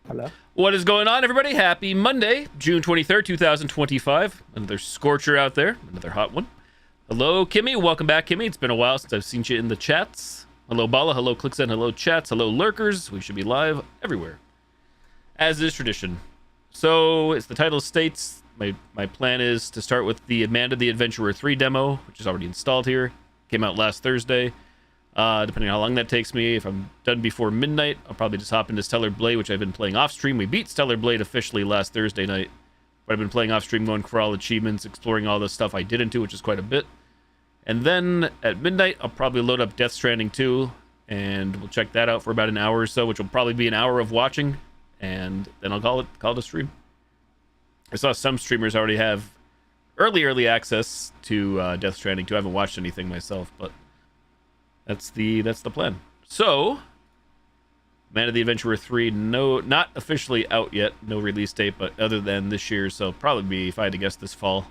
Hello. What is going on, everybody? Happy Monday, June 23rd, 2025. Another scorcher out there, another hot one. Hello, Kimmy. Welcome back, Kimmy. It's been a while since I've seen you in the chats. Hello Bala, hello Clicksen, hello chats, hello lurkers. We should be live everywhere, as is tradition. So, as the title states, my plan is to start with the Amanda the Adventurer 3 demo, which is already installed here. Came out last Thursday. Depending on how long that takes me, if I'm done before midnight, I'll probably just hop into Stellar Blade, which I've been playing off stream. We beat Stellar Blade officially last Thursday night, but I've been playing off stream, going for all achievements, exploring all the stuff I did into, which is quite a bit. And then at midnight, I'll probably load up Death Stranding 2, and we'll check that out for about an hour or so, which will probably be an hour of watching, and then I'll call it a stream. I saw some streamers already have early access to Death Stranding 2. I haven't watched anything myself, but that's the plan. So, Man of the Adventurer 3, not officially out yet, no release date, but other than this year, so probably be, if I had to guess, this fall.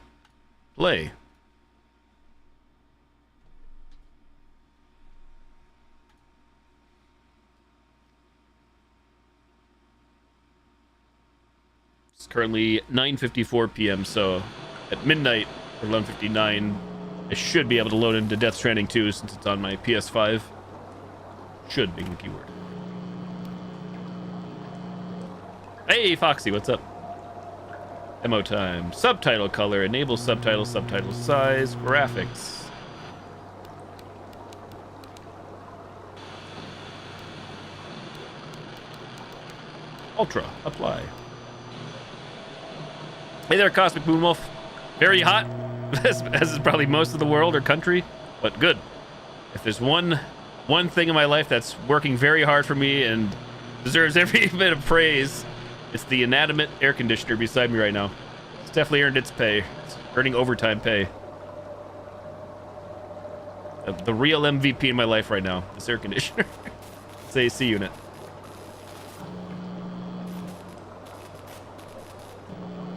Play. It's currently 9:54 p.m., so at midnight, or 11:59, I should be able to load into Death Stranding 2 since it's on my PS5. Should being the keyword. Hey, Foxy, what's up? Demo time. Subtitle color. Enable subtitle. Subtitle size. Graphics. Ultra. Apply. Hey there, Cosmic Moonwolf. Very hot, as is probably most of the world or country, but good. If there's one thing in my life that's working very hard for me and deserves every bit of praise, it's the inanimate air conditioner beside me right now. It's definitely earned its pay. It's earning overtime pay. The real MVP in my life right now, this air conditioner. It's AC unit.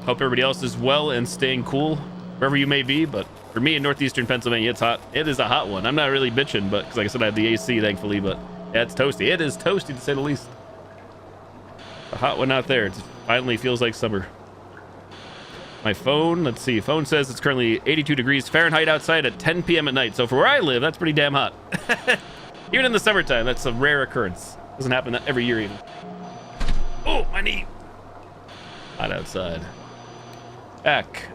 Hope everybody else is well and staying cool wherever you may be, but for me in northeastern Pennsylvania, it's hot. It is a hot one. I'm not really bitching, but because like I said, I have the AC, thankfully, but yeah, it's toasty. It is toasty, to say the least. A hot one out there. It finally feels like summer. My phone, let's see. Phone says it's currently 82 degrees Fahrenheit outside at 10 p.m. at night. So for where I live, that's pretty damn hot. Even in the summertime, that's a rare occurrence. Doesn't happen every year even. Oh, my knee. Hot outside. Back.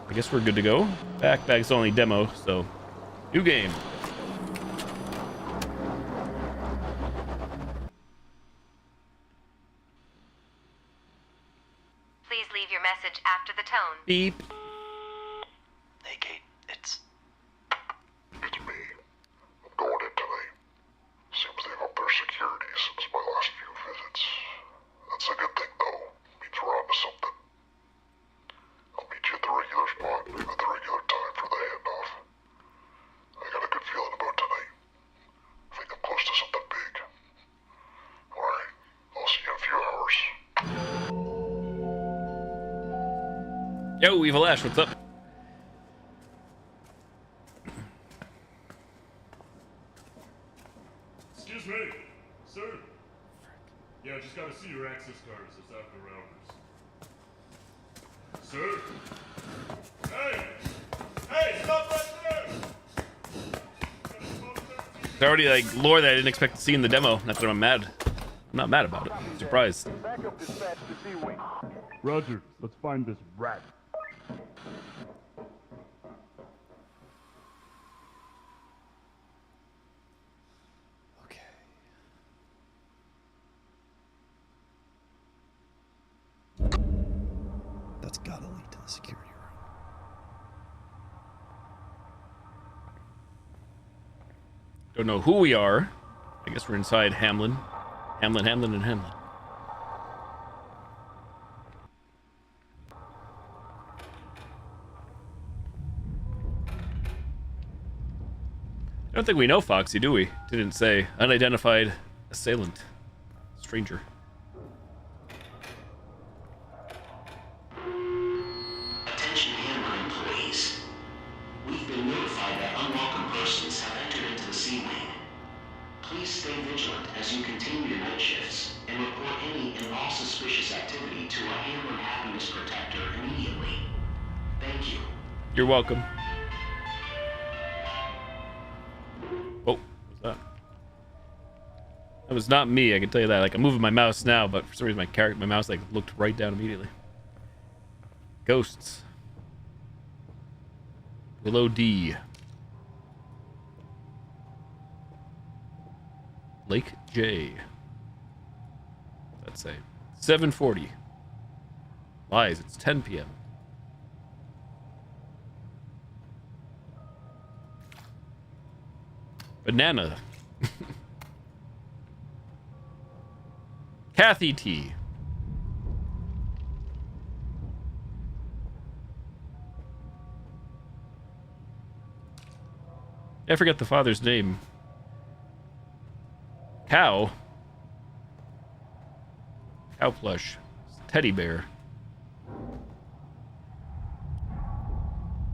I guess we're good to go. Back's only demo, so new game. Please leave your message after the tone. Beep. Hey, Kate, it's me. I'm going in tonight. Seems they've upped their security since my last few visits. That's a good thing, though. Means we're on to something. I'll meet you at the regular spot, leave at the regular time for the handoff. I got a good feeling about tonight. I think I'm close to something big. Alright, I'll see you in a few hours. Yo, Evil Ash, what's up? Excuse me, sir. Yeah, I just gotta see your access cards this after hours. Sir? Hey! Hey, stop right there! It's already like lore that I didn't expect to see in the demo. Not that I'm mad. I'm not mad about it. I'm surprised. Roger, let's find this rat. okay. That's gotta lead to the security room. Don't know who we are. I guess we're inside Hamlin. Hamlin, and Hamlin. I don't think we know Foxy, do we? Didn't say. Unidentified assailant. Stranger. Attention Hammer employees. We've been notified that unwelcome persons have entered into the sea wing. Please stay vigilant as you continue your night shifts and report any and all suspicious activity to our Hammer Happiness Protector immediately. Thank you. You're welcome. Oh, what's that? That was not me, I can tell you that. Like, I'm moving my mouse now, but for some reason my mouse like looked right down immediately. Ghosts. Willow D. Lake J. Let's say 7:40. Lies, it's 10 p.m. Banana. Kathy T. I forget the father's name. Cow. Cow plush. Teddy bear.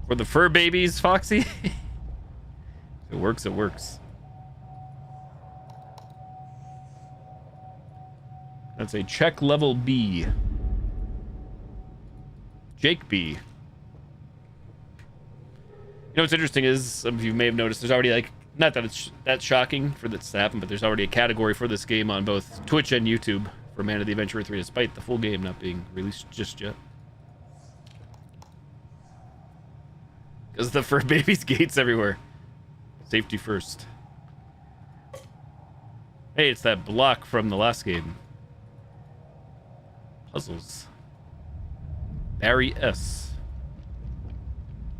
For the fur babies, Foxy? If it works, it works. That's a check level B. Jake B. You know what's interesting is, some of you may have noticed, there's already like, not that it's that shocking for this to happen, but there's already a category for this game on both Twitch and YouTube for Man of the Adventurer 3, despite the full game not being released just yet. Because the fur babies gates everywhere. Safety first. Hey, it's that block from the last game. Puzzles. Barry S.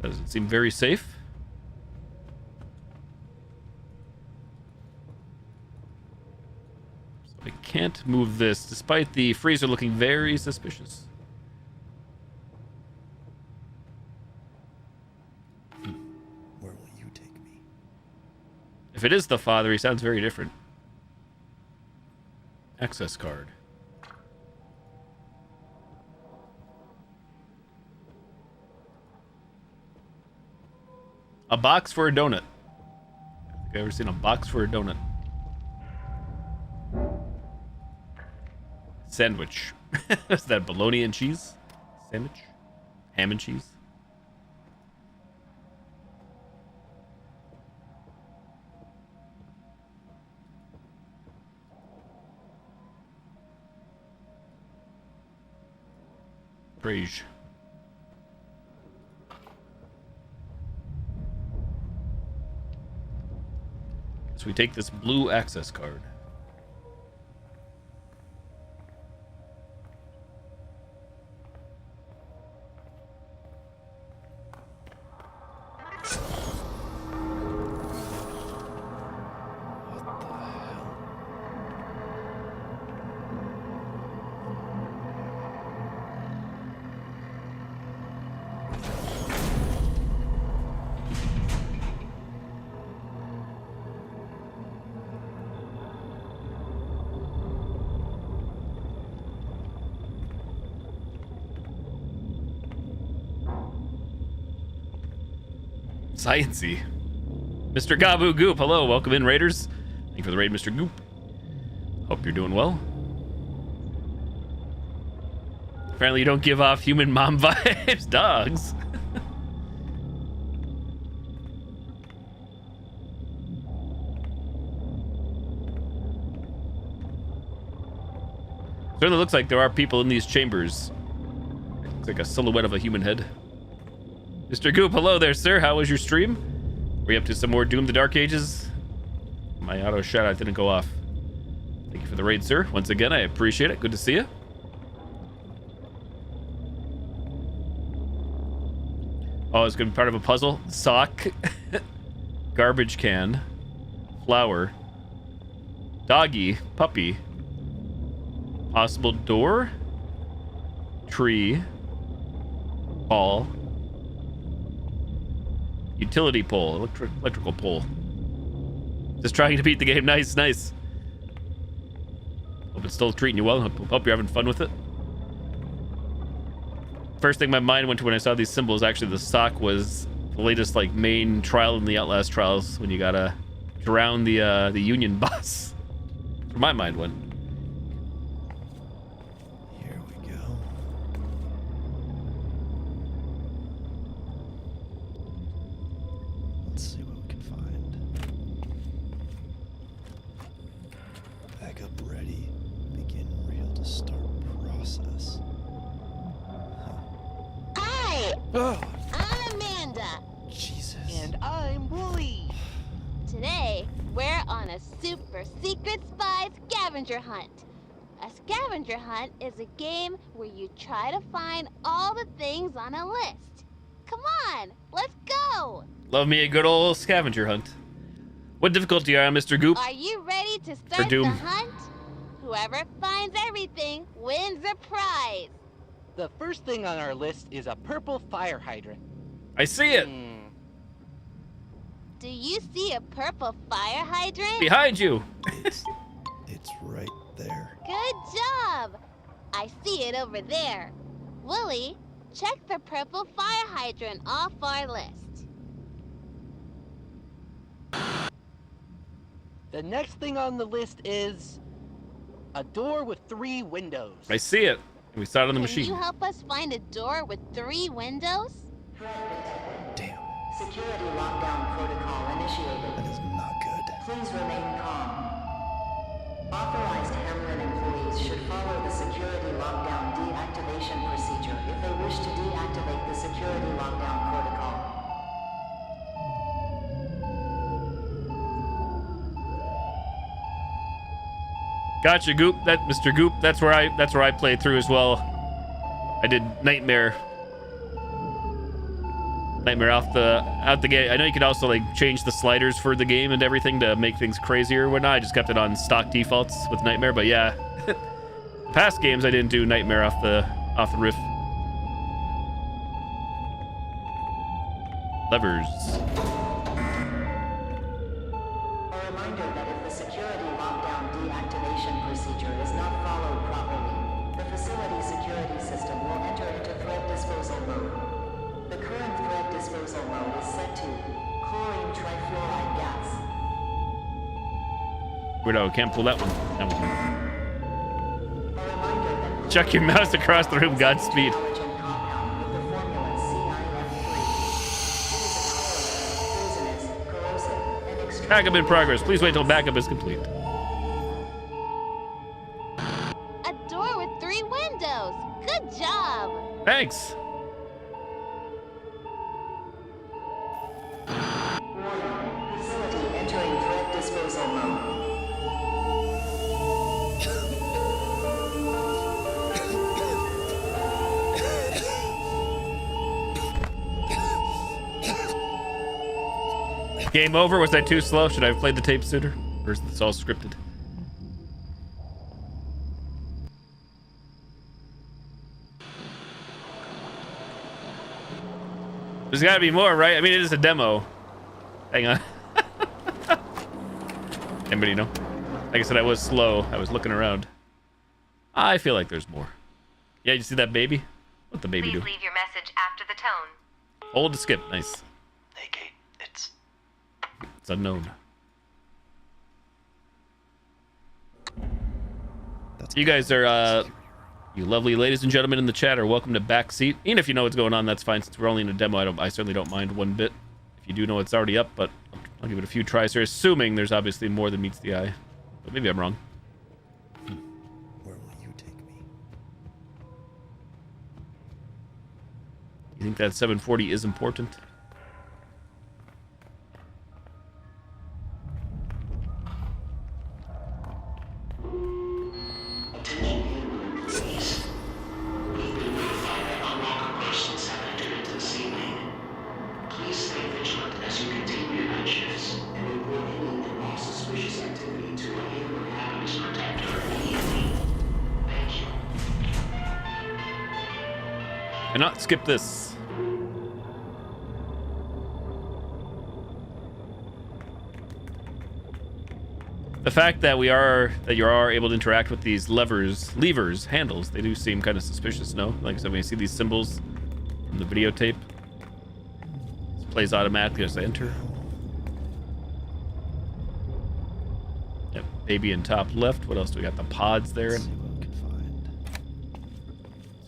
That doesn't seem very safe. So I can't move this, despite the freezer looking very suspicious. Where will you take me? If it is the father, he sounds very different. Access card. A box for a donut. I think I've ever seen a box for a donut. Sandwich. Is that bologna and cheese? Sandwich? Ham and cheese? Praise. So we take this blue access card. Sciency. Mr. Gabu Goop, hello, welcome in, Raiders. Thank you for the raid, Mr. Goop. Hope you're doing well. Apparently you don't give off human mom vibes, dogs. Certainly looks like there are people in these chambers. Looks like a silhouette of a human head. Mr. Goop, hello there, sir. How was your stream? Were you up to some more Doom the Dark Ages? My auto shout-out didn't go off. Thank you for the raid, sir. Once again, I appreciate it. Good to see you. Oh, it's going to be part of a puzzle. Sock. Garbage can. Flower. Doggy. Puppy. Possible door. Tree. Ball. Utility pole, electrical pole. Just trying to beat the game. Nice, nice. Hope it's still treating you well. Hope you're having fun with it. First thing my mind went to when I saw these symbols, actually the sock, was the latest like main trial in the Outlast trials when you gotta drown the Union boss. That's where my mind went. Here we go. Let's see what we can find. Backup ready. Begin real to start process. Hi, Oh, I'm Amanda. Jesus. And I'm Wooly. Today, we're on a super secret spy scavenger hunt. A scavenger hunt is a game where you try to find all the things on a list. Come on, let's go! Love me a good old scavenger hunt. What difficulty are you on, Mr. Goop? Are you ready to start the Doom. hunt? Whoever finds everything wins a prize. The first thing on our list is a purple fire hydrant. I see it. Do you see a purple fire hydrant? Behind you. It's right there. Good job! I see it over there. Willie, check the purple fire hydrant off our list. The next thing on the list is a door with 3 windows. I see it. We saw it on the Can machine. you help us find a door with 3 windows? Damn, Security lockdown protocol initiated. that is not good. Please remain calm. Authorized Hamlin employees should follow the security lockdown deactivation procedure if they wish to deactivate the security lockdown protocol. Gotcha, Goop. That Mr. Goop. That's where I played through as well. I did Nightmare out the gate. I know you could also like change the sliders for the game and everything to make things crazier or whatnot. I just kept it on stock defaults with Nightmare, but yeah. Past games I didn't do Nightmare off the riff. Levers. A reminder that if the security lockdown deactivation procedure is not followed properly, the facility security system will enter into threat disposal mode. The current threat disposal mode is set to chlorine trifluoride gas. Weirdo, can't pull that one. That one. A reminder that Chuck your mouse across the room, Godspeed. halogen compound with the formula CIF3. It is a poisonous, corrosive, and extremely Backup in progress. Please wait till backup is complete. A door with 3 windows. Good job! Thanks. facility entering threat disposal mode. Game over? Was I too slow? Should I have played the tape sooner? Or is this all scripted? There's gotta be more, right? I mean, it is a demo. Hang on. Anybody know? Like I said, I was slow. I was looking around. I feel like there's more. Yeah, you see that baby? What the baby Please do? leave your message after the tone. Hold to skip. Nice. Hey, Kate, it's It's unknown. that's You guys are, you lovely ladies and gentlemen in the chat are welcome to backseat. Even if you know what's going on, that's fine. Since we're only in a demo, I certainly don't mind one bit. If you do know it's already up, but I'll give it a few tries here, assuming there's obviously more than meets the eye. But maybe I'm wrong. Where will you take me? You think that 740 is important? Attention Hamlin employees. We've been notified that unwelcome persons have entered into the sea lane. Please stay vigilant as you continue your night shifts and report any and all suspicious activity to a Hamlin happiness protector immediately. Thank you. And not skip this. The fact that you are able to interact with these levers, handles, they do seem kind of suspicious, no? Like I said, when you see these symbols from the videotape, it plays automatically as I enter. Yep, baby in top left. What else do we got? The pods there. See what we can find.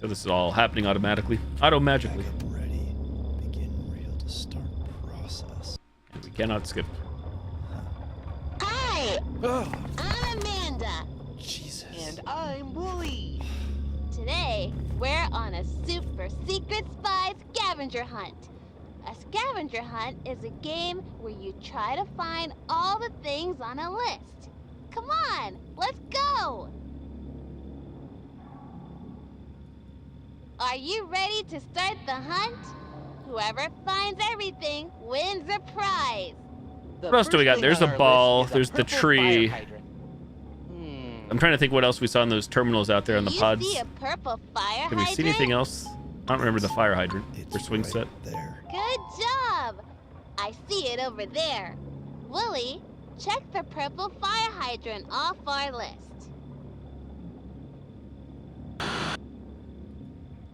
So this is all happening automatically, auto-magically. Backup ready. Begin real to start process. And we cannot skip. Hi, Oh, I'm Amanda. I'm Wooly. Today, we're on a super secret spy scavenger hunt. A scavenger hunt is a game where you try to find all the things on a list. Come on, let's go! Are you ready to start the hunt? Whoever finds everything wins a prize. The What else do we got? first thing There's on a our ball, list is there's the purple tree. fire hydrant. I'm trying to think what else we saw in those terminals out there on the You pods. see a purple fire Did we see anything hydrant? else? I don't remember the fire hydrant or swing right set. there. Good job! I see it over there. Wooly, check the purple fire hydrant off our list.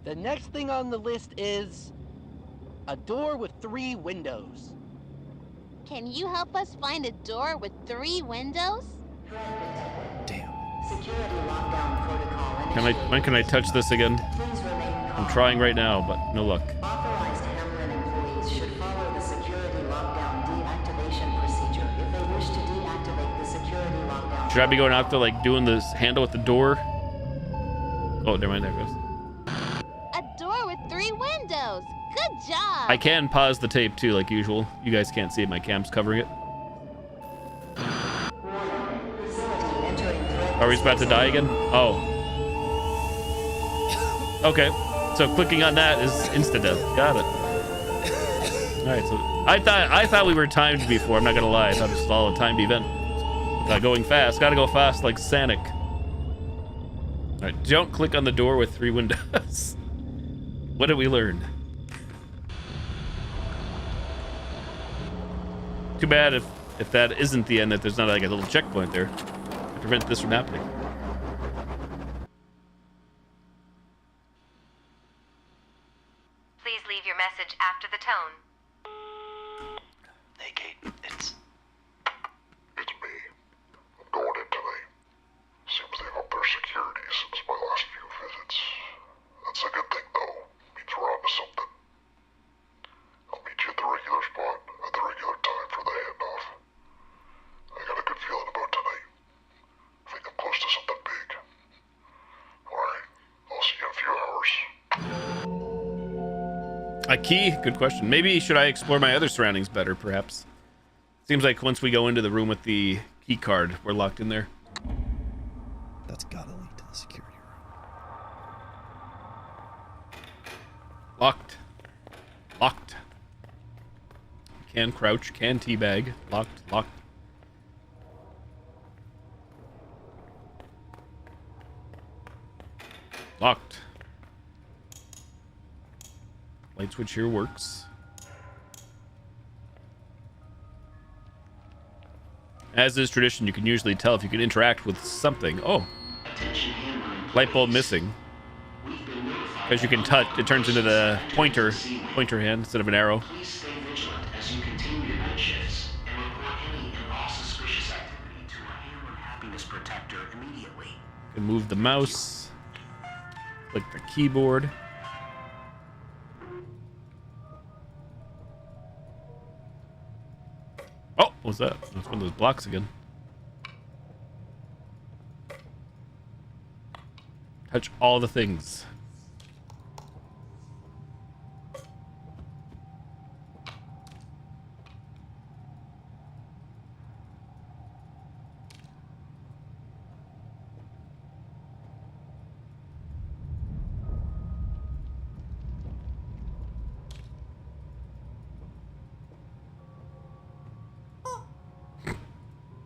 The next thing on the list is a door with 3 windows. Can you help us find a door with 3 windows? Damn. Security lockdown protocol When can I touch this again? Please remain calm. I'm trying right now, but no luck. Authorized Hamlin employees should follow the security lockdown deactivation procedure if they wish to deactivate the security lockdown. Should I be going out there like doing this handle with the door? Oh, never mind, there it goes. A door with 3 windows. Good job. I can pause the tape too, like usual. You guys can't see it, my cam's covering it. Facility entering threat. Are we about to die again? Oh. Okay, so clicking on that is insta-death. Got it. Alright, so I thought we were timed before, I'm not gonna lie. I thought this was all a timed event. Going fast, gotta go fast like Sonic. Alright, don't click on the door with 3 windows. What did we learn? Too bad if that isn't the end, that there's not like a little checkpoint there to prevent this from happening. Please leave your message after the tone. Hey, Kate, it's... It's me. I'm going in tonight. Seems they've upped their security since my last few visits. That's a good thing, though. Means we're on to something. I'll meet you at the regular spot at the regular time for the handoff. I got a good feeling about tonight. I think I'm close to something big. Alright, I'll see you in a few hours. A key? Good question. Maybe should I explore my other surroundings better, perhaps? Seems like once we go into the room with the key card, we're locked in there. That's gotta lead to the security room. Locked. Locked. Can crouch, can teabag. Locked, locked. Locked. Light switch here works. As is tradition, you can usually tell if you can interact with something. Oh, Attention Hamlin light bulb employees. missing. We've been notified Because you that can touch, it turns into the pointer Seaway. hand instead of an arrow. Please stay vigilant as you continue your night shifts and report any and all suspicious activity to our Hamlin Happiness Protector immediately. You can move the mouse. Click the keyboard. Oh, what was that? That's one of those blocks again. Touch all the things.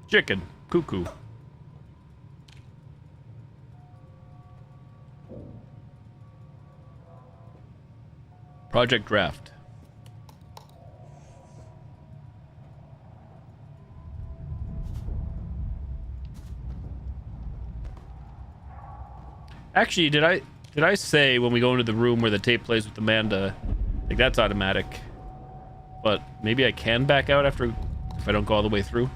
Chicken. Cuckoo. Project Draft. Actually, did I say when we go into the room where the tape plays with Amanda, like that's automatic. But maybe I can back out after if I don't go all the way through.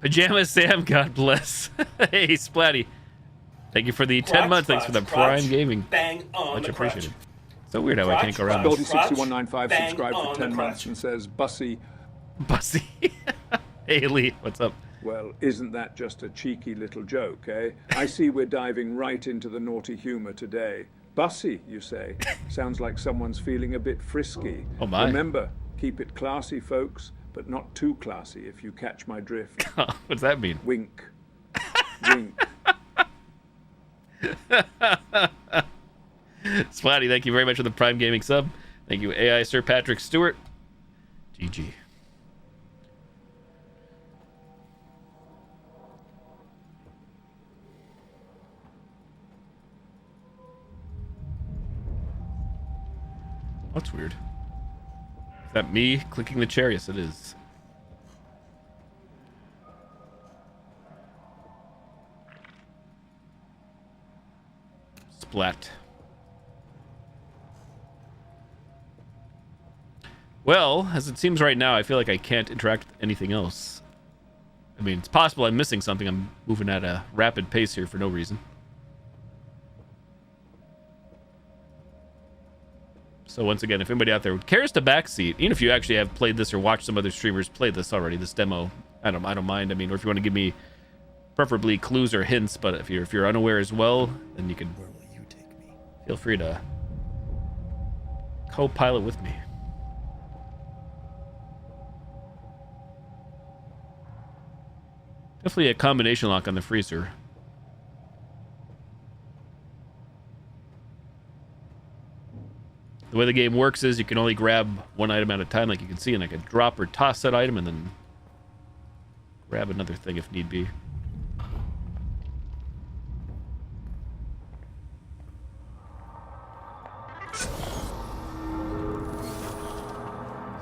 Pajama Sam, God bless. Hey, Splatty. Thank you for the 10 months. Thanks for the Prime Gaming. Bang on Much the appreciated. crotch. So weird how I can't go around Crotch, this. crotch. Goldie6195 Bang subscribed on for the 10 months crotch. and says, Bussy, Bussy. Hey, Lee, what's up? well, isn't that just a cheeky little joke, eh? I see we're diving right into the naughty humor today. Bussy, you say? Sounds like someone's feeling a bit frisky. Oh, my. Remember, keep it classy, folks, but not too classy, if you catch my drift. What's that mean? Wink. Wink. Splatty, thank you very much for the Prime Gaming sub. Thank you, AI Sir Patrick Stewart. GG. That's weird. Is that me clicking the chair? Yes, it is. Splat. Well, as it seems right now, I feel like I can't interact with anything else. I mean, it's possible I'm missing something. I'm moving at a rapid pace here for no reason. So once again, if anybody out there cares to backseat, even if you actually have played this or watched some other streamers play this already, this demo, I don't mind. I mean, or if you want to give me preferably clues or hints, but if you're unaware as well, then you can Where will you take me? feel free to co-pilot with me. Definitely a combination lock on the freezer. The way the game works is you can only grab one item at a time, like you can see, and I can drop or toss that item and then grab another thing if need be.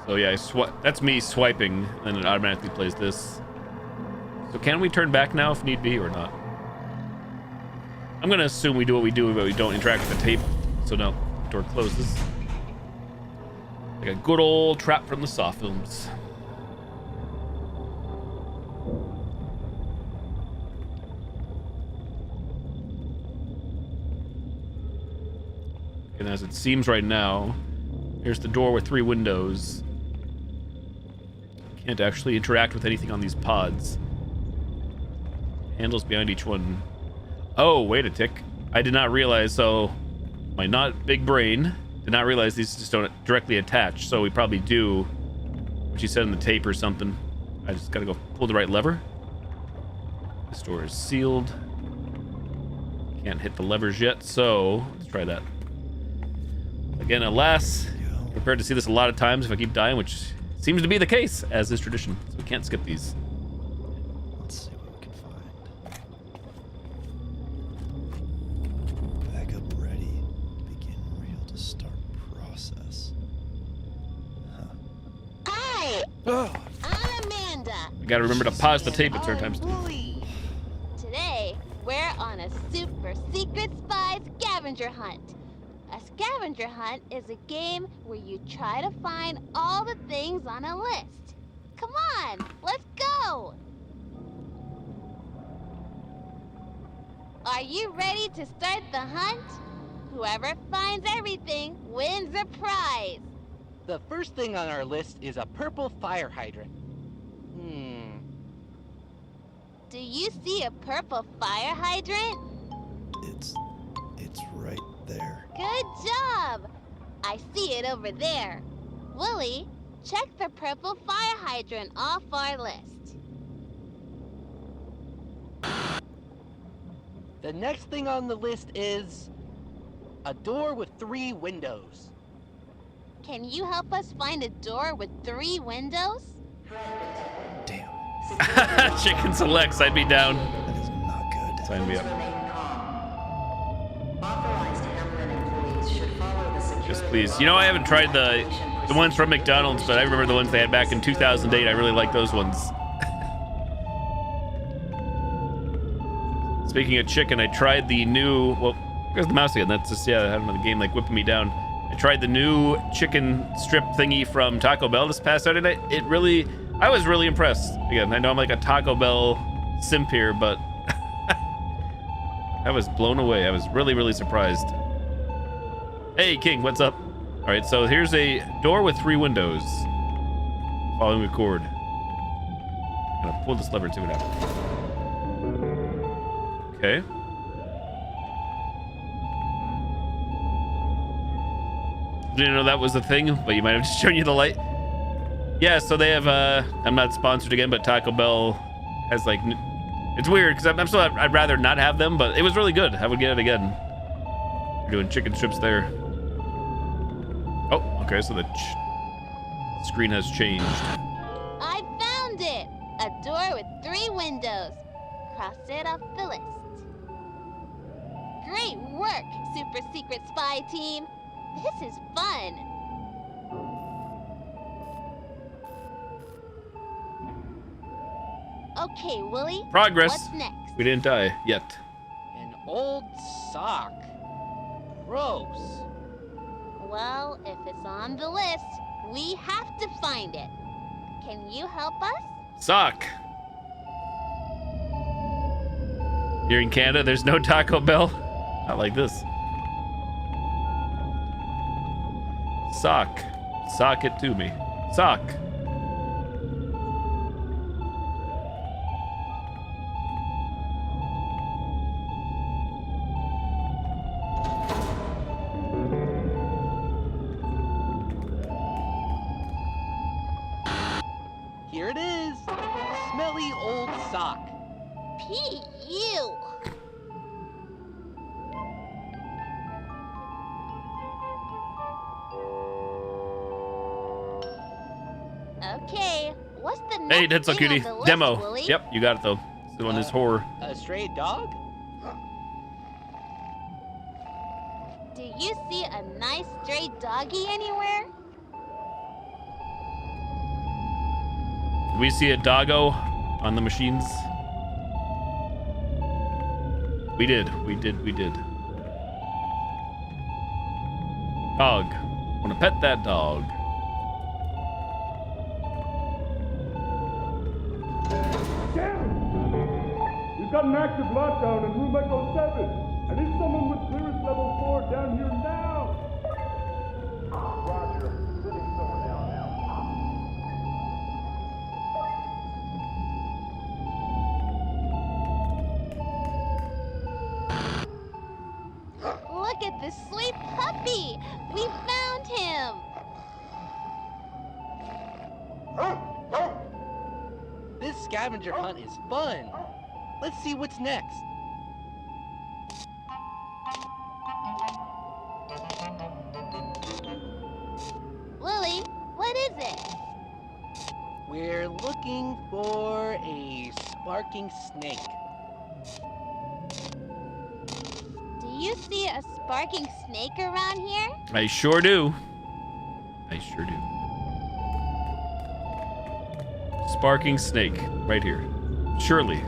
So yeah, that's me swiping, and it automatically plays this. So can we turn back now if need be or not? I'm gonna assume we do what we do, but we don't interact with the tape. So now the door closes. Like a good old trap from the Saw films. And as it seems right now, here's the door with 3 windows. Can't actually interact with anything on these pods. Handles behind each one. Oh, wait a tick. I did not realize, so my not big brain did not realize these just don't directly attach, so we probably do what she said in the tape or something. I just gotta go pull the right lever. This door is sealed. Can't hit the levers yet, so let's try that. Again, alas, prepared to see this a lot of times if I keep dying, which seems to be the case, as is tradition. So we can't skip these. Let's see what we can find. Backup ready. Begin real to start process. Hi, Oh, I'm Amanda. I gotta remember to pause the tape at certain times. Wooly. Today, we're on a super secret spy scavenger hunt. A scavenger hunt is a game where you try to find all the things on a list. Come on, let's go! Are you ready to start the hunt? Whoever finds everything wins a prize. The first thing on our list is a purple fire hydrant. Do you see a purple fire hydrant? it's right there. Good job! I see it over there. Willie, check the purple fire hydrant off our list. The next thing on the list is a door with 3 windows. Can you help us find a door with 3 windows? Damn, Chicken selects, I'd be down. that is not good. Sign me up. Remain calm. Authorized Hamlin employees should follow the security. Just please. You know, I haven't tried the ones from McDonald's, but I remember the ones they had back in 2008. I really like those ones. Speaking of chicken, I tried the new... Well, there's the mouse again. That's just, yeah, I don't know, the game like whipping me down. I tried the new chicken strip thingy from Taco Bell this past Saturday night. I was really impressed. Again, I know I'm like a Taco Bell simp here, but I was blown away. I was really, really surprised. Hey, King, what's up? All right, so here's a door with 3 windows. Following the cord. I'm gonna pull this lever and see what happens. Okay. Didn't know that was a thing, but you might have just shown you the light. Yeah, so they have, I'm not sponsored again, but Taco Bell has like, it's weird because I'm still, I'd rather not have them, but it was really good. I would get it again. We're doing chicken strips there. Oh, okay, so the screen has changed. I found it! A door with 3 windows. Cross it off the list. Great work, super secret spy team. This is fun. Okay, Willie. Progress. What's next? We didn't die yet. An old sock. Gross. Well, if it's on the list, we have to find it. Can you help us? Sock. Here in Canada, there's no Taco Bell. Not like this. Sock. Sock it to me. Sock. Here it is. Smelly old sock. P.U. Okay, what's the next Hey, that's so thing on cutie. the list, Demo. Willie? Yep, you got it though. Still on this horror. A stray dog? Do you see a nice stray doggy anywhere? Did we see a doggo on the machines? We did. Dog. Wanna pet that dog. We've got an active lockdown in room Echo 7. I need someone with clearance level 4 down here now. Roger. Sending someone down now. Look at this sweet puppy! We found him! This scavenger hunt is fun. Let's see what's next. Lily, what is it? We're looking for a sparking snake. Do you see a sparking snake around here? I sure do. I sure do. Sparking snake. Right here. Surely.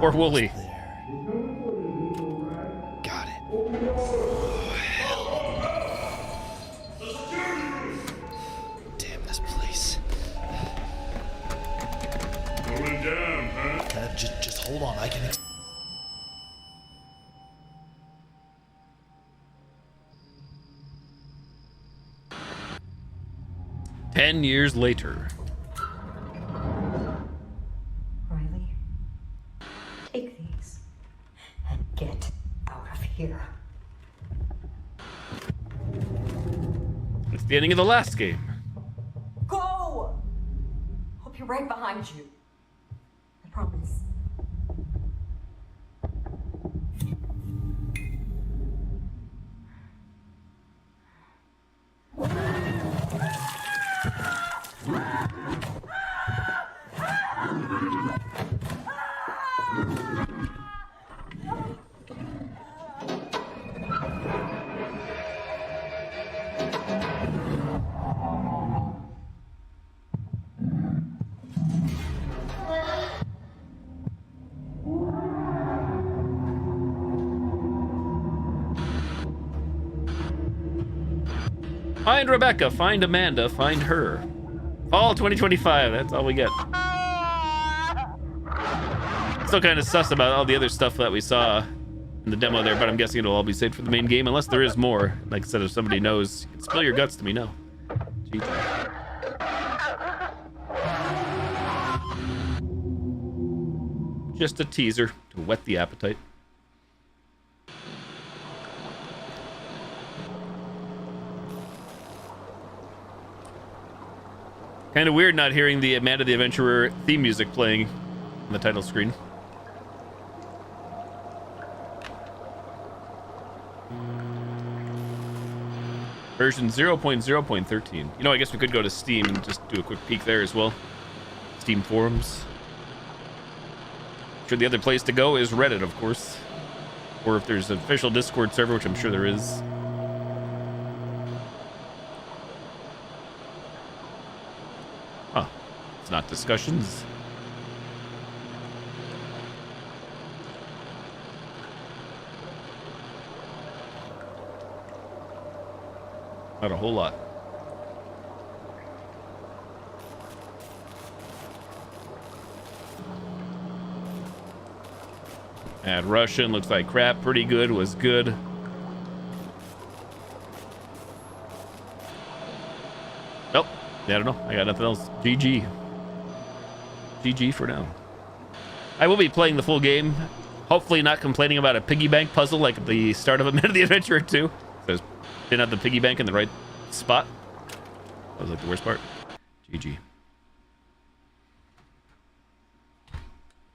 Or Wooly. Got it. Damn this place. Going down, huh? Just hold on. I can. 10 years later. Riley, take these and get out of here. It's the ending of the last game. Go! I'll be right behind you. I promise. Find Rebecca, find Amanda, find her. Fall 2025, that's all we get. Still kind of sus about all the other stuff that we saw in the demo there, but I'm guessing it'll all be saved for the main game, unless there is more. Like I said, if somebody knows, you can spill your guts to me now. Jeez. Just a teaser to whet the appetite. Kind of weird not hearing the Amanda the Adventurer theme music playing on the title screen. Version 0.0.13. You know, I guess we could go to Steam and just do a quick peek there as well. Steam forums. Sure, the other place to go is Reddit, of course. Or if there's an official Discord server, which I'm sure there is. Huh. It's not discussions. Not a whole lot. Add Russian, looks like crap. Pretty good, was good. Nope. Yeah, I don't know. I got nothing else. GG. GG for now. I will be playing the full game. Hopefully not complaining about a piggy bank puzzle like at the start of Amanda the Adventurer 2. So didn't have the piggy bank in the right spot. That was like the worst part. GG.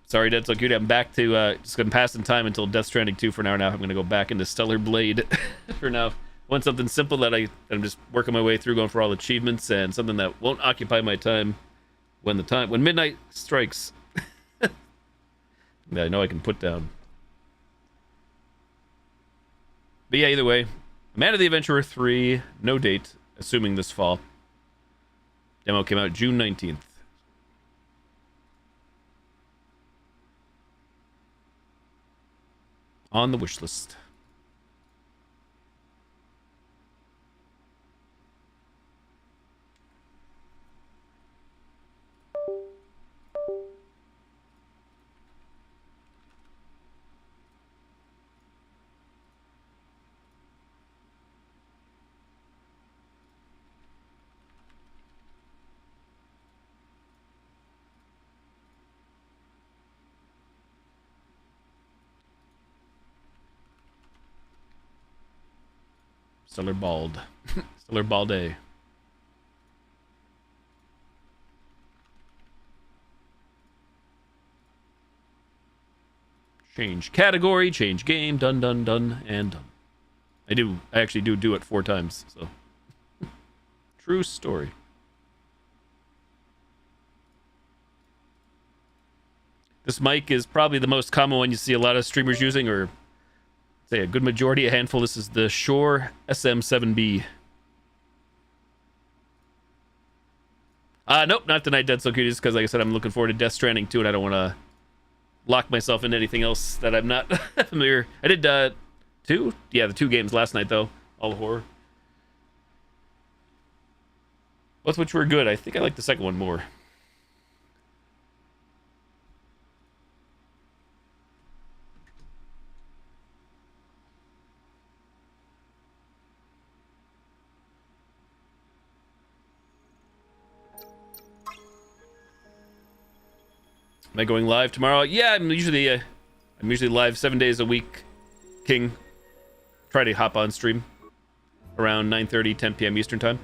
Sorry, Dead So Cute. I'm back to just gonna pass some time until Death Stranding 2 for now. I'm gonna go back into Stellar Blade for now. Want something simple that I'm just working my way through, going for all achievements, and something that won't occupy my time when midnight strikes. That I know I can put down. But yeah, either way, Amanda the Adventurer 3, no date, assuming this fall. Demo came out June 19th. On the wish list. Stellar Bald. Stellar Balde. Change category, change game, done, and done. I actually do it 4 times, so. True story. This mic is probably the most common one you see a lot of streamers using, or say a good majority, a handful. This is the Shure SM7B. Nope, not tonight, Dead So Cute, just because, like I said, I'm looking forward to Death Stranding 2, and I don't want to lock myself into anything else that I'm not familiar. I did, 2? Yeah, the 2 games last night, though. All horror. Both which were good. I think I like the second one more. Am I going live tomorrow? Yeah, I'm usually live 7 days a week. King. Try to hop on stream around 9:30, 10 p.m. Eastern time.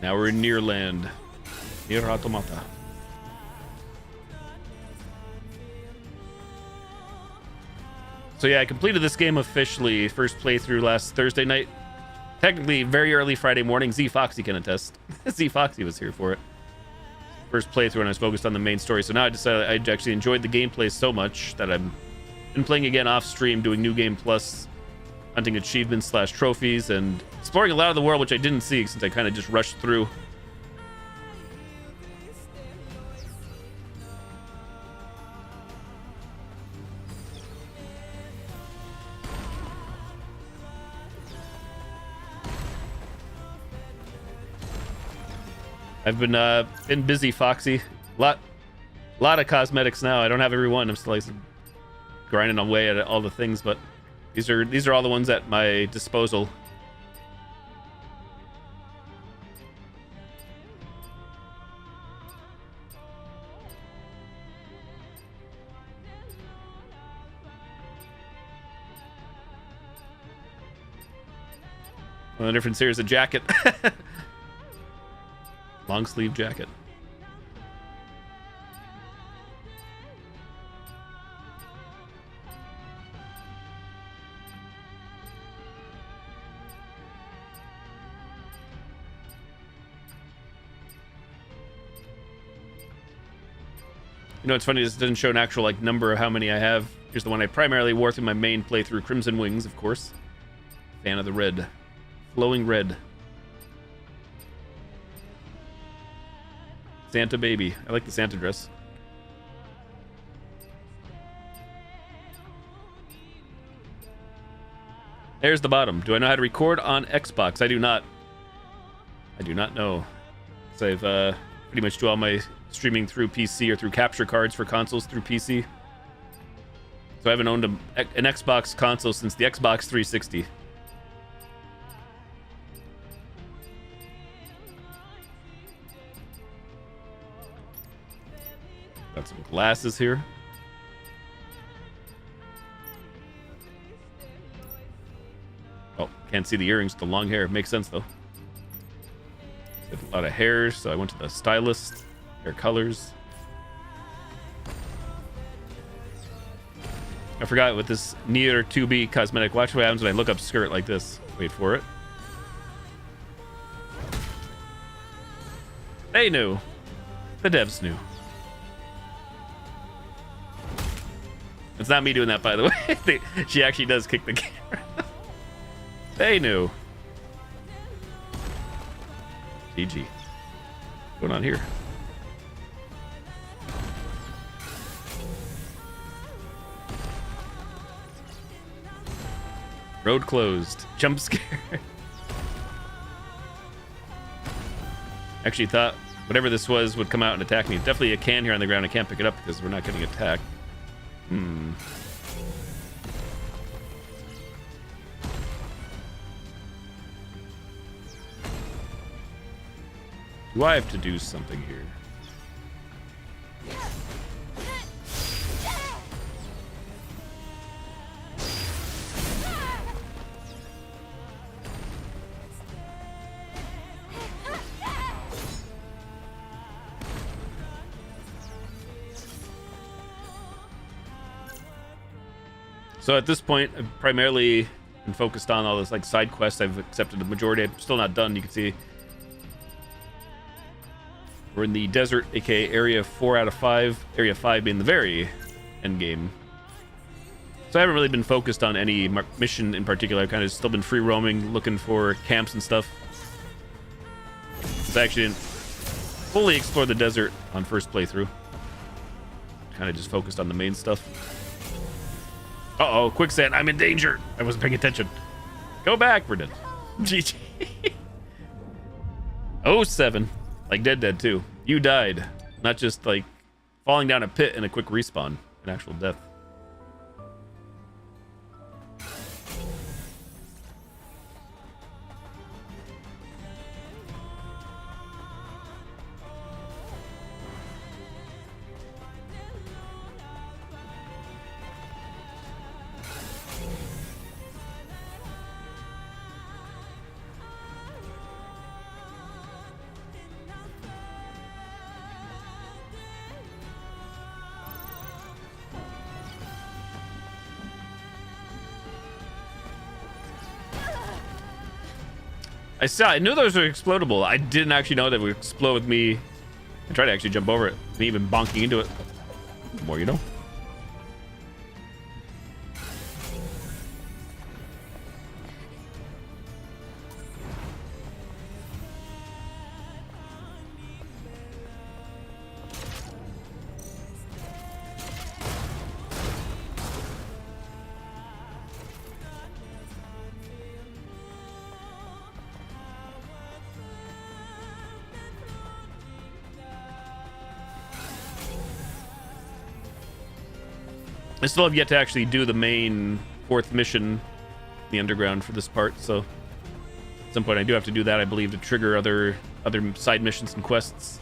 Now we're in Near Land. Near Automata. So yeah, I completed this game officially. First playthrough last Thursday night. Technically, very early Friday morning. Z Foxy can attest. Z Foxy was here for it. first playthrough and I was focused on the main story. So now I decided I actually enjoyed the gameplay so much that I've been playing again off stream, doing New Game Plus, hunting achievements / trophies, and exploring a lot of the world, which I didn't see since I kind of just rushed through. I've been busy, Foxy. Lot of cosmetics now. I don't have every one. I'm still like grinding away at all the things, but these are all the ones at my disposal. Well, the difference here is a jacket. Long sleeve jacket. You know, it's funny, this doesn't show an actual like number of how many I have. Here's the one I primarily wore through my main playthrough, Crimson Wings, of course. Fan of the red. Flowing red. Santa baby. I like the Santa dress. There's the bottom. Do I know how to record on Xbox? I do not. I do not know. So I've pretty much do all my streaming through PC or through capture cards for consoles through PC. So I haven't owned an Xbox console since the Xbox 360. Got some glasses here. Oh, can't see the earrings with the long hair. Makes sense though. A lot of hair, so I went to the stylist. Hair colors. I forgot with this Near 2B cosmetic. Watch what happens when I look up skirt like this. Wait for it. They knew. The devs knew. It's not me doing that, by the way. She actually does kick the camera. They knew. GG. What's going on here? Road closed. Jump scare. Actually thought whatever this was would come out and attack me. Definitely a can here on the ground. I can't pick it up because we're not getting attacked. Do I have to do something here? So at this point, I've primarily been focused on all this like side quests. I've accepted the majority. I'm still not done. You can see we're in the desert, aka area 4 out of 5. Area 5 being the very end game. So I haven't really been focused on any mission in particular. I've kind of still been free roaming, looking for camps and stuff. I actually didn't fully explore the desert on first playthrough. Kind of just focused on the main stuff. Uh-oh, quicksand. I'm in danger. I wasn't paying attention. Go back. We're dead. GG. 07. Like Dead 2. You died. Not just like falling down a pit and a quick respawn. An actual death. I knew those were explodable. I didn't actually know that would explode with me I try to actually jump over it, and even bonking into it. The more you know. I still have yet to actually do the main 4th mission in the underground for this part, so at some point I do have to do that, I believe, to trigger other side missions and quests.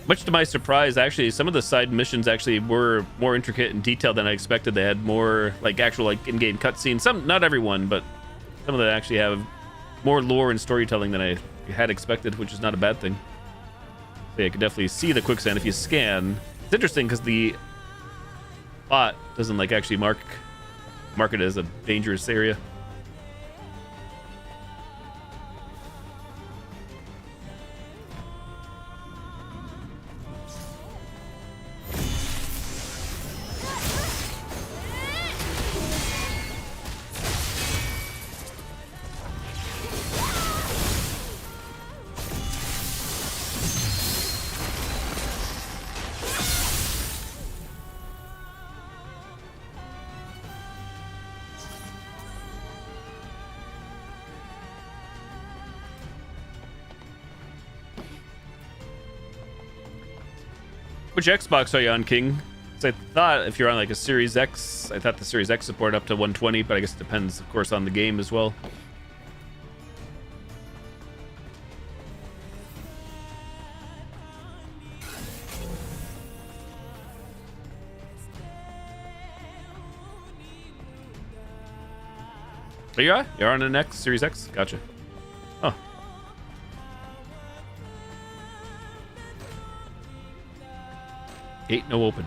Much to my surprise, actually, some of the side missions actually were more intricate and detailed than I expected. They had more like actual like in-game cutscenes. Some, not everyone, but some of them actually have more lore and storytelling than I had expected, which is not a bad thing. So you can definitely see the quicksand if you scan. It's interesting because the bot doesn't like actually mark it as a dangerous area. Which Xbox are you on, King? Because I thought if you're on like a Series X, I thought the Series X support up to 120, but I guess it depends, of course, on the game as well. Oh, you're on an X, Series X? Gotcha. Oh. Gate no open.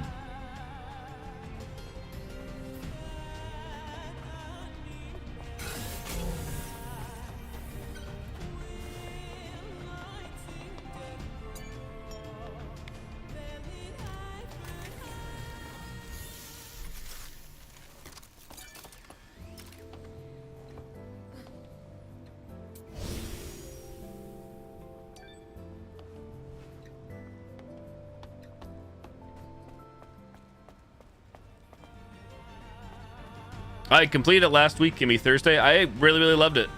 I completed it last week, Kimmy, Thursday. I really loved it.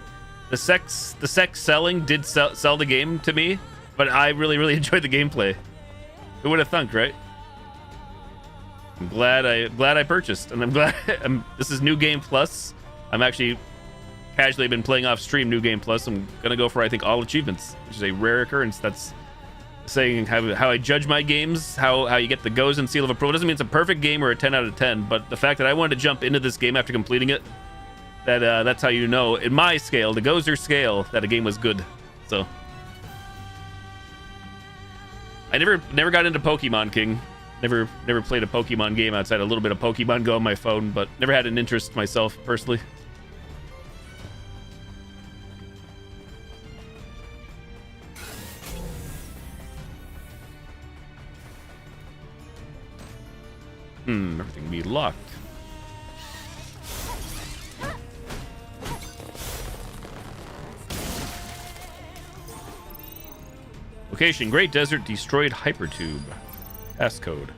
The sex selling did sell the game to me, but I really enjoyed the gameplay. Who would have thunk, right? I'm glad I purchased, and I'm glad this is New Game Plus. I'm actually casually been playing off stream New Game Plus. I'm gonna go for I think all achievements, which is a rare occurrence. That's saying how I judge my games, how you get the goes and seal of approval. Doesn't mean it's a perfect game or a 10 out of 10, but the fact that I wanted to jump into this game after completing it, that's how you know, in my scale, the gozer scale, that a game was good. So I never got into Pokemon, King. Never played a Pokemon game outside a little bit of Pokemon Go on my phone, but never had an interest myself personally. Everything be locked. Location: Great Desert destroyed hypertube. Passcode.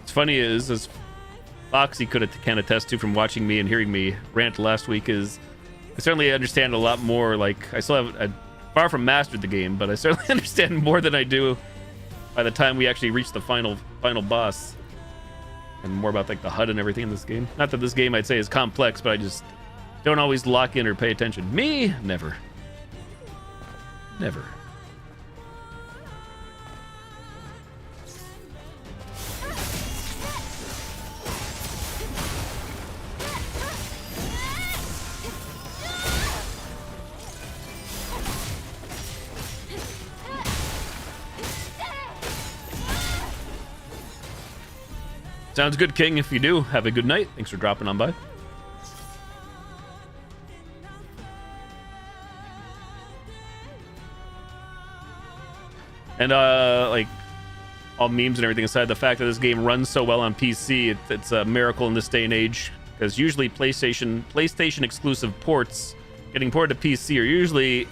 Funny is, as Foxy can attest to from watching me and hearing me rant last week, is I certainly understand a lot more. Like, I still have far from mastered the game, but I certainly understand more than I do by the time we actually reach the final boss, and more about like the HUD and everything in this game. Not that this game I'd say is complex, but I just don't always lock in or pay attention. Me, never. Sounds good, King. If you do, have a good night. Thanks for dropping on by. And like all memes and everything aside, the fact that this game runs so well on PC, it's a miracle in this day and age. Because usually PlayStation exclusive ports getting ported to PC are usually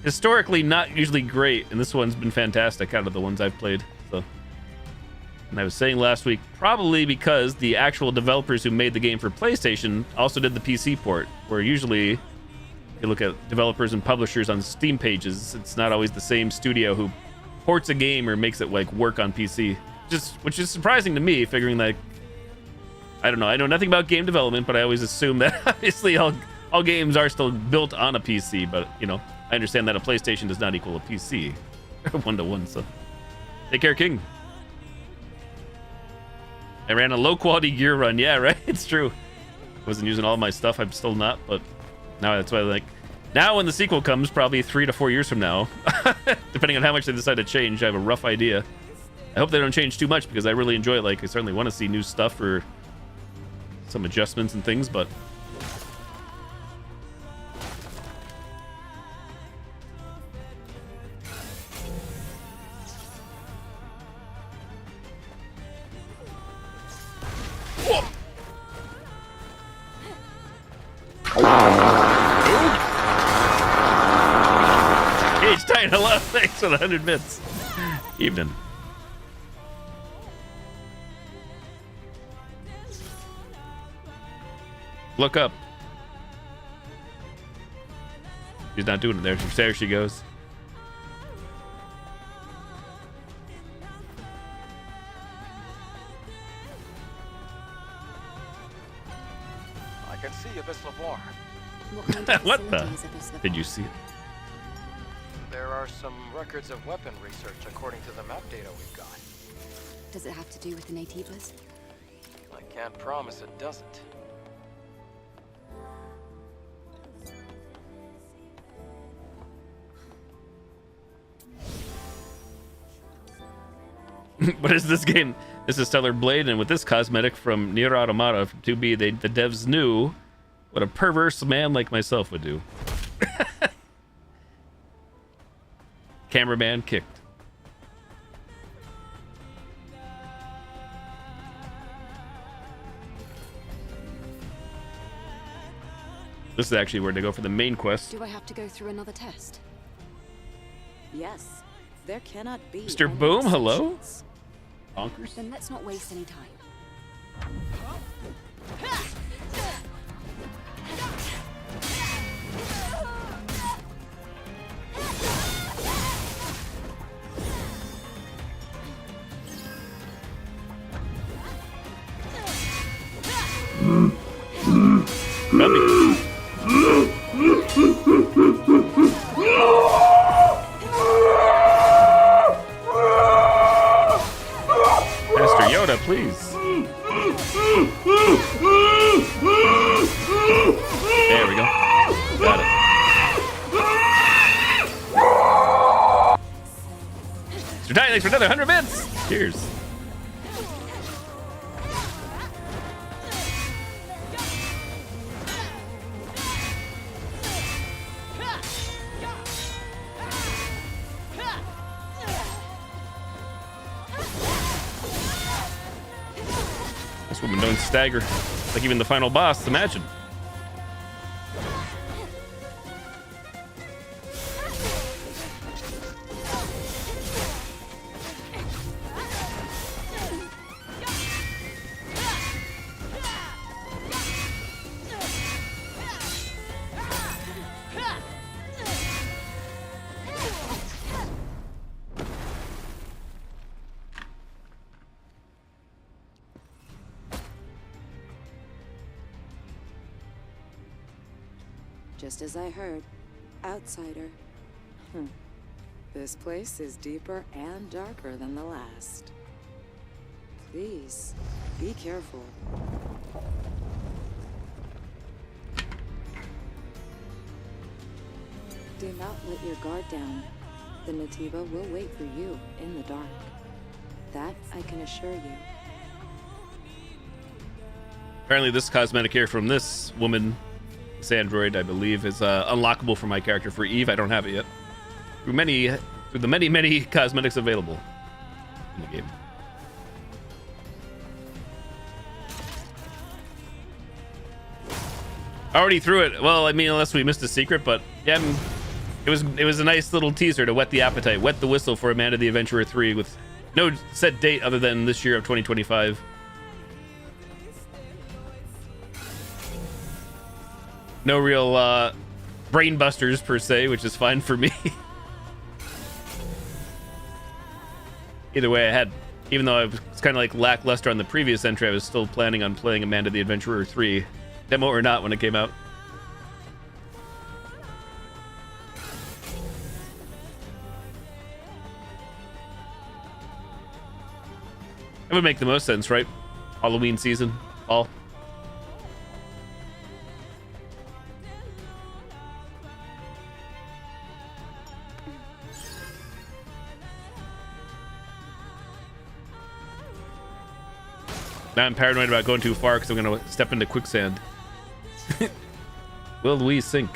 historically not usually great, and this one's been fantastic out of the ones I've played. So, and I was saying last week, probably because the actual developers who made the game for PlayStation also did the PC port, where usually if you look at developers and publishers on Steam pages, it's not always the same studio who ports a game or makes it like work on PC. Which is surprising to me, figuring like, I don't know, I know nothing about game development, but I always assume that obviously all games are still built on a PC, but you know, I understand that a PlayStation does not equal a PC 1-to-1. So take care, King. I ran a low quality gear run. Yeah, right. It's true. I wasn't using all my stuff. I'm still not, but now that's why I like. Now when the sequel comes, probably 3 to 4 years from now, depending on how much they decide to change, I have a rough idea. I hope they don't change too much because I really enjoy it. Like, I certainly want to see new stuff or some adjustments and things, but It's Titan, hello, thanks for the 100 bits. Evening. Look up. She's not doing it there. There she goes. I can see Abyss Lavoir. What the? Did you see it? There are some records of weapon research according to the map data we've got. Does it have to do with the Natives? I can't promise it doesn't. What is this game? This is Stellar Blade, and with this cosmetic from Nier Automata from 2B, the devs knew what a perverse man like myself would do. Cameraman kicked. This is actually where to go for the main quest. Do I have to go through another test? Yes. There cannot be. Mr. Boom, hello? Bonkers? Then let's not waste any time. Master Yoda, please. There we go. Got it. Mr. Titan, thanks for another 100 bits. Cheers. This woman don't stagger. Like even the final boss, imagine. Just as I heard. Outsider. This place is deeper and darker than the last. Please, be careful. Do not let your guard down. The Nativa will wait for you in the dark. That I can assure you. Apparently this cosmetic here from this woman, this android, I believe, is unlockable for my character for Eve. I don't have it yet. Through the many cosmetics available in the game. Already through it. Well, I mean, unless we missed a secret, but yeah, it was a nice little teaser to whet the appetite, wet the whistle for Amanda the Adventurer 3 with no set date other than this year of 2025. No real brain busters per se, which is fine for me. Either way, even though I was kind of like lackluster on the previous entry, I was still planning on playing Amanda the Adventurer 3, demo or not, when it came out. It would make the most sense, right? Halloween season, fall. Now I'm paranoid about going too far because I'm going to step into quicksand. Will we sink?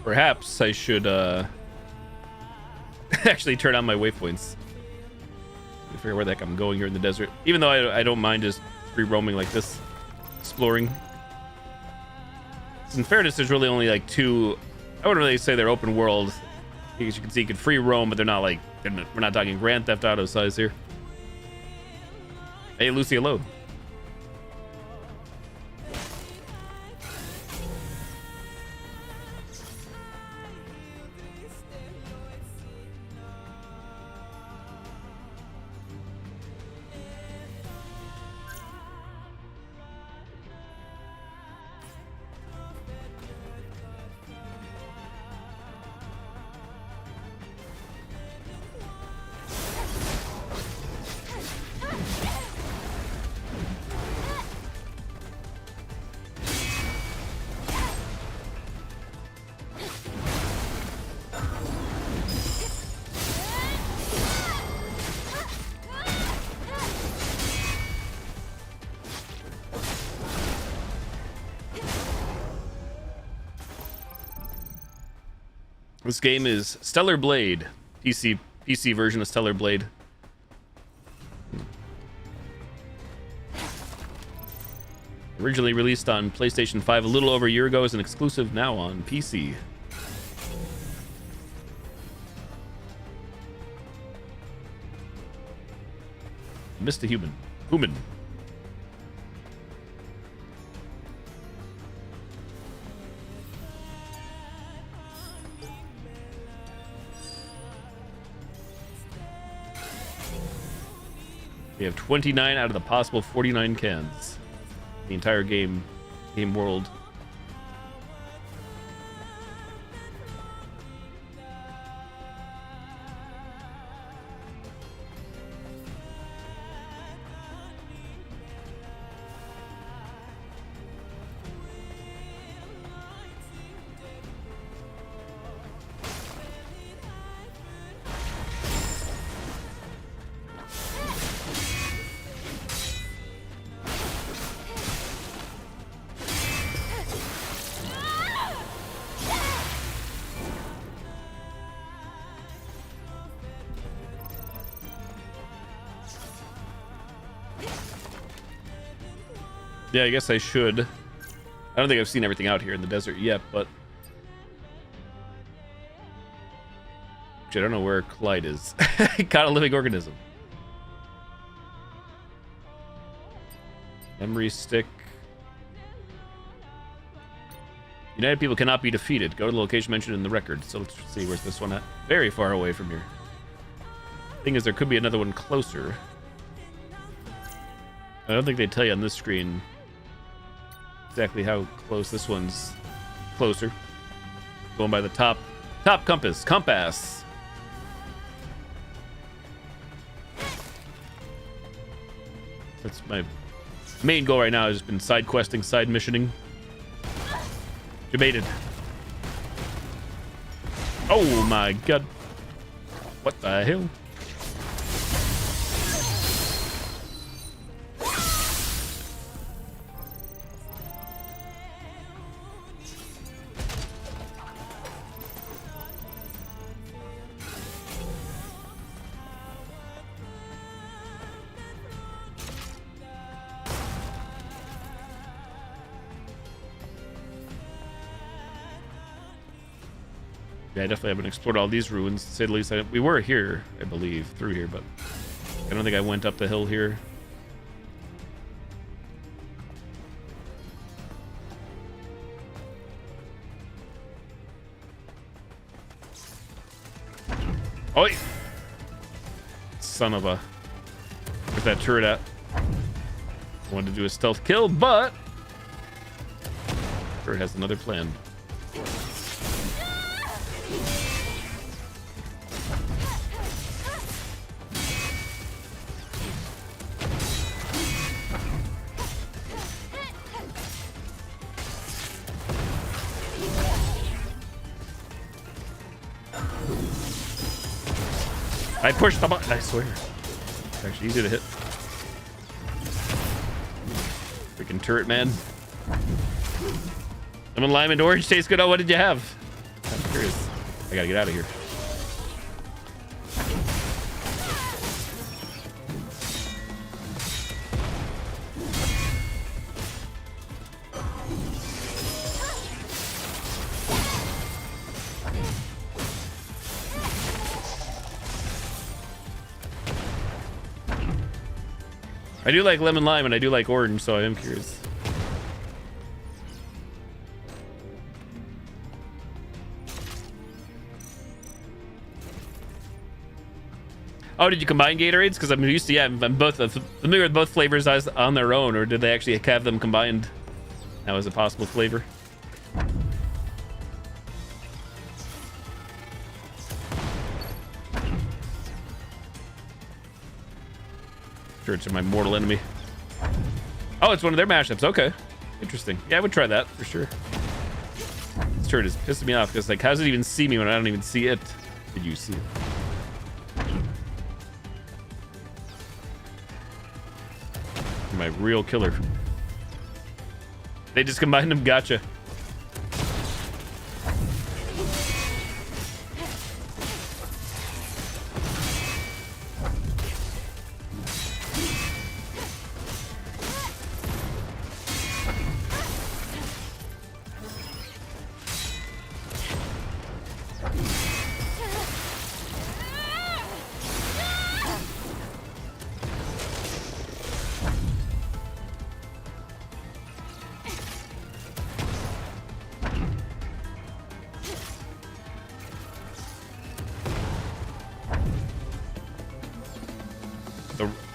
Perhaps I should actually turn on my waypoints. I figure where the heck I'm going here in the desert. Even though I don't mind just free roaming like this, exploring. In fairness, there's really only like two. I wouldn't really say they're open world. As you can see, you can free roam, but they're not like, we're not talking Grand Theft Auto size here. Hey, Lucy, hello. This game is Stellar Blade, PC version of Stellar Blade. Originally released on PlayStation 5 a little over a year ago, as an exclusive now on PC. Missed a human. Human. We have 29 out of the possible 49 cans. The entire game world. Yeah, I guess I should. I don't think I've seen everything out here in the desert yet, but... Actually, I don't know where Clyde is. Caught a living organism. Memory stick. United people cannot be defeated. Go to the location mentioned in the record. So let's see, where's this one at? Very far away from here. Thing is, there could be another one closer. I don't think they tell you on this screen exactly how close this one's closer. Going by the top compass. Compass. That's my main goal right now. Has been side questing, side missioning. Debated. Oh my god. What the hell? Yeah, I definitely haven't explored all these ruins, to say the least. We were here, I believe, through here, but I don't think I went up the hill here. Oh, son of a... Where's that turret at? Wanted to do a stealth kill, but... Turret has another plan. I pushed the button, I swear. It's actually easy to hit. Freaking turret, man. Lemon, lime, and orange tastes good. Oh, what did you have? I'm curious. I gotta get out of here. I do like lemon lime and I do like orange, so I am curious. Oh, did you combine Gatorades? Because I'm used to, yeah, I'm both familiar with both flavors as on their own, or did they actually have them combined? That was a possible flavor. Turrets are my mortal enemy. Oh, it's one of their mashups. Okay. Interesting. Yeah, I would try that for sure. This turret is pissing me off because, like, how does it even see me when I don't even see it? Did you see it? My real killer. They just combined them. Gotcha.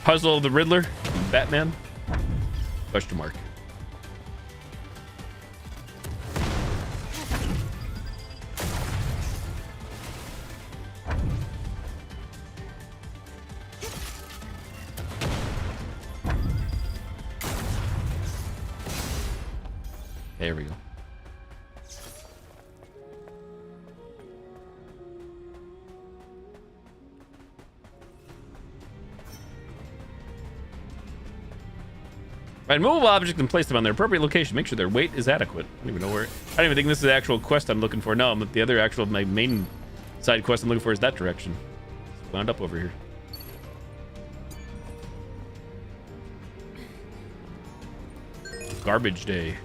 Puzzle of the Riddler, Batman? Question mark. There we go. Right, movable objects and place them on their appropriate location. Make sure their weight is adequate. I don't even know where. I don't even think this is the actual quest I'm looking for. No, but the other actual, my main side quest I'm looking for is that direction. It's wound up over here. Garbage day.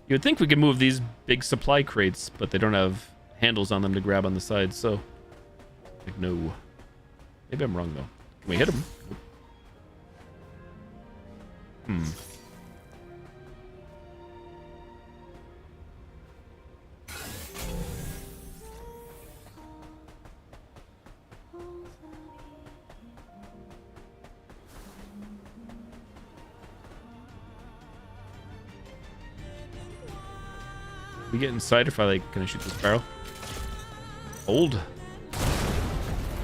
You would think we could move these big supply crates, but they don't have handles on them to grab on the sides, so like no. Maybe I'm wrong though. Can we hit him? Hmm. We get inside if I like, can I shoot this barrel? Hold.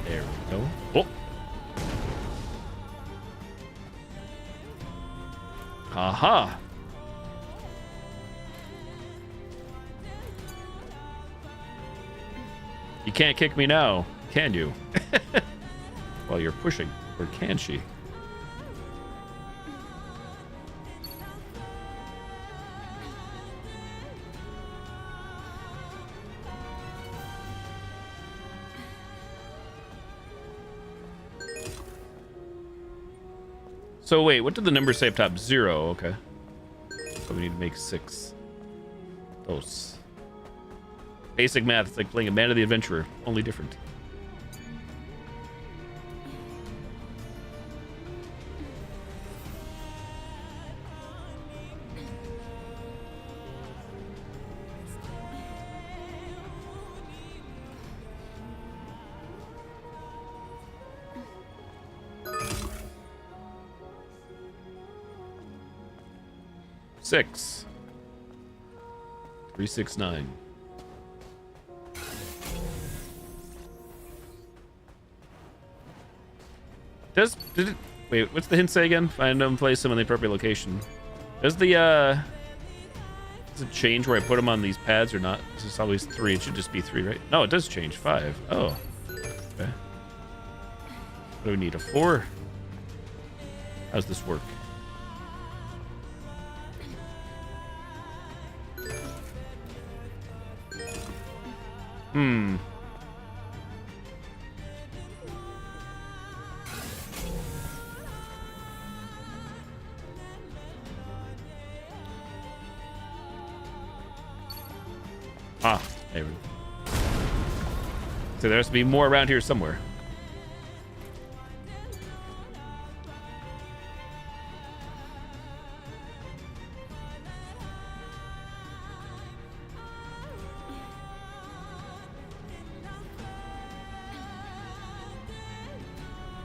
There we go. Oh. Aha. You can't kick me now, can you? While you're pushing, or can she? So wait, what did the number say up top? 0, okay. So we need to make 6. Those. Basic math, it's like playing a Man of the Adventurer, only different. Six. 369. Did it, wait, what's the hint say again? Find them, place them in the appropriate location. Does it change where I put them on these pads or not? This is always 3. It should just be 3, right? No, it does change. 5. Oh. Okay. What do we need? A 4? How's this work? Hmm. Ah, there we go. So there has to be more around here somewhere.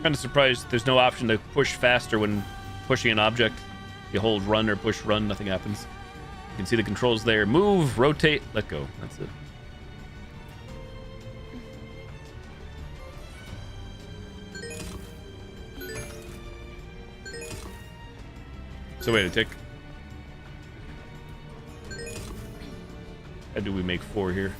Kind of surprised there's no option to push faster when pushing an object. You hold run or push run, nothing happens. You can see the controls there. Move, rotate, let go. That's it. So wait a tick. How do we make 4 here?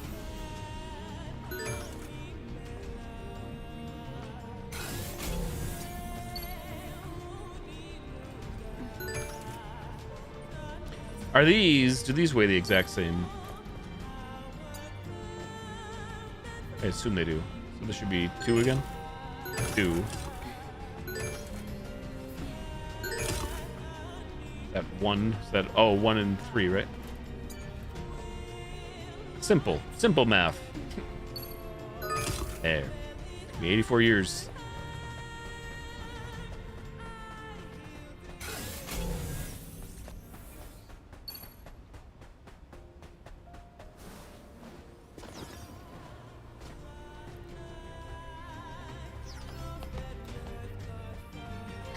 Are these, do these weigh the exact same? I assume they do. So this should be 2 again? 2. That 1, is that, oh, 1 and 3, right? Simple math. There. Took me 84 years.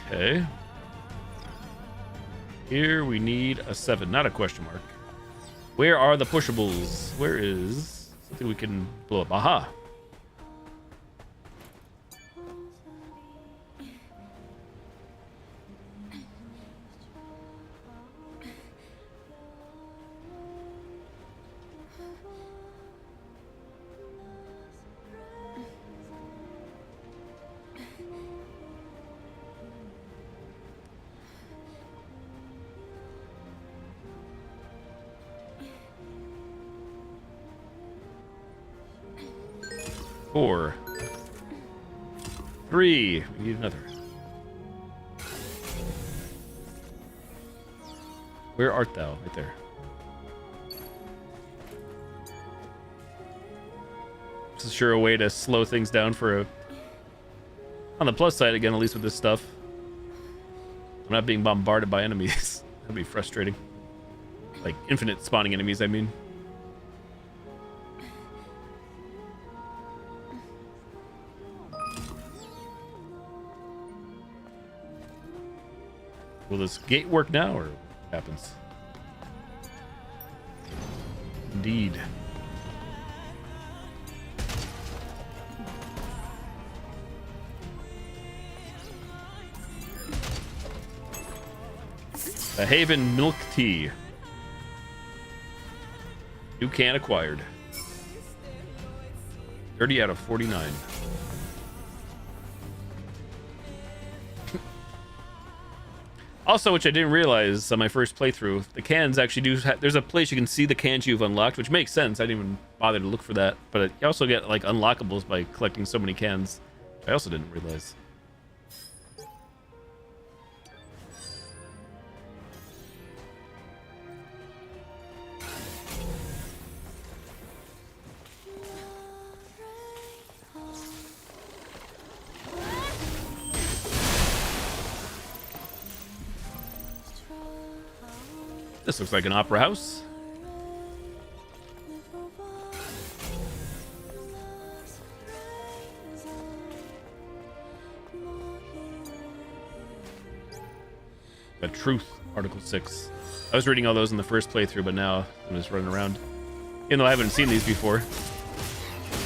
Okay. Here we need a 7, not a question mark. Where are the pushables? Where is something we can blow up? Aha! Four. 3. We need another. Where art thou? Right there. is sure a way to slow things down for a... On the plus side, again, at least with this stuff, I'm not being bombarded by enemies. That'd be frustrating. Like, infinite spawning enemies, I mean. Will this gate work now, or what happens? Indeed. The Haven Milk Tea. New can acquired. 30 out of 49. Also, which I didn't realize on my first playthrough, the cans actually do... There's a place you can see the cans you've unlocked, which makes sense. I didn't even bother to look for that. But you also get, like, unlockables by collecting so many cans. I also didn't realize. This looks like an opera house. The Truth, Article 6. I was reading all those in the first playthrough, but now I'm just running around. Even though I haven't seen these before.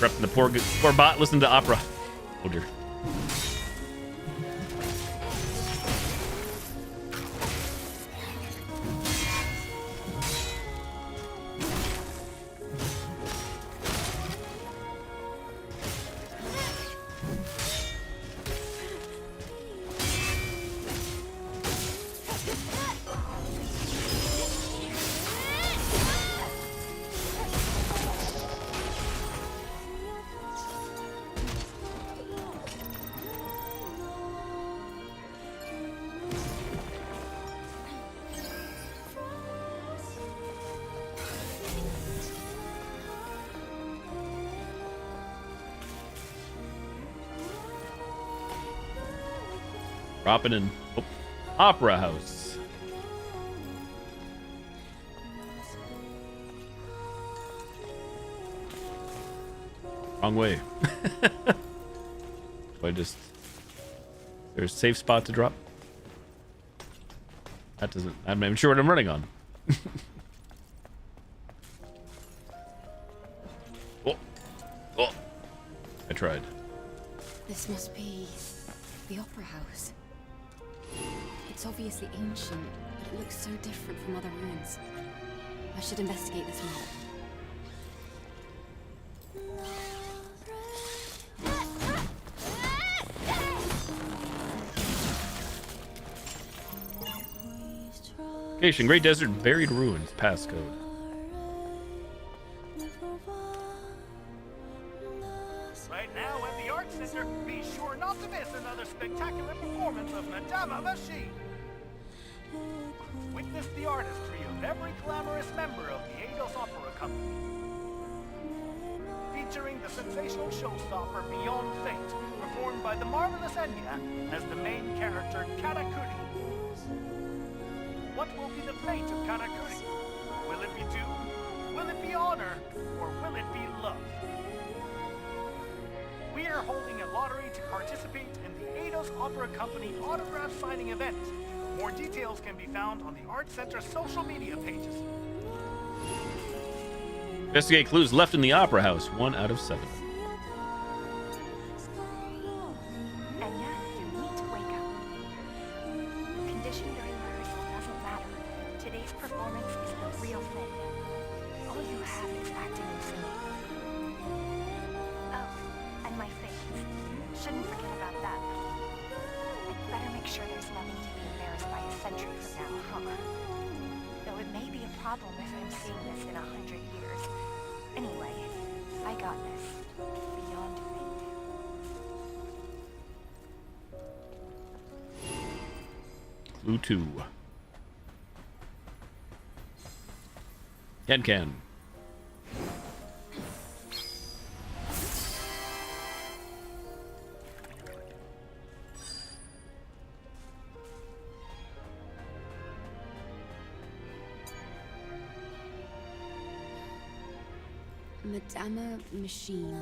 Repping the poor bot listening to opera. Oh dear. Dropping in Opera House. Wrong way. There's a safe spot to drop. That doesn't... I'm not even sure what I'm running on. Oh. I tried. This must be the Opera House. It's obviously ancient, but it looks so different from other ruins. I should investigate this more. Location: Great Desert Buried Ruins. Passcode. Right now at the Art Center, be sure not to miss another spectacular performance of Madame Avashi. Witness the artistry of every glamorous member of the Eidos Opera Company. Featuring the sensational showstopper Beyond Fate, performed by the marvelous Enya as the main character Karakuri. What will be the fate of Karakuri? Will it be doom? Will it be honor? Or will it be love? We are holding a lottery to participate in the Eidos Opera Company autograph signing event. More details can be found on the Art Center's social media pages. Investigate clues left in the Opera House. 1 out of 7. Enya, you need to wake up. Condition during rehearsal doesn't matter. Today's performance is the real thing. All you have is acting and singing. Oh, and my face. Shouldn't forget about that. I'd better make sure there's nothing to be embarrassed by a century from now, huh? Though it may be a problem if I'm seeing this in 100 years. Anyway, I got this. Beyond fate. Clue 2. Can. Madama Machine,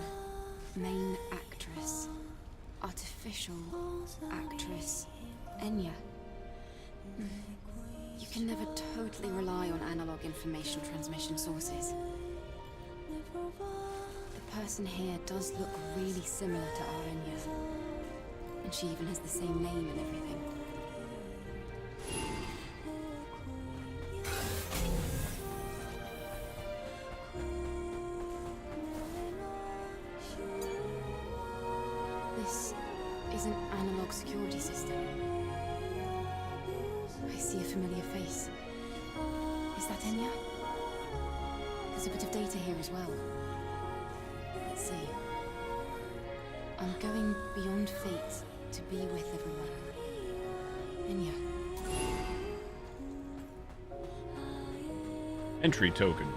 main actress, artificial actress, Enya. You can never totally rely on analog information transmission sources. The person here does look really similar to our Enya, and she even has the same name and everything. This is an analog security system. I see a familiar face. Is that Enya? There's a bit of data here as well. Let's see. I'm going beyond fate to be with everyone. Enya. Entry token.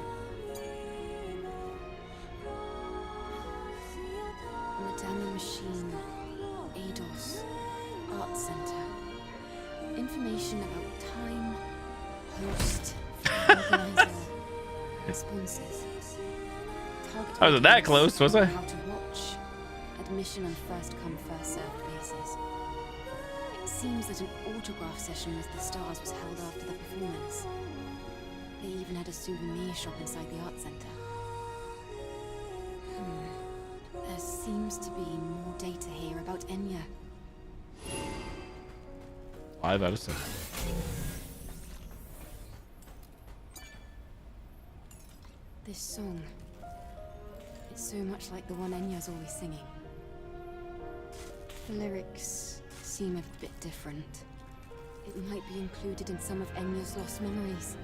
Madama Machine, ADOS, Art Center. Information about time, host, organizer, responses. Target I wasn't that close, was I? How to watch. Admission on first come, first served basis. It seems that an autograph session with the stars was held after the performance. They even had a souvenir shop inside the art center. There seems to be more data here about Enya. 5 out of 7. This song, it's so much like the one Enya's always singing. The lyrics seem a bit different. It might be included in some of Enya's lost memories.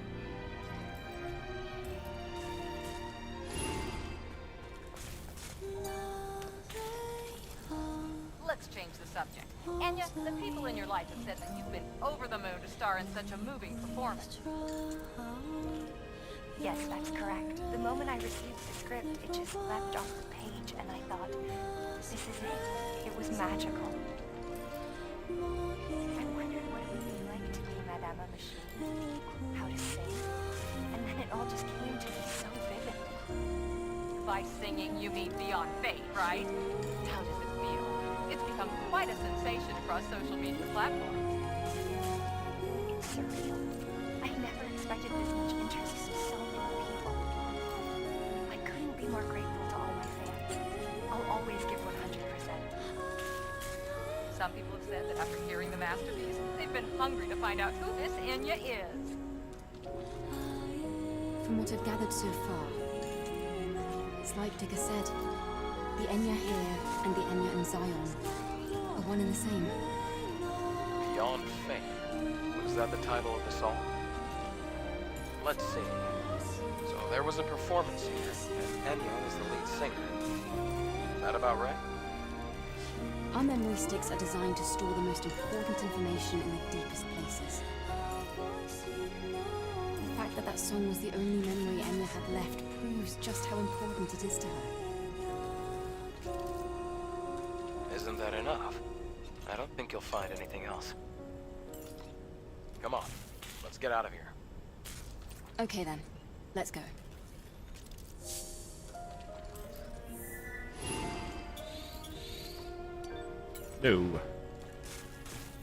Let's change the subject. Enya, the people in your life have said that you've been over the moon to star in such a moving performance. Yes, that's correct. The moment I received the script, it just leapt off the page, and I thought, this is it. It was magical. I wondered what it would be like to be Madama Machine, how to sing, and then it all just came to me so vividly. By singing, you mean Beyond Fate, right? How does it feel? It's become quite a sensation across social media platforms. It's surreal. I never expected this much interest from so many people. I couldn't be more grateful to all my fans. I'll always give 100%. Some people have said that after hearing the masterpiece, they've been hungry to find out who this Enya is. From what I've gathered so far, it's like Digger said. The Enya here and the Enya in Zion are one and the same. Beyond Fate. Was that the title of the song? Let's see. So there was a performance here, and Enya was the lead singer. Is that about right? Our memory sticks are designed to store the most important information in the deepest places. The fact that that song was the only memory Enya had left proves just how important it is to her. Isn't that enough? I don't think you'll find anything else. Come on, let's get out of here. Okay then, let's go. No.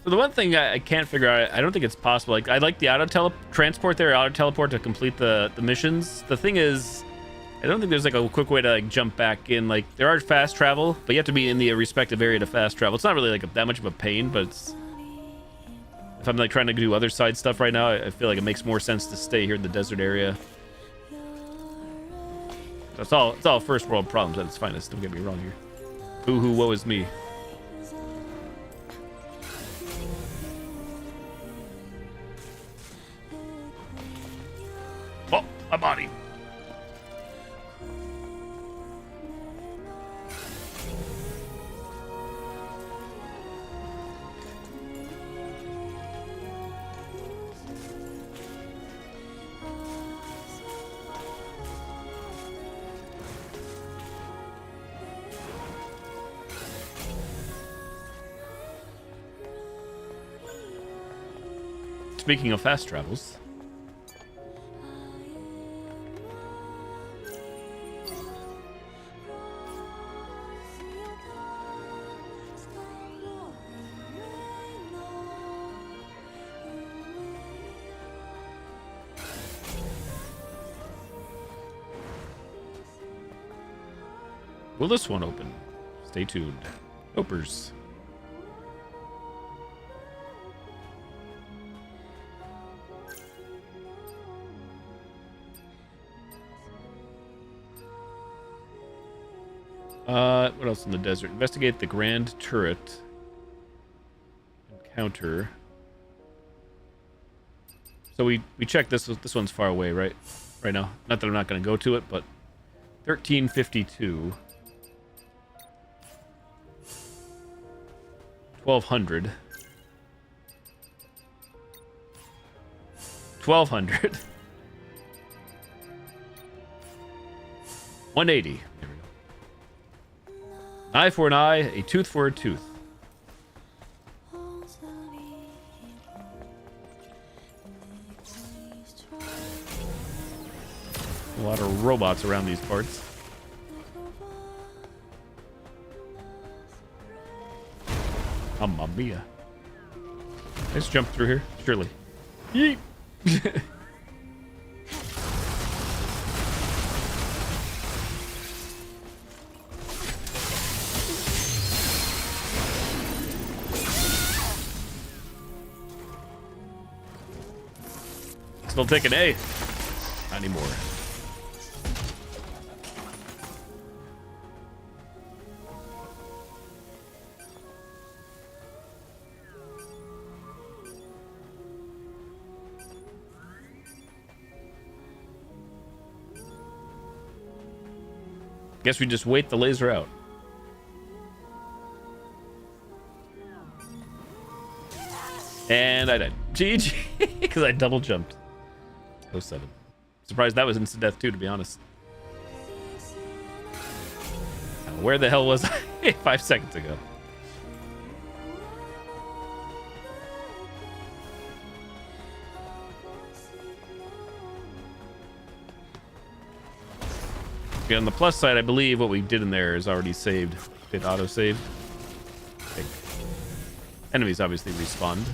So the one thing I can't figure out, I don't think it's possible. Like, I like the auto transport there, auto teleport to complete the missions. The thing is, I don't think there's like a quick way to like jump back in. Like, there are fast travel, but you have to be in the respective area to fast travel. It's not really like that much of a pain, but it's, if I'm like trying to do other side stuff right now, I feel like it makes more sense to stay here in the desert area. It's all first world problems at its finest. Don't get me wrong here. Boo-hoo, woe is me. Oh, my body. Speaking of fast travels, Will this one open? Stay tuned. Hopers. What else in the desert? Investigate the Grand Turret. Encounter. So we checked this. This one's far away, right? Right now. Not that I'm not going to go to it, but 1352. 1200. 1200. 180. There we go. An eye for an eye, a tooth for a tooth. A lot of robots around these parts. Mamma mia. Let's jump through here. Surely. Yeet. Still taking A. Not anymore. Guess we just wait the laser out. And I died. GG. Because I double jumped. 07. Surprised that was instant death too, to be honest. Where the hell was I 5 seconds ago? Okay, on the plus side, I believe what we did in there is already saved. Did auto-save. I think. Enemies obviously respawned.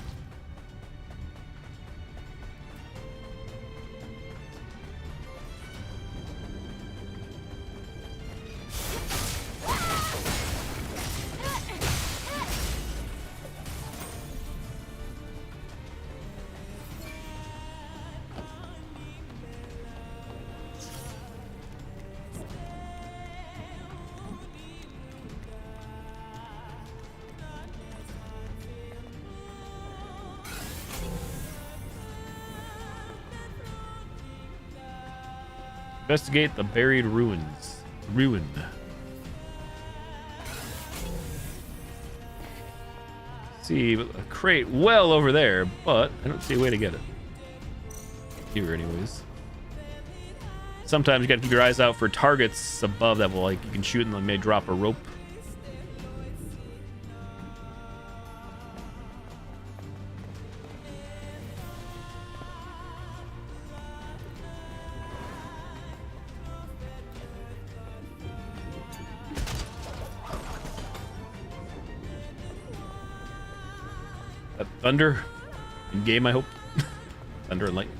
Investigate the buried ruins. Ruin. See a crate well over there, but I don't see a way to get it. Here, anyways. Sometimes you gotta keep your eyes out for targets above that will, like, you can shoot and they may drop a rope. Thunder in game, I hope. Thunder and lightning.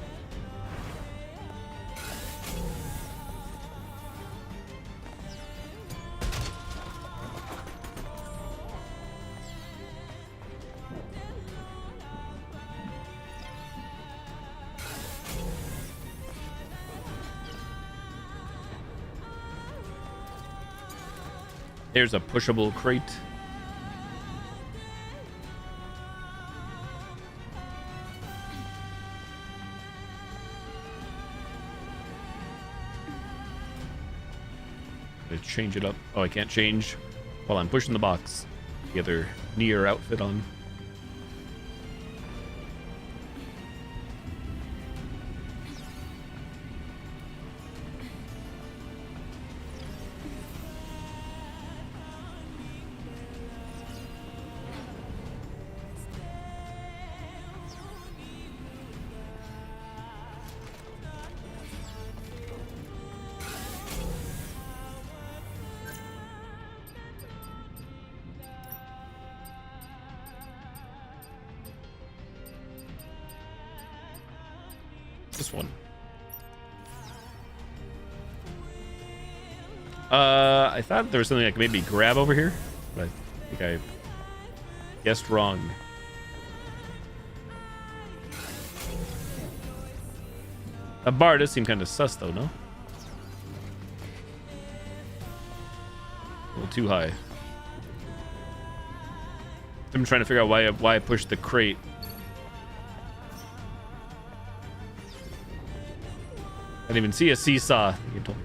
There's a pushable crate. Change it up. Oh, I can't change while I'm pushing the box. The other Nier outfit on. This one. I thought there was something I could maybe grab over here, but I think I guessed wrong. A bar does seem kind of sus, though, no? A little too high. I'm trying to figure out why I pushed the crate. I didn't even see a seesaw. You told me.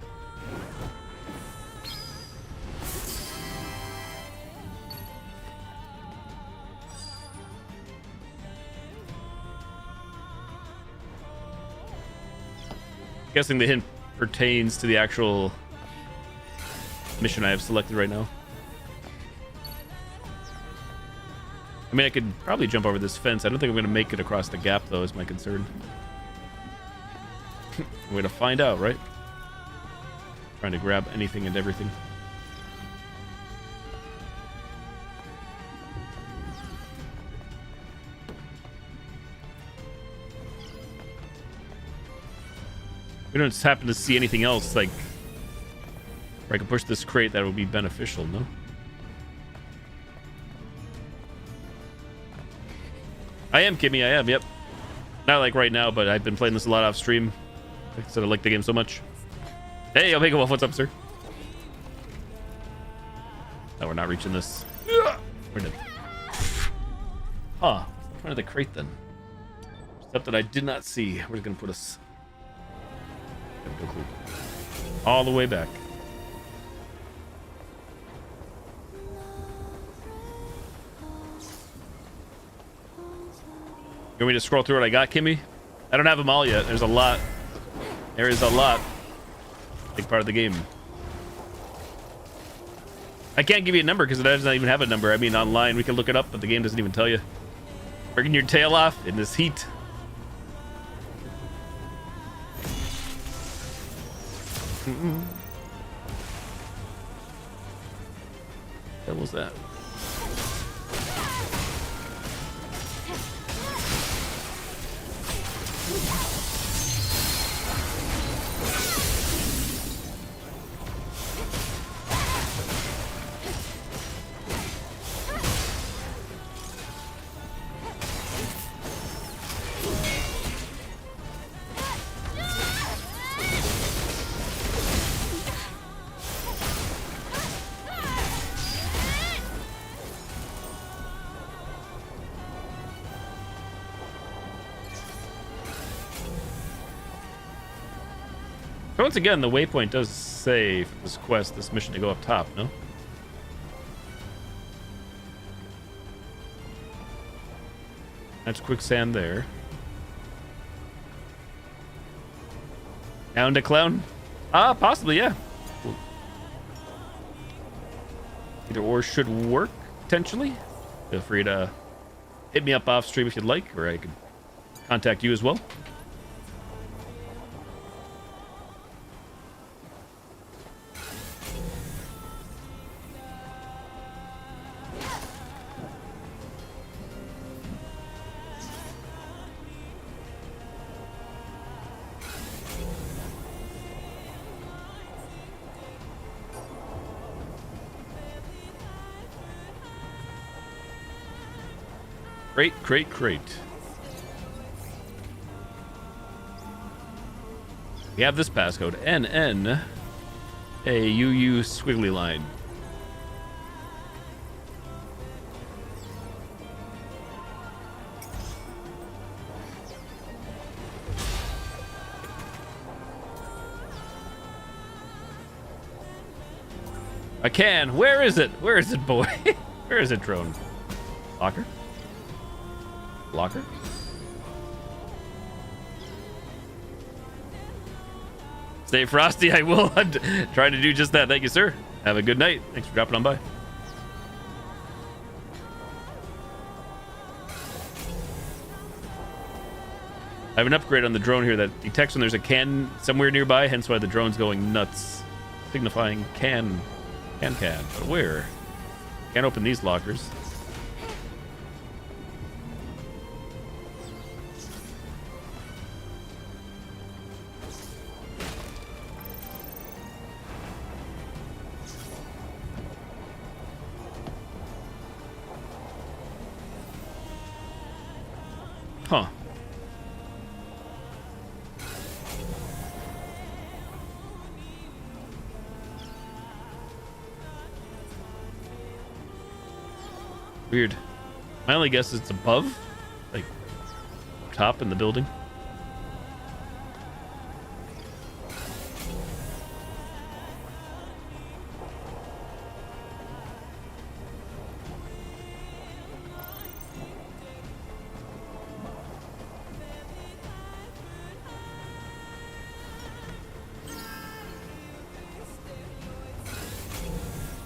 Guessing the hint pertains to the actual mission I have selected right now. I mean, I could probably jump over this fence. I don't think I'm going to make it across the gap, though, is my concern. We're going to find out, right? Trying to grab anything and everything. We don't just happen to see anything else, like, where I can push this crate that would be beneficial, no? I am, Kimmy, I am, yep. Not like right now, but I've been playing this a lot off stream. Like I said, I like the game so much. Hey, Omega Wolf, what's up, sir? No, we're not reaching this. We're dead. Huh. What's the point of the crate, then? Stuff that I did not see. Where's it going to put us? No clue. All the way back. You want me to scroll through what I got, Kimmy? I don't have them all yet. There's a lot. There is a lot. Big part of the game. I can't give you a number because it doesn't even have a number. I mean, online we can look it up, but the game doesn't even tell you. Working your tail off in this heat. What was that? Once again, the waypoint does say for this quest, this mission to go up top, no? That's quicksand there. Down to clown? Possibly, yeah. Cool. Either or should work, potentially. Feel free to hit me up off stream if you'd like, or I can contact you as well. Crate. We have this passcode. NN AUU squiggly line. I can. Where is it? Where is it, boy? Where is it, drone? Locker? Locker? Stay frosty, I will. I'm trying to do just that. Thank you, sir. Have a good night. Thanks for dropping on by. I have an upgrade on the drone here that detects when there's a can somewhere nearby, hence why the drone's going nuts. Signifying can. But where? Can't open these lockers. Huh. Weird. My only guess is it's above, like top in the building.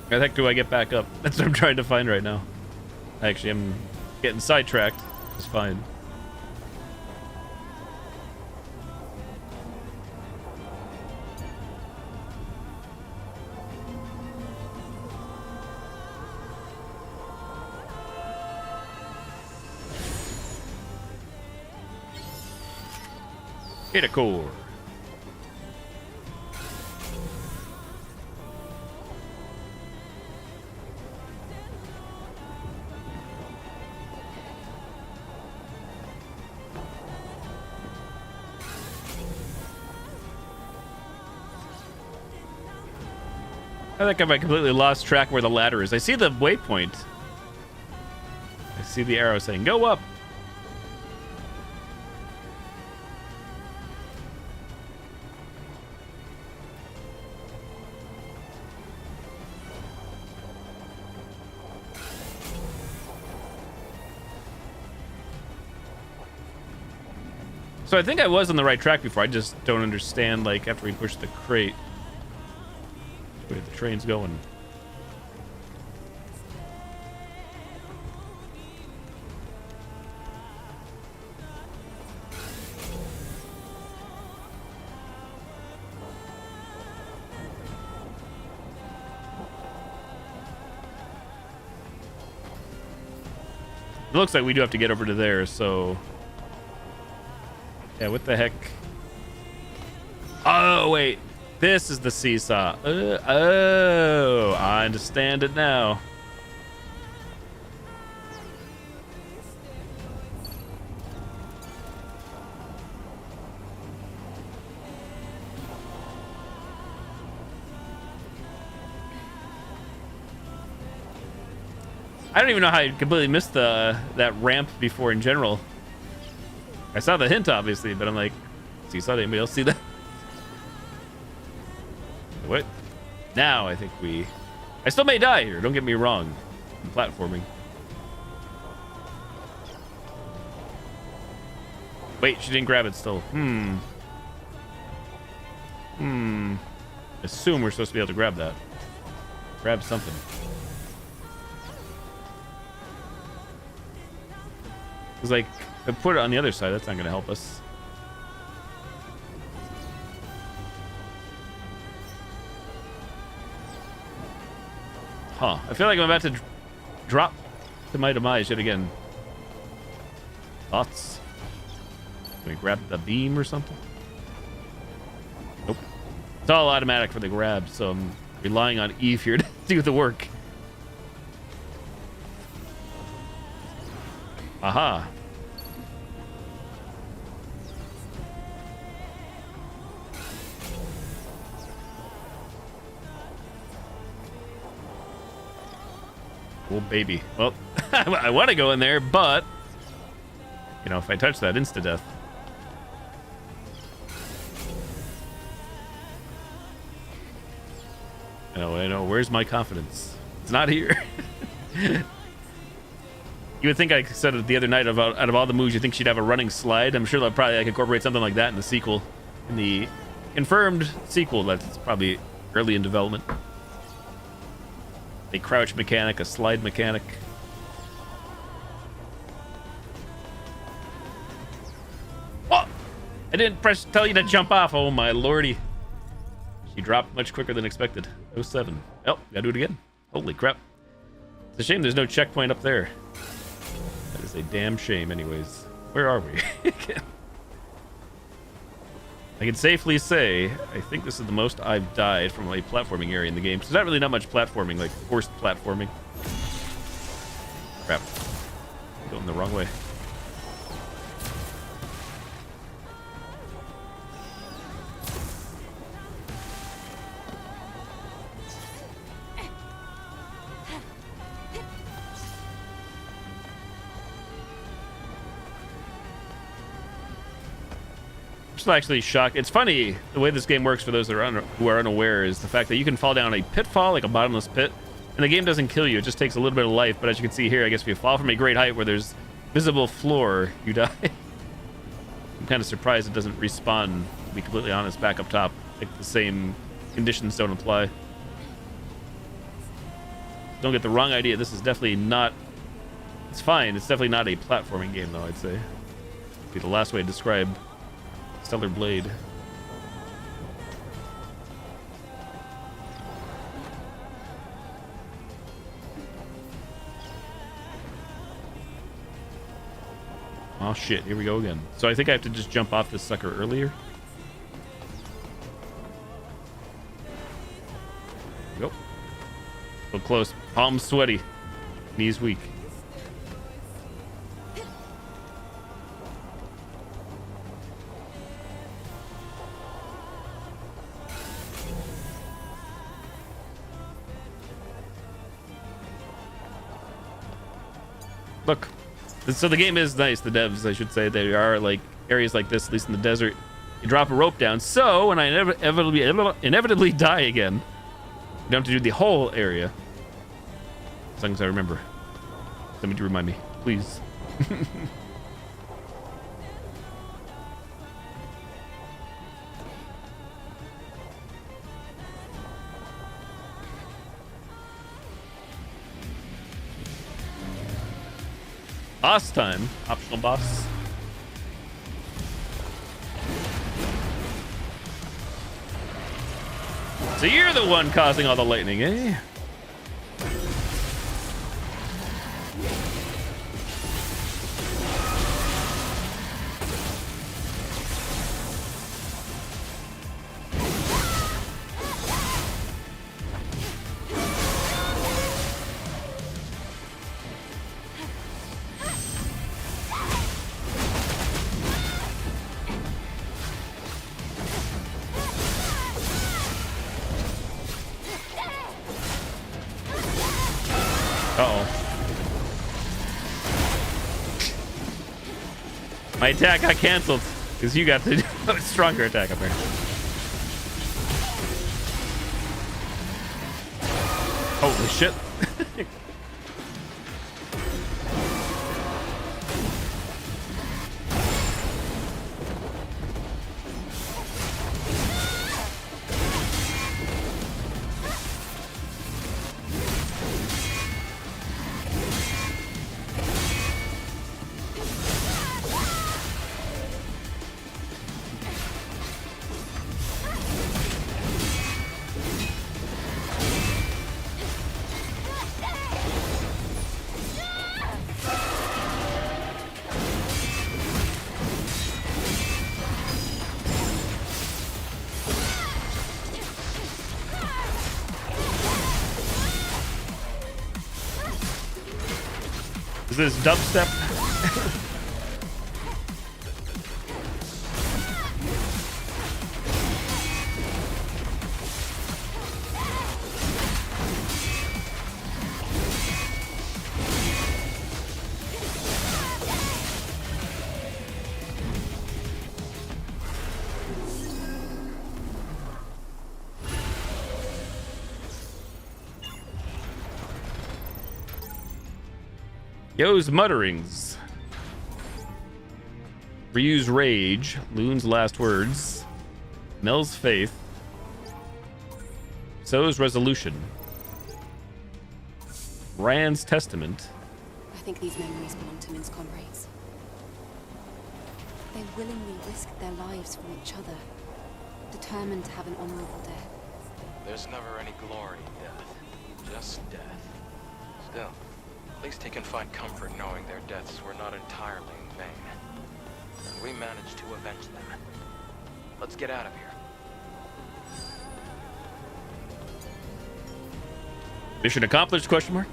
How the heck do I get back up? That's what I'm trying to find right now. Actually, I'm getting sidetracked. It's fine. Hit a core. I think I completely lost track where the ladder is. I see the waypoint. I see the arrow saying, go up. So I think I was on the right track before. I just don't understand, like, after we push the crate, where the train's going. It looks like we do have to get over to there, so... Yeah, what the heck? Oh, wait. This is the seesaw. Oh, I understand it now. I don't even know how I completely missed that ramp before in general. I saw the hint, obviously, but I'm like, seesaw, did anybody else see that? What? Now I think we... I still may die here, don't get me wrong. I'm platforming. Wait, she didn't grab it still. Assume we're supposed to be able to grab that. Grab something. It's like, if I put it on the other side, that's not going to help us. Huh. I feel like I'm about to drop to my demise yet again. Thoughts? Can we grab the beam or something? Nope. It's all automatic for the grab, so I'm relying on Eve here to do the work. Aha. Oh, baby. Well, I want to go in there, but... You know, if I touch that, insta-death. I know. Where's my confidence? It's not here. You would think I said it the other night about out of all the moves, you think she'd have a running slide. I'm sure they'll probably like incorporate something like that in the sequel. In the confirmed sequel, that's probably early in development. A crouch mechanic, a slide mechanic. Oh! I didn't tell you to jump off. Oh my lordy. She dropped much quicker than expected. 07. Oh, gotta do it again. Holy crap. It's a shame there's no checkpoint up there. That is a damn shame anyways. Where are we? I can safely say, I think this is the most I've died from a platforming area in the game. So there's not much platforming, like forced platforming. Crap. I'm going the wrong way. still actually shocked. It's funny, the way this game works for those that are who are unaware is the fact that you can fall down a pitfall, like a bottomless pit, and the game doesn't kill you. It just takes a little bit of life. But as you can see here, I guess if you fall from a great height where there's visible floor, you die. I'm kind of surprised it doesn't respawn, to be completely honest, back up top. Like the same conditions don't apply. Don't get the wrong idea. This is definitely not... It's fine. It's definitely not a platforming game, though, I'd say. Would be the last way to describe Stellar Blade. Oh shit, here we go again. So I think I have to just jump off this sucker earlier. Go. So close. Palms sweaty. Knees weak. Look. So the game is nice, the devs, I should say. There are like areas like this, at least in the desert. You drop a rope down, so when I inevitably die again, you don't have to do the whole area. As long as I remember. Somebody remind me, please. Boss time. Optional boss. So you're the one causing all the lightning, eh? My attack got canceled because you got the stronger attack apparently. Holy shit. Is this dubstep? Yo's mutterings. Ryu's rage. Loon's last words. Mel's faith. So's resolution. Rand's testament. I think these memories belong to Min's comrades. They willingly risked their lives for each other, determined to have an honorable death. There's never any glory in death, just death. Still, at least he can find comfort knowing their deaths were not entirely in vain. And we managed to avenge them. Let's get out of here. Mission accomplished, question mark?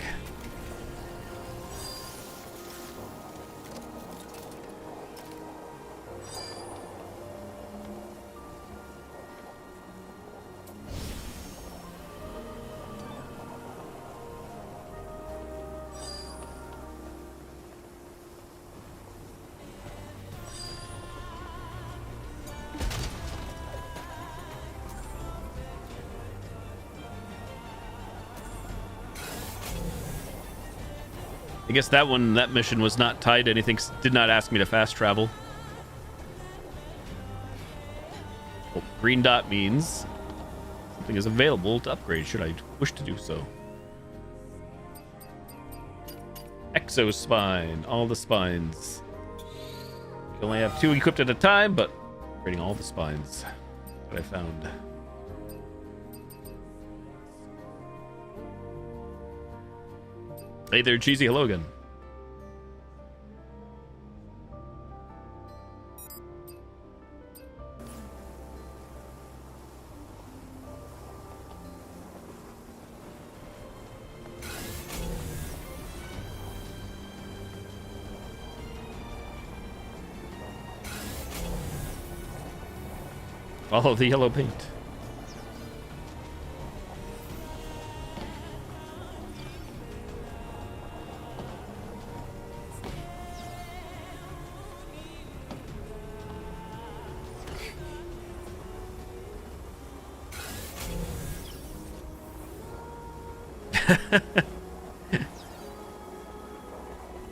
I guess that mission was not tied to anything. Did not ask me to fast travel. Well, green dot means something is available to upgrade should I wish to do so. Exo spine, all the spines. You only have 2 equipped at a time, but upgrading all the spines. That's what I found. Hey there, Cheesy. Hello again. Follow the yellow paint.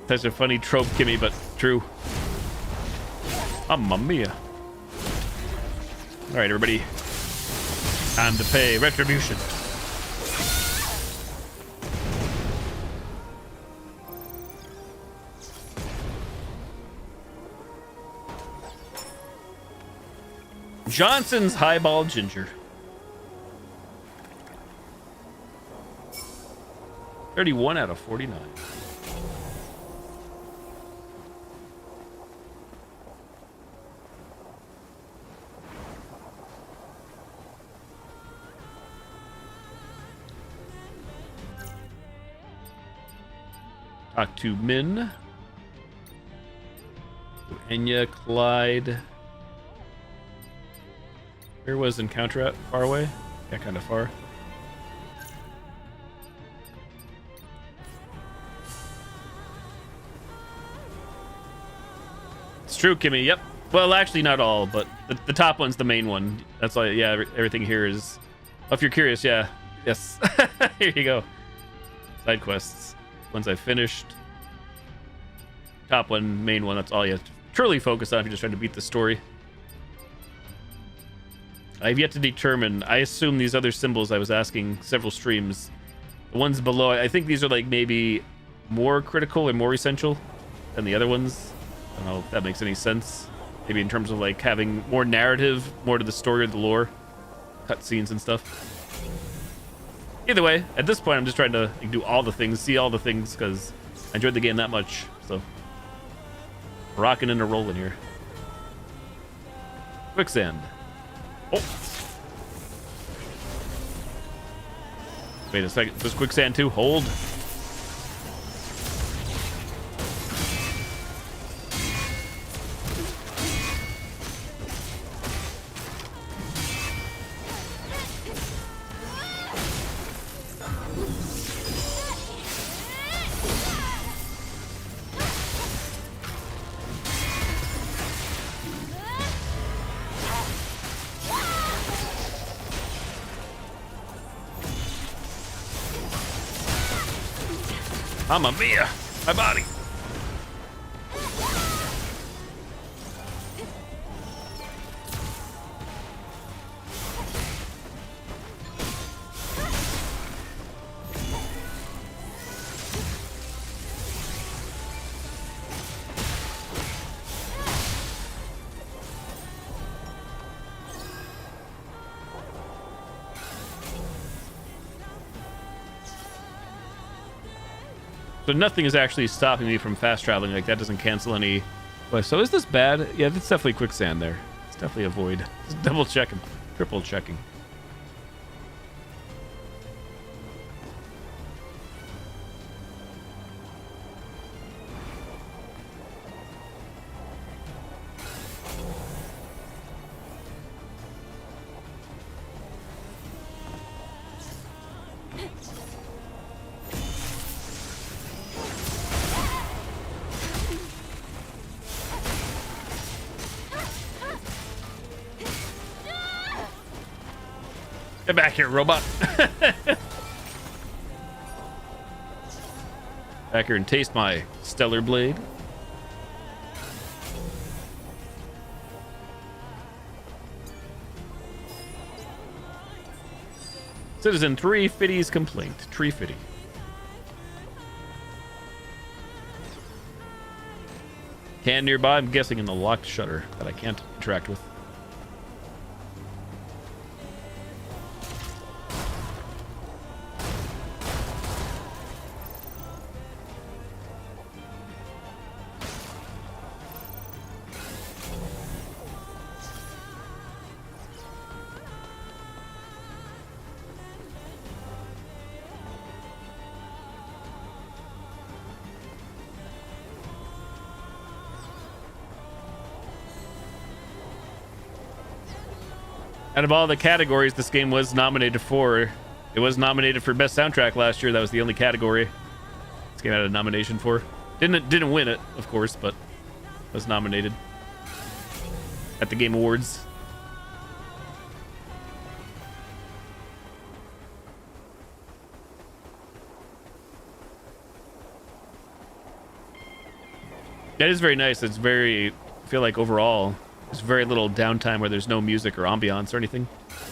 Such a funny trope, Kimmy, but true. Mamma mia. All right, everybody. Time to pay retribution. Johnson's Highball Ginger. 31 out of 49. Talk to Min. Enya, Clyde. Where was Encounter at? Far away? Yeah, kind of far. It's true, Kimmy. Yep. Well, actually, not all, but the top one's the main one. That's why, yeah, everything here is... Oh, if you're curious, yeah. Yes. Here you go. Side quests. Ones I finished. Top one, main one, that's all you have to truly focus on if you're just trying to beat the story. I've yet to determine. I assume these other symbols I was asking several streams. The ones below, I think these are like maybe more critical or more essential than the other ones. I don't know if that makes any sense. Maybe in terms of like having more narrative, more to the story or the lore, cutscenes and stuff. Either way, at this point, I'm just trying to do all the things, see all the things, because I enjoyed the game that much. So, rocking and rolling here. Quicksand. Oh. Wait a second. This quicksand too. Hold. Mamma mia! My body! So nothing is actually stopping me from fast traveling. Like, that doesn't cancel any... But so is this bad? Yeah, that's definitely quicksand there. It's definitely a void. Just double checking. Triple checking. Get back here, robot. Back here and taste my stellar blade. Citizen 3 Fitty's complaint. Tree Fitty. Can nearby, I'm guessing in the locked shutter that I can't interact with. Out of all the categories this game was nominated for, it was nominated for Best Soundtrack last year. That was the only category this game had a nomination for. Didn't win it, of course, but was nominated at the Game Awards. That is very nice. It's very, I feel like overall, there's very little downtime where there's no music or ambiance or anything.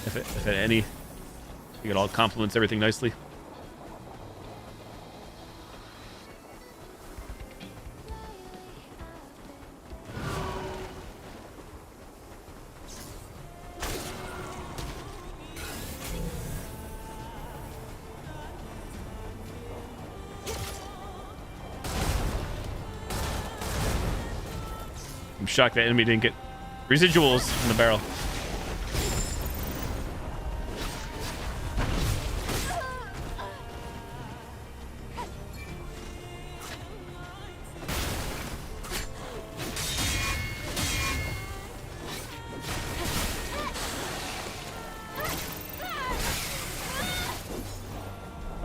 If any, I think it all complements everything nicely. I'm shocked that enemy didn't get residuals in the barrel.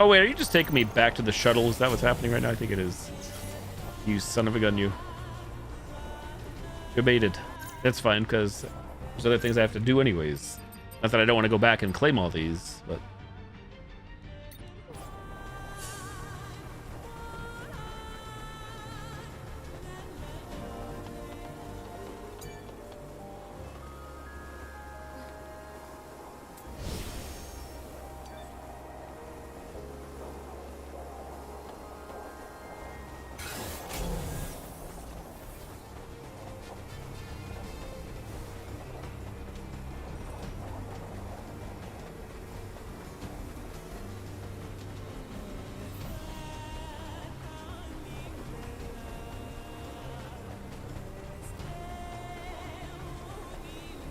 Oh wait, are you just taking me back to the shuttle? Is that what's happening right now? I think it is. You son of a gun, you. Debated. That's fine, because there's other things I have to do anyways. Not that I don't want to go back and claim all these, but...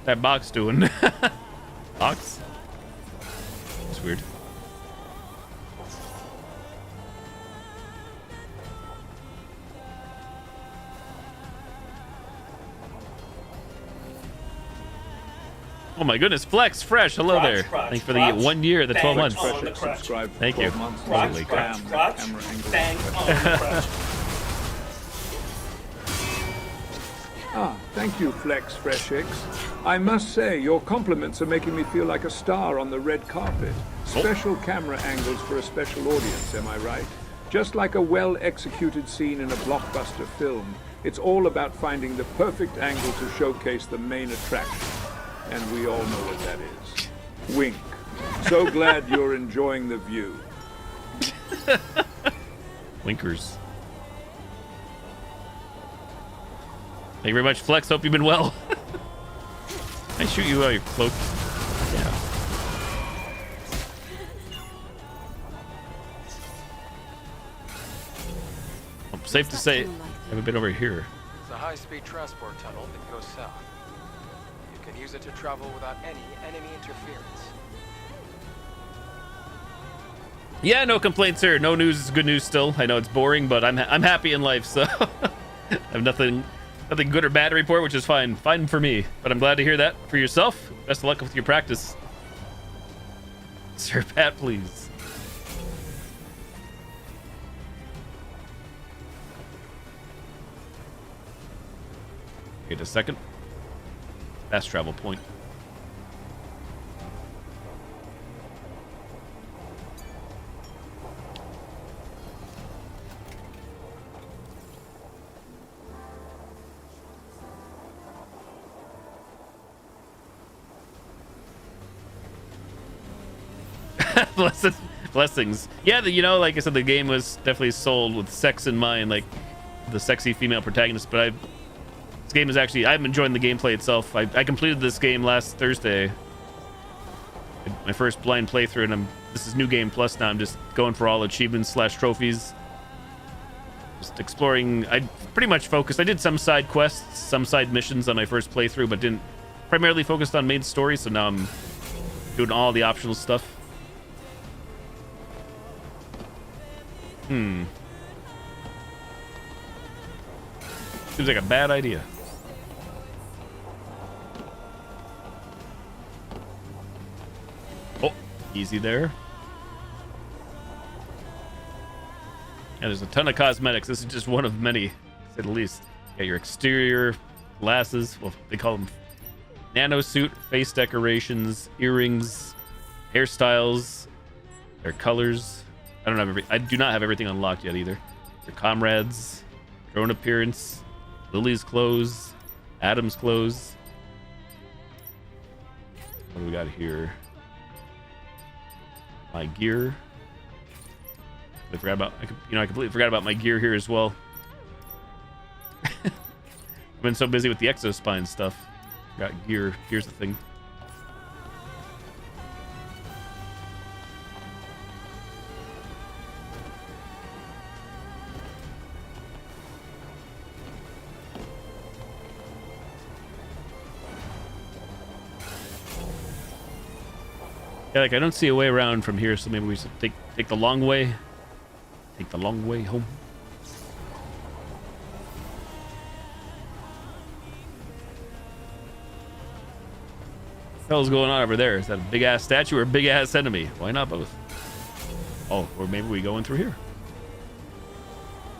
that box doing? Box? It's weird. Oh my goodness, Flex Fresh, hello there. Thanks for the 1 year, the 12 months. Thank you. Holy crap. Thank you, Flex Freshix. I must say, your compliments are making me feel like a star on the red carpet. Special camera angles for a special audience, am I right? Just like a well-executed scene in a blockbuster film, it's all about finding the perfect angle to showcase the main attraction. And we all know what that is. Wink. So glad you're enjoying the view. Winkers. Thank you very much, Flex. Hope you've been well. I shoot you while you're cloaked. Yeah. Well, safe to say, I haven't been over here. It's a high-speed transport tunnel that goes south. You can use it to travel without any enemy interference. Yeah, no complaints here. No news is good news still. I know it's boring, but I'm happy in life, so I have nothing good or bad to report, which is fine. Fine for me. But I'm glad to hear that for yourself. Best of luck with your practice. Sir Pat, please. Wait a second. Fast travel point. Blessings. Yeah, you know, like I said, the game was definitely sold with sex in mind, like the sexy female protagonist. But this game is actually, I'm enjoying the gameplay itself. I completed this game last Thursday, my first blind playthrough, and this is New Game Plus now. I'm just going for all achievements / trophies, just exploring. I pretty much focused. I did some side quests, some side missions on my first playthrough, but didn't primarily focused on main story. So now I'm doing all the optional stuff. Seems like a bad idea. Oh, easy there. Yeah, there's a ton of cosmetics. This is just one of many, to say the least. You got your exterior glasses. Well, they call them nano suit, face decorations, earrings, hairstyles, their colors. I do not have everything unlocked yet either. Their comrades, drone appearance, Lily's clothes, Adam's clothes. What do we got here? My gear. I completely forgot about my gear here as well. I've been so busy with the exospine stuff. Got gear. Here's the thing. Yeah, like I don't see a way around from here, so maybe we should take the long way. Take the long way home. What the hell's going on over there? Is that a big ass statue or a big ass enemy? Why not both? Oh, or maybe we go in through here.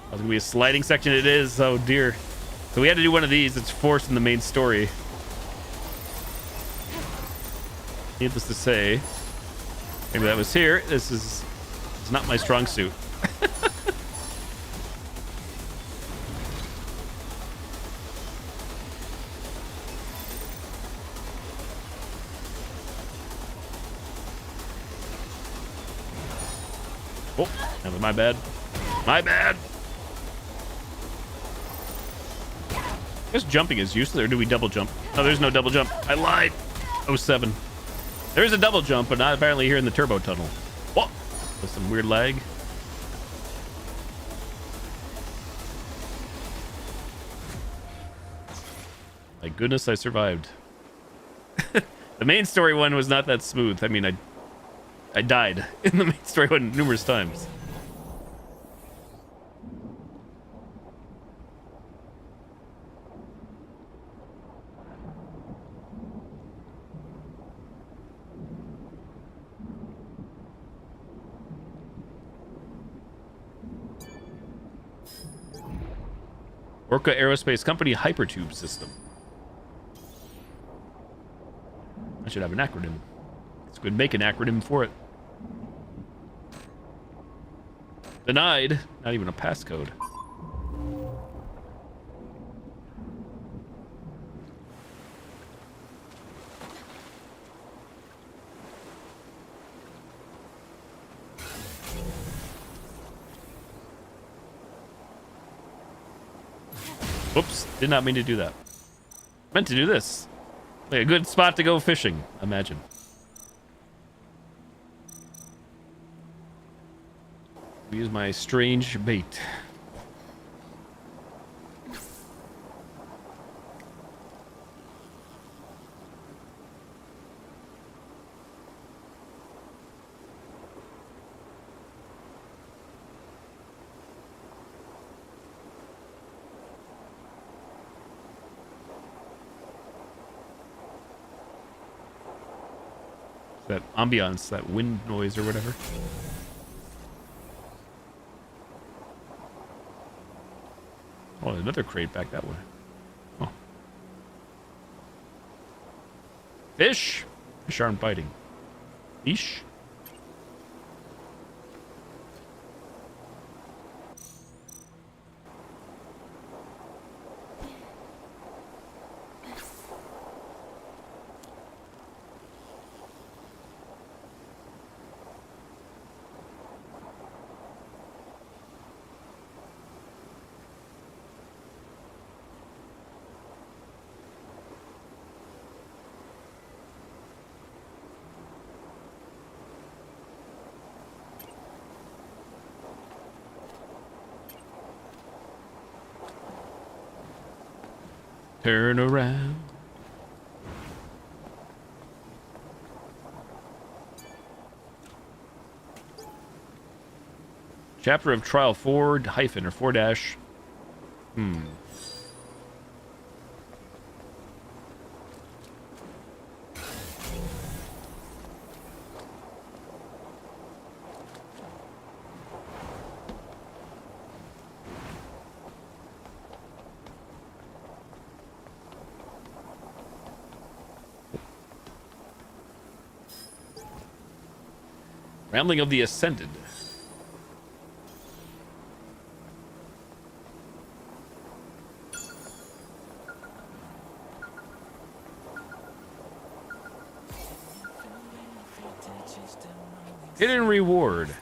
There's gonna be a sliding section. It is. Oh dear. So we had to do one of these. It's forced in the main story. Needless to say, maybe that was here. This is not my strong suit. Oh, that was my bad. My bad. I guess jumping is useless, or do we double jump? No, there's no double jump. I lied. 07. There is a double jump, but not apparently here in the turbo tunnel. Whoa! With some weird lag. My goodness, I survived. The main story one was not that smooth. I mean, I died in the main story one numerous times. Orca Aerospace Company Hypertube System. I should have an acronym. Let's go and make an acronym for it. Denied. Not even a passcode. Whoops, did not mean to do that. Meant to do this. Like a good spot to go fishing, imagine. Use my strange bait. That ambiance, that wind noise or whatever. Oh, another crate back that way. Oh. Fish? Fish aren't biting. Fish? Turn around. Chapter of Trial 4 hyphen or 4 dash. Rambling of the Ascended. Hidden reward.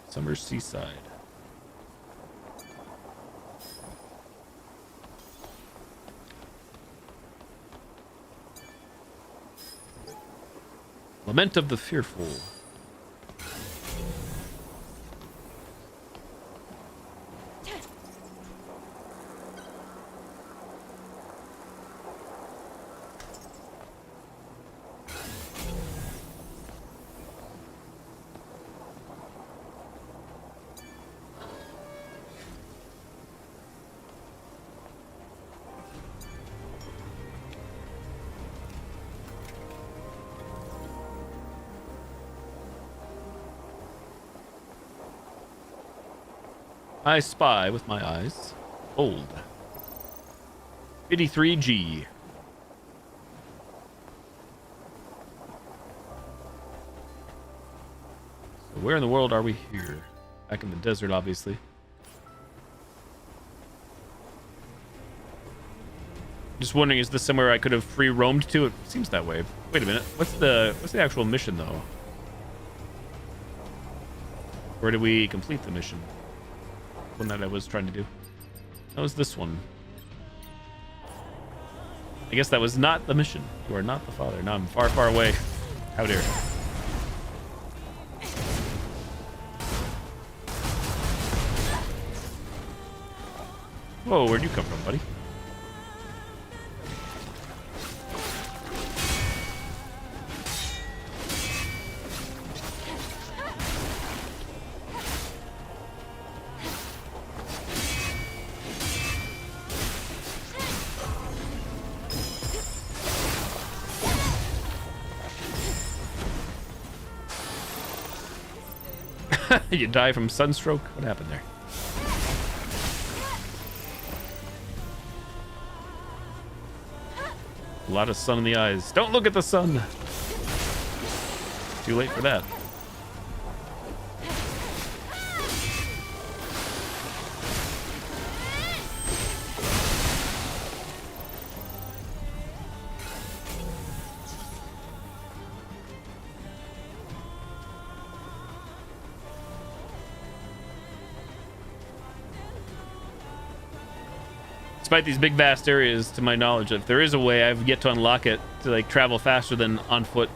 Summer Seaside. Lament of the Fearful. I spy with my eyes. Old. 53G. So where in the world are we here? Back in the desert, obviously. Just wondering, is this somewhere I could have free roamed to? It seems that way. Wait a minute. What's the actual mission though? Where do we complete the mission? One that I was trying to do. That was this one. I guess that was not the mission. You are not the father. Now I'm far, far away. How dare. Whoa, where'd you come from, buddy? You die from sunstroke? What happened there? A lot of sun in the eyes. Don't look at the sun! Too late for that. Despite these big vast areas, to my knowledge, if there is a way, I've yet to unlock it to like travel faster than on foot.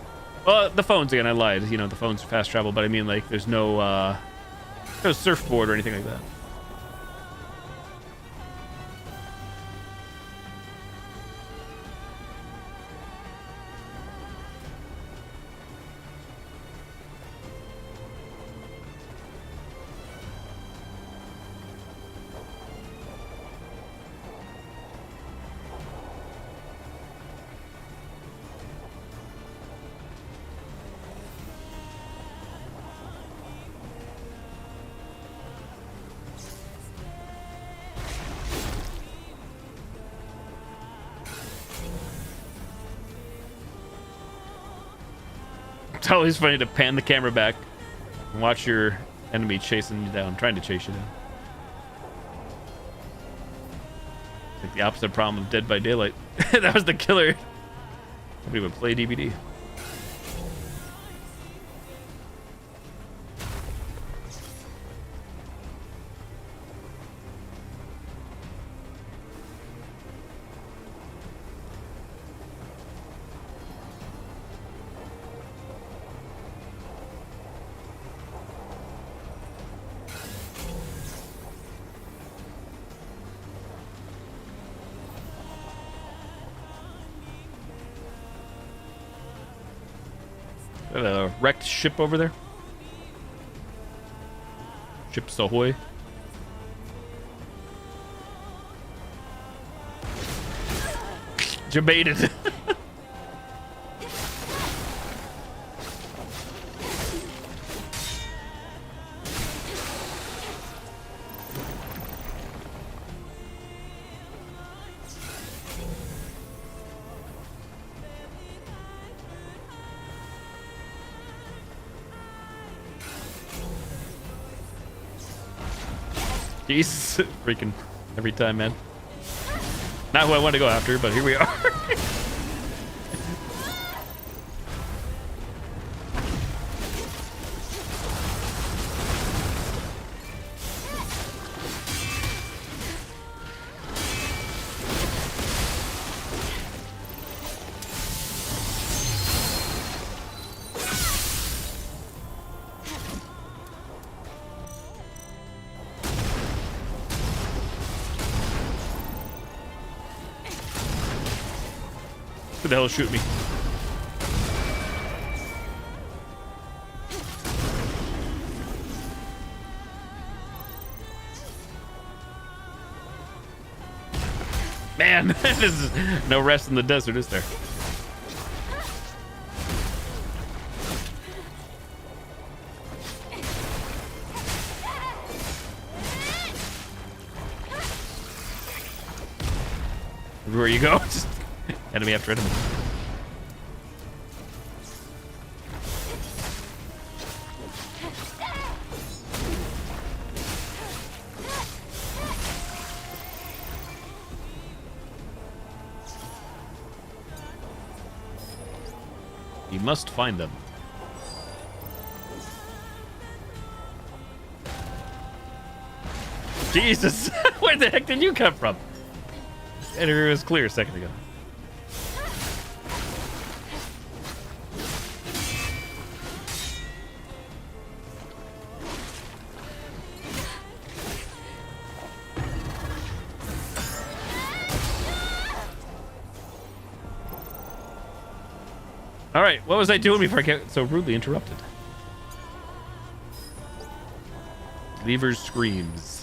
Well, the phones again, I lied. You know, the phones are fast travel, but I mean like there's no surfboard or anything like that. It's always funny to pan the camera back and watch your enemy chasing you down, trying to chase you down. It's like the opposite problem of Dead by Daylight. That was the killer. Nobody would play DVD. Got a wrecked ship over there. Ships ahoy. Debated. Jesus, freaking every time, man. Not who I want to go after, but here we are. Who the hell shoot me? Man, there's no rest in the desert, is there? Everywhere you go, just enemy after enemy. You must find them. Jesus! Where the heck did you come from? And it was clear a second ago. All right, what was I doing before I got so rudely interrupted? Lever's screams.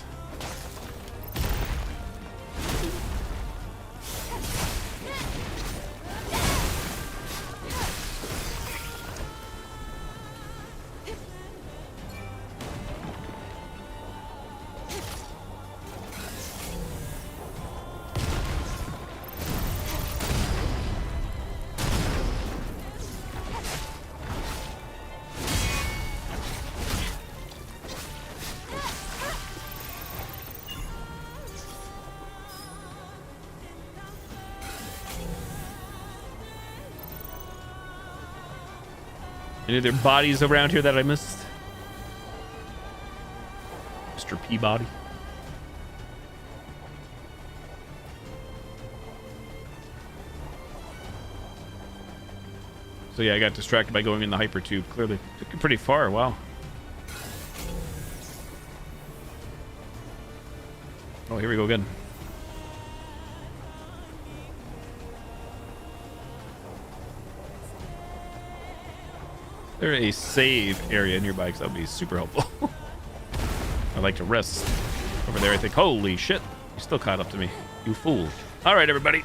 Any other bodies around here that I missed? Mr. Peabody. So yeah, I got distracted by going in the hypertube. Clearly took it pretty far. Wow. Oh, here we go again. There a save area nearby, because that would be super helpful. I'd like to rest over there, I think. Holy shit. You still caught up to me. You fool. All right, everybody.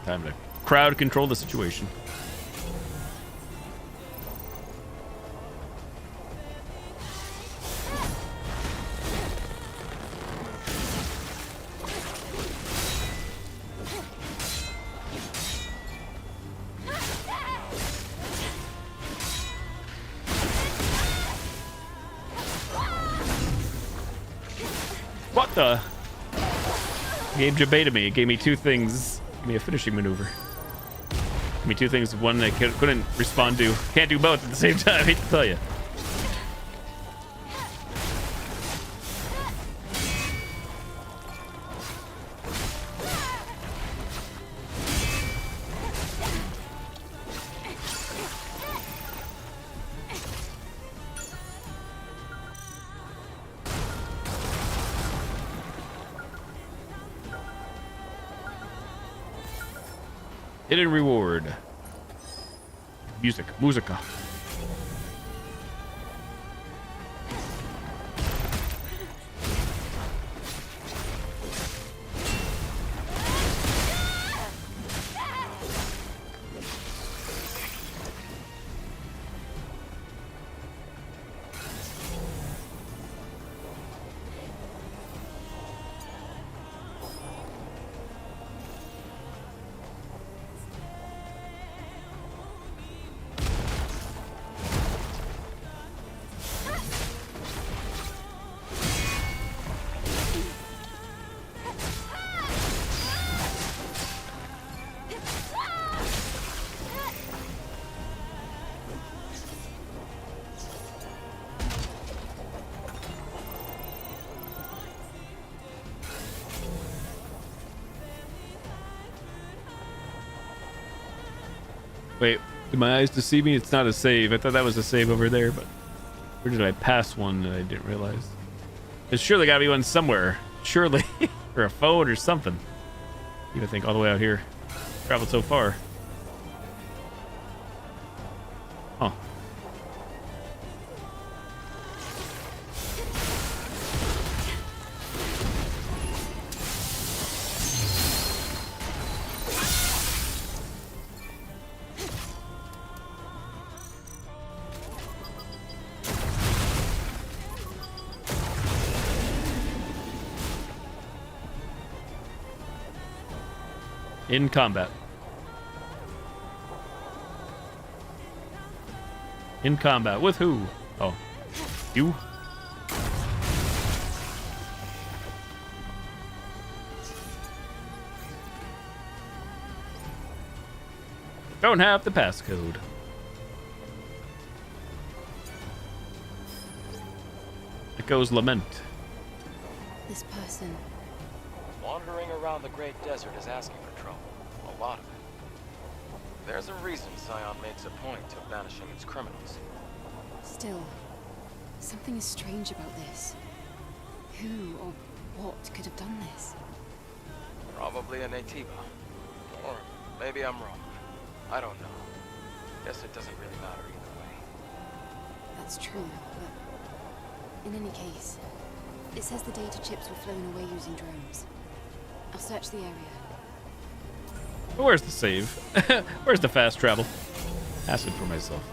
Time to crowd control the situation. What the? Game debated me. It gave me two things. Give me a finishing maneuver. Give me two things. One I couldn't respond to. Can't do both at the same time. I hate to tell you. Hidden reward. Musica. Wait, did my eyes deceive me? It's not a save. I thought that was a save over there, but where did I pass one that I didn't realize? There's surely gotta be one somewhere. Surely. Or a phone or something. You would think all the way out here. Traveled so far. Huh. In combat. In combat. With who? Oh. You? Don't have the passcode. Echo's lament. This person. Wandering around the Great Desert is asking for trouble. A lot of it. There's a reason Scion makes a point of banishing its criminals. Still, something is strange about this. Who or what could have done this? Probably a Natiba. Or maybe I'm wrong. I don't know. Guess it doesn't really matter either way. That's true, but in any case, it says the data chips were flown away using drones. I'll search the area. Where's the save? Where's the fast travel? Ask it for myself.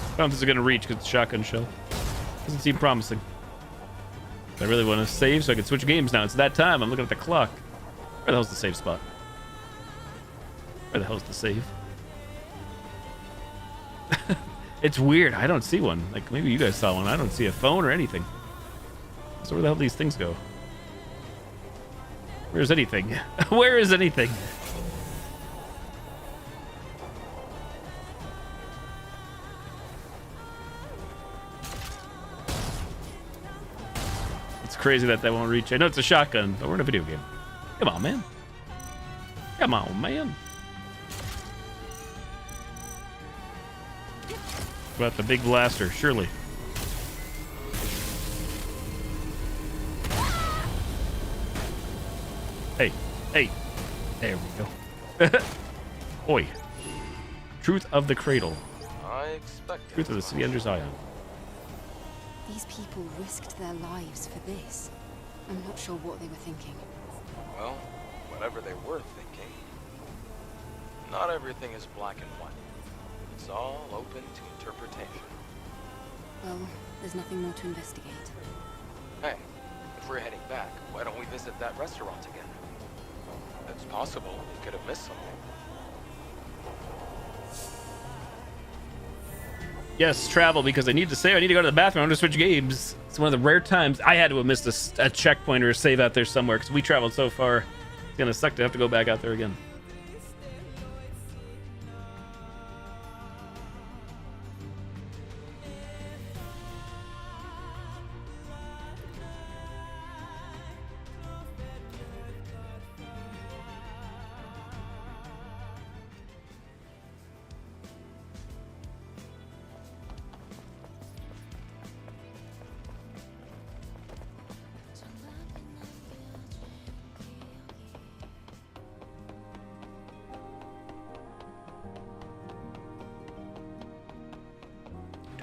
I don't know if this is going to reach because it's shotgun shell. Doesn't seem promising. I really want to save so I can switch games now. It's that time. I'm looking at the clock. Where the hell's the save spot? Where the hell's the save? It's weird. I don't see one. Like, maybe you guys saw one. I don't see a phone or anything. So where the hell do these things go? Where's anything? Where is anything? It's crazy that won't reach. I know it's a shotgun, but we're in a video game. Come on, man. Come on, man. What about the big blaster? Surely. Hey, hey. There we go. Oi. Truth of the Cradle. I expect Truth of the City under Zion. These people risked their lives for this. I'm not sure what they were thinking. Well, whatever they were thinking, not everything is black and white. It's all open to interpretation. Well, there's nothing more to investigate. Hey, if we're heading back, why don't we visit that restaurant again? It's possible we could have missed something. Yes, travel, because I need to save. I need to go to the bathroom. I'm going to switch games. It's one of the rare times I had to have missed a checkpoint or a save out there somewhere because we traveled so far. It's going to suck to have to go back out there again.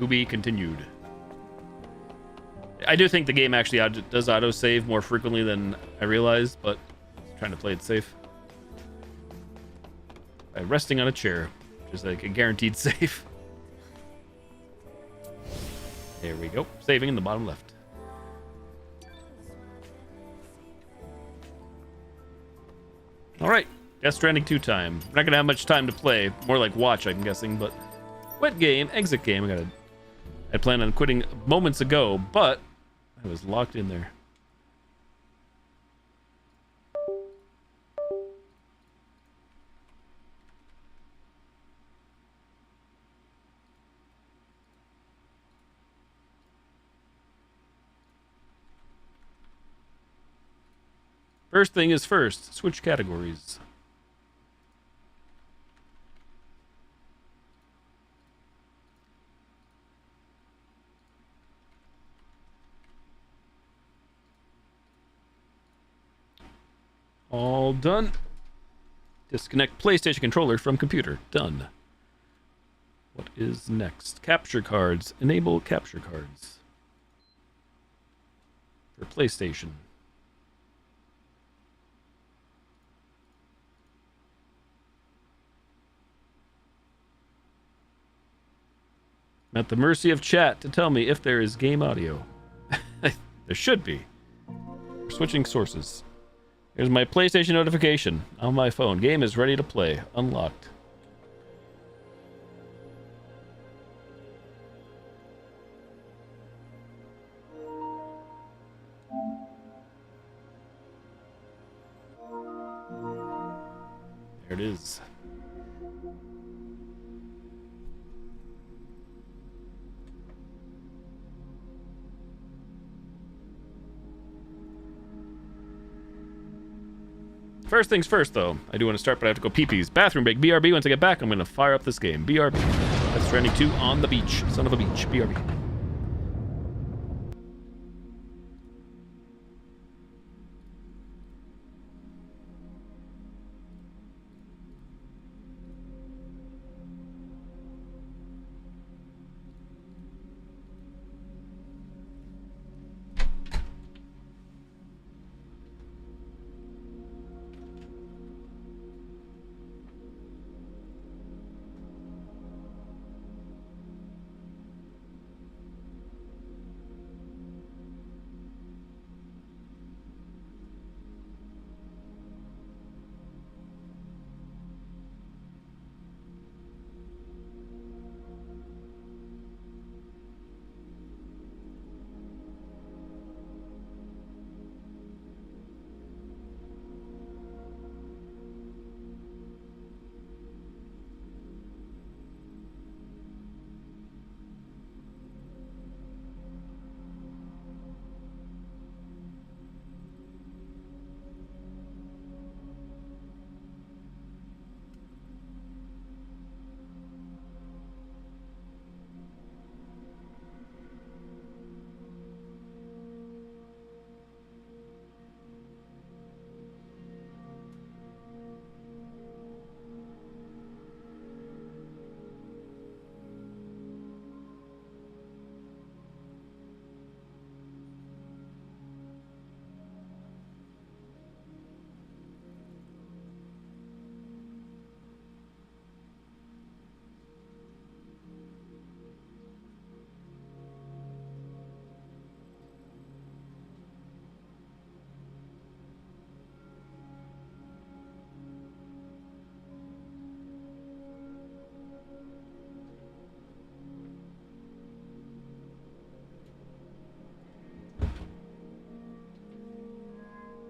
To be continued. I do think the game actually does autosave more frequently than I realized, but I'm trying to play it safe. By resting on a chair, which is like a guaranteed save. There we go. Saving in the bottom left. Alright. Death Stranding 2 time. We're not gonna have much time to play. More like watch, I'm guessing, but... Quit game, exit game. I planned on quitting moments ago, but... I was locked in there. First thing is first. Switch categories. All done. Disconnect PlayStation controller from computer. Done. What is next? Capture cards. Enable capture cards. For PlayStation. I'm at the mercy of chat to tell me if there is game audio. There should be. We're switching sources. Here's my PlayStation notification on my phone. Game is ready to play. Unlocked. There it is. First things first, though. I do want to start, but I have to go pee-pees. Bathroom break. BRB. Once I get back, I'm going to fire up this game. BRB. That's Stranding 2 on the beach. Son of a beach. BRB.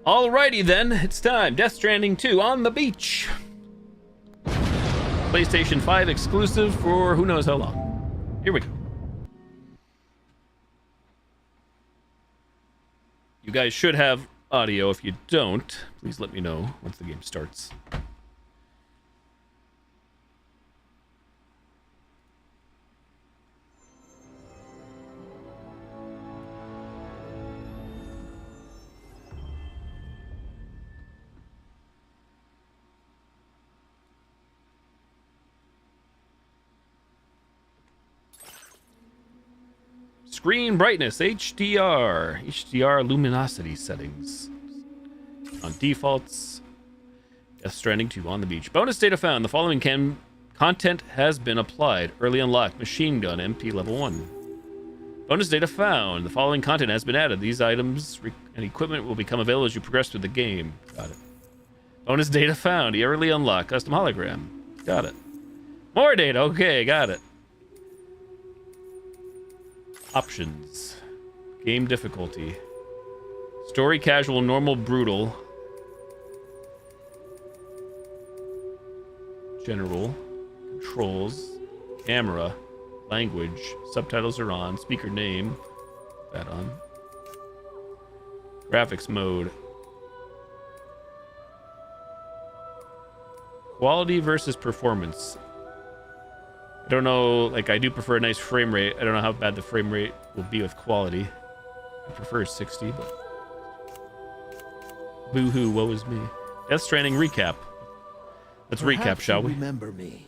Alrighty then, it's time. Death Stranding 2 on the beach. PlayStation 5 exclusive for who knows how long. Here we go. You guys should have audio. If you don't, please let me know once the game starts. Screen brightness, HDR. HDR luminosity settings. On defaults. Death Stranding 2 on the beach. Bonus data found. The following content has been applied. Early unlocked. Machine gun. MP level 1. Bonus data found. The following content has been added. These items and equipment will become available as you progress through the game. Got it. Bonus data found. Early unlock. Custom hologram. Got it. More data. Okay, got it. Options. Game difficulty. Story, casual, normal, brutal. General. Controls. Camera. Language. Subtitles are on. Speaker name. That on. Graphics mode. Quality versus performance. I don't know, like, I do prefer a nice frame rate. I don't know how bad the frame rate will be with quality. I prefer 60, but... Boo-hoo, woe is me. Death Stranding recap. Let's recap, shall we? Remember me.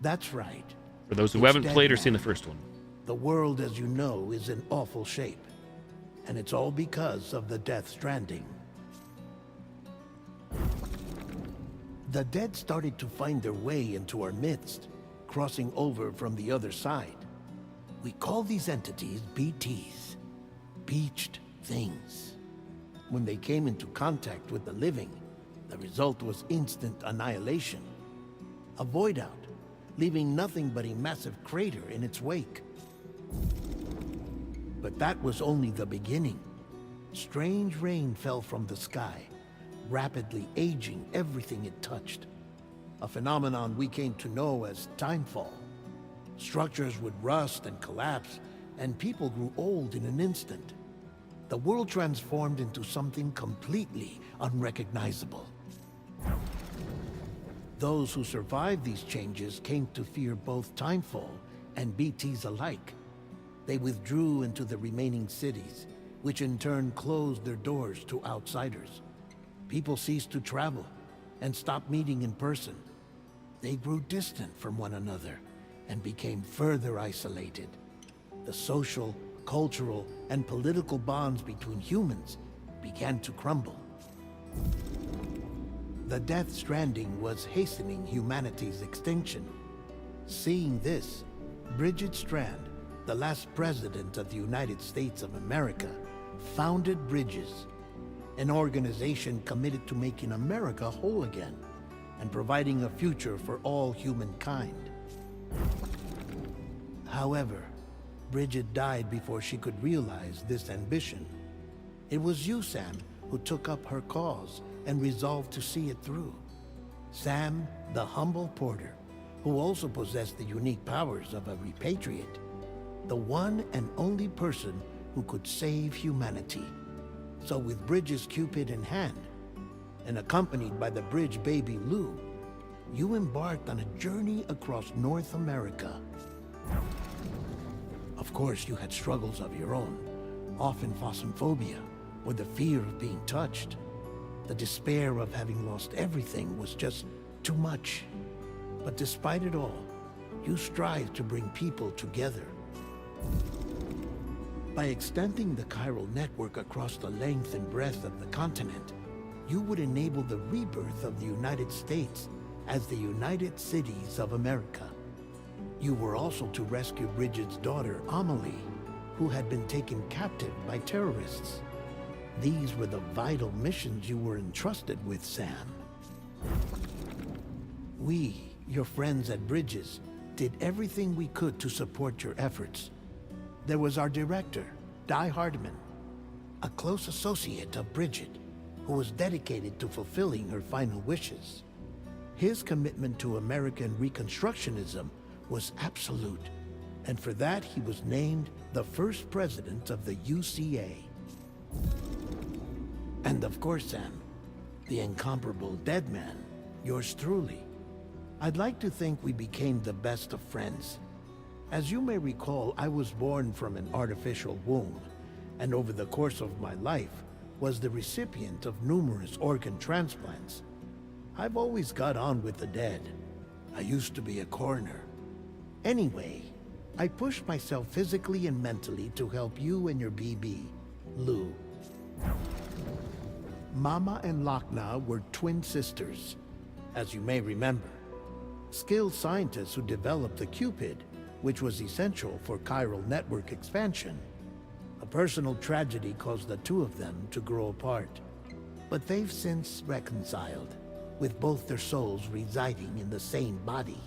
That's right. For those who haven't played or seen the first one. The world, as you know, is in awful shape. And it's all because of the Death Stranding. The dead started to find their way into our midst, crossing over from the other side. We call these entities BTs, Beached Things. When they came into contact with the living, the result was instant annihilation. A void out, leaving nothing but a massive crater in its wake. But that was only the beginning. Strange rain fell from the sky, rapidly aging everything it touched. A phenomenon we came to know as timefall. Structures would rust and collapse, and people grew old in an instant. The world transformed into something completely unrecognizable. Those who survived these changes came to fear both timefall and BTs alike. They withdrew into the remaining cities, which in turn closed their doors to outsiders. People ceased to travel and stopped meeting in person. They grew distant from one another and became further isolated. The social, cultural, and political bonds between humans began to crumble. The Death Stranding was hastening humanity's extinction. Seeing this, Bridget Strand, the last president of the United States of America, founded Bridges, an organization committed to making America whole again and providing a future for all humankind. However, Bridget died before she could realize this ambition. It was you, Sam, who took up her cause and resolved to see it through. Sam, the humble porter, who also possessed the unique powers of a repatriate, the one and only person who could save humanity. So with Bridges' Cupid in hand, and accompanied by the bridge baby Lou, you embarked on a journey across North America. Of course, you had struggles of your own, often phasmophobia, or the fear of being touched. The despair of having lost everything was just too much. But despite it all, you strived to bring people together. By extending the chiral network across the length and breadth of the continent, you would enable the rebirth of the United States as the United Cities of America. You were also to rescue Bridget's daughter, Amelie, who had been taken captive by terrorists. These were the vital missions you were entrusted with, Sam. We, your friends at Bridges, did everything we could to support your efforts. There was our director, Di Hardman, a close associate of Bridget, who was dedicated to fulfilling her final wishes. His commitment to American Reconstructionism was absolute, and for that he was named the first president of the UCA. And of course, Sam, the incomparable dead man, yours truly. I'd like to think we became the best of friends. As you may recall, I was born from an artificial womb, and over the course of my life, was the recipient of numerous organ transplants. I've always got on with the dead. I used to be a coroner. Anyway, I pushed myself physically and mentally to help you and your BB, Lou. Mama and Lakna were twin sisters, as you may remember. Skilled scientists who developed the Cupid, which was essential for chiral network expansion. A personal tragedy caused the two of them to grow apart. But they've since reconciled, with both their souls residing in the same body.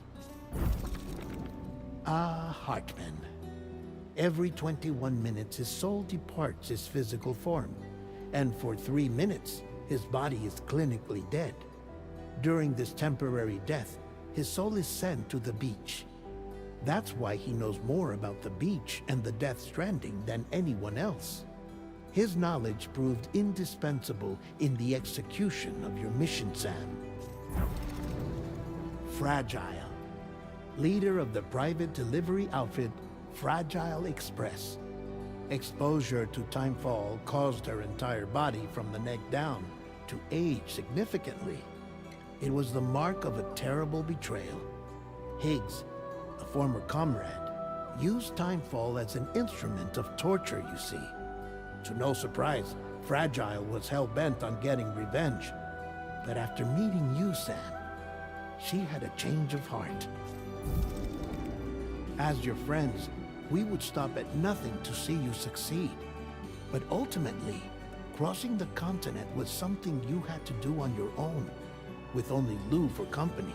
Hartman. Every 21 minutes his soul departs his physical form, and for 3 minutes his body is clinically dead. During this temporary death, his soul is sent to the beach. That's why he knows more about the beach and the Death Stranding than anyone else. His knowledge proved indispensable in the execution of your mission, Sam. Fragile. Leader of the private delivery outfit, Fragile Express. Exposure to timefall caused her entire body from the neck down to age significantly. It was the mark of a terrible betrayal. Higgs, a former comrade, used timefall as an instrument of torture, you see. To no surprise, Fragile was hell-bent on getting revenge. But after meeting you, Sam, she had a change of heart. As your friends, we would stop at nothing to see you succeed. But ultimately, crossing the continent was something you had to do on your own, with only Lou for company,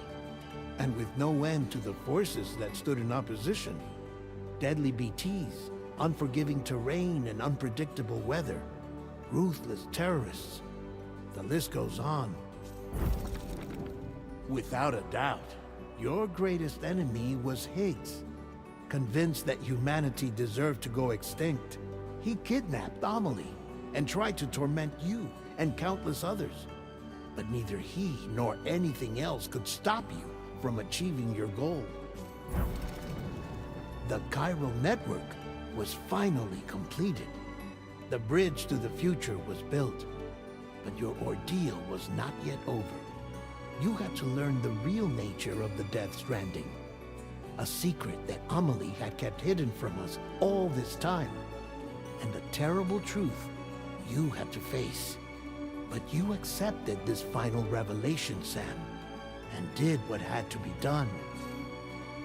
and with no end to the forces that stood in opposition. Deadly BTs, unforgiving terrain and unpredictable weather, ruthless terrorists. The list goes on. Without a doubt, your greatest enemy was Higgs. Convinced that humanity deserved to go extinct, he kidnapped Amelie and tried to torment you and countless others. But neither he nor anything else could stop you from achieving your goal. The chiral network was finally completed. The bridge to the future was built, but your ordeal was not yet over. You had to learn the real nature of the Death Stranding, a secret that Amelie had kept hidden from us all this time, and the terrible truth you had to face. But you accepted this final revelation, Sam, and did what had to be done.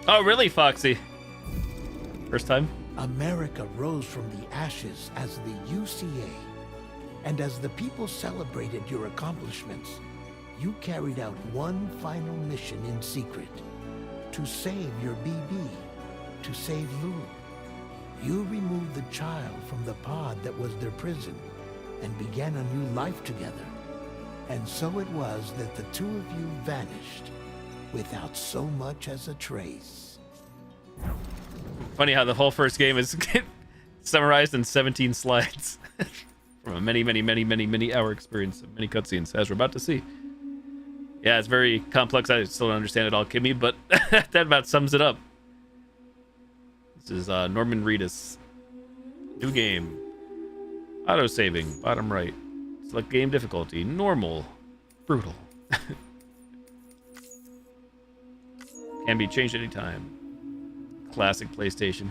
Oh, really, Foxy? First time? America rose from the ashes as the UCA, and as the people celebrated your accomplishments, you carried out one final mission in secret, to save your BB, to save Lou. You removed the child from the pod that was their prison, and began a new life together. And so it was that the two of you vanished, without so much as a trace. Funny how the whole first game is summarized in 17 slides from a many hour experience of many cutscenes, as we're about to see. Yeah, it's very complex. I still don't understand it all, Kimmy, but that about sums it up. This is Norman Reedus. New game. Auto-saving, bottom right. Select game difficulty, normal, brutal. Can be changed anytime. Classic PlayStation.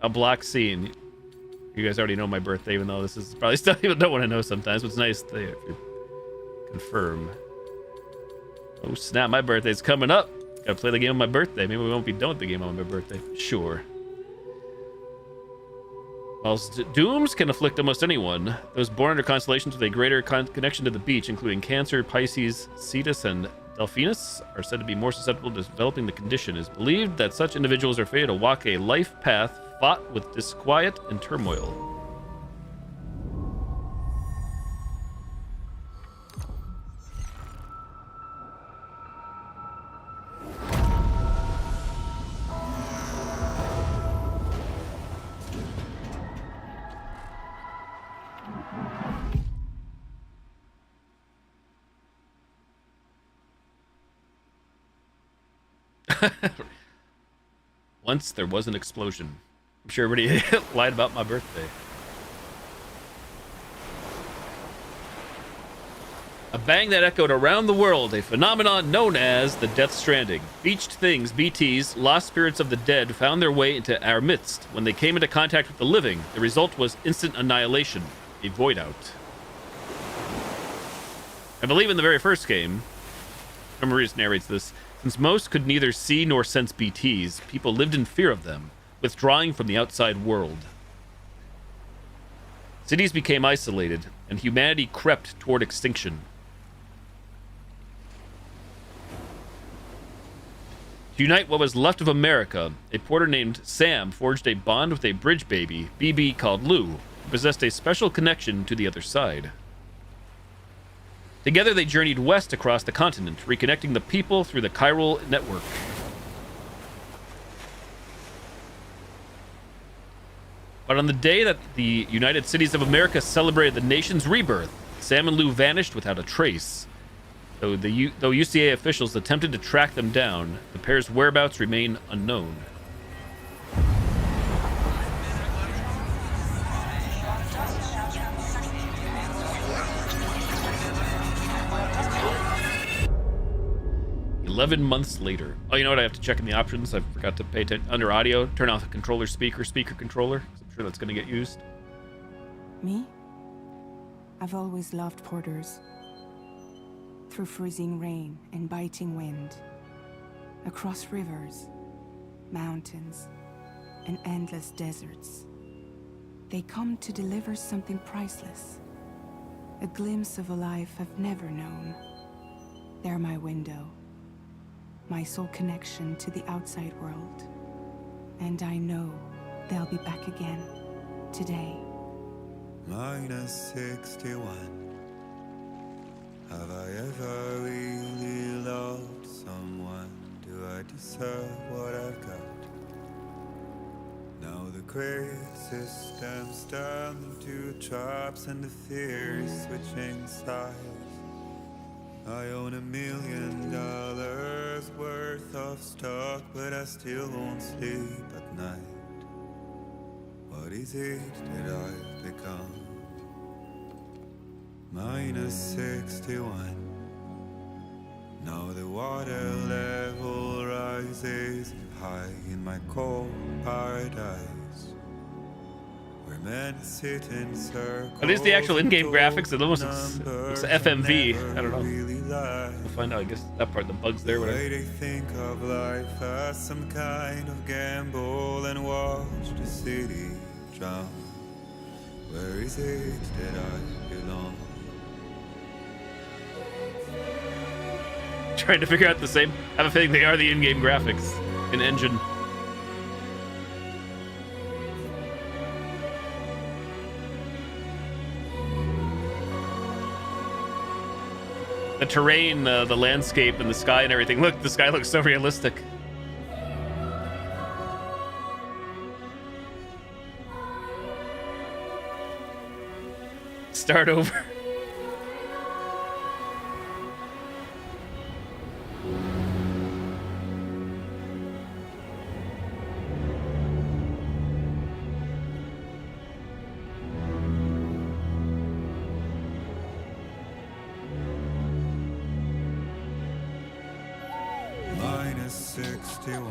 A block scene. You guys already know my birthday, even though this is probably stuff people don't want to know sometimes, but it's nice to confirm. Oh snap, my birthday's coming up. Gotta play the game on my birthday. Maybe we won't be done with the game on my birthday. Sure. Whilst dooms can afflict almost anyone, those born under constellations with a greater connection to the beach, including Cancer, Pisces, Cetus, and Delphinus, are said to be more susceptible to developing the condition. It is believed that such individuals are fated to walk a life path fraught with disquiet and turmoil. Once there was an explosion. I'm sure everybody lied about my birthday. A bang that echoed around the world, a phenomenon known as the Death Stranding. Beached things, BTs, lost spirits of the dead, found their way into our midst. When they came into contact with the living, the result was instant annihilation, a void out. I believe in the very first game, Maurice narrates this, since most could neither see nor sense BTs, people lived in fear of them, withdrawing from the outside world. Cities became isolated, and humanity crept toward extinction. To unite what was left of America, a porter named Sam forged a bond with a bridge baby, BB called Lou, who possessed a special connection to the other side. Together they journeyed west across the continent, reconnecting the people through the chiral network. But on the day that the United Cities of America celebrated the nation's rebirth, Sam and Lou vanished without a trace. Though UCA officials attempted to track them down, the pair's whereabouts remain unknown. "11 months later." Oh, you know what? I have to check in the options. I forgot to pay attention. Under audio, turn off the controller speaker controller. I'm sure that's going to get used. Me? I've always loved porters. Through freezing rain and biting wind, across rivers, mountains, and endless deserts, they come to deliver something priceless, a glimpse of a life I've never known. They're my window, my sole connection to the outside world, and I know they'll be back again today. Minus 61. Have I ever really loved someone? Do I deserve what I've got? Now the crazy system's turned into traps and the fear is switching sides. I own $1 million worth of stock, but I still won't sleep at night. What is it that I've become? Minus 61. Now the water level rises high in my cold paradise, where men sit in circles. At least the actual in-game graphics, it almost looks FMV. I don't know. We'll find out. I guess that part, the bugs there. Whatever. They think of life as some kind of gamble and watch the city drown. Where is it that I belong? Trying to figure out the same. I have a feeling they are the in-game graphics in engine. The terrain, the landscape, and the sky and everything. Look, the sky looks so realistic. Start over. Minus 61.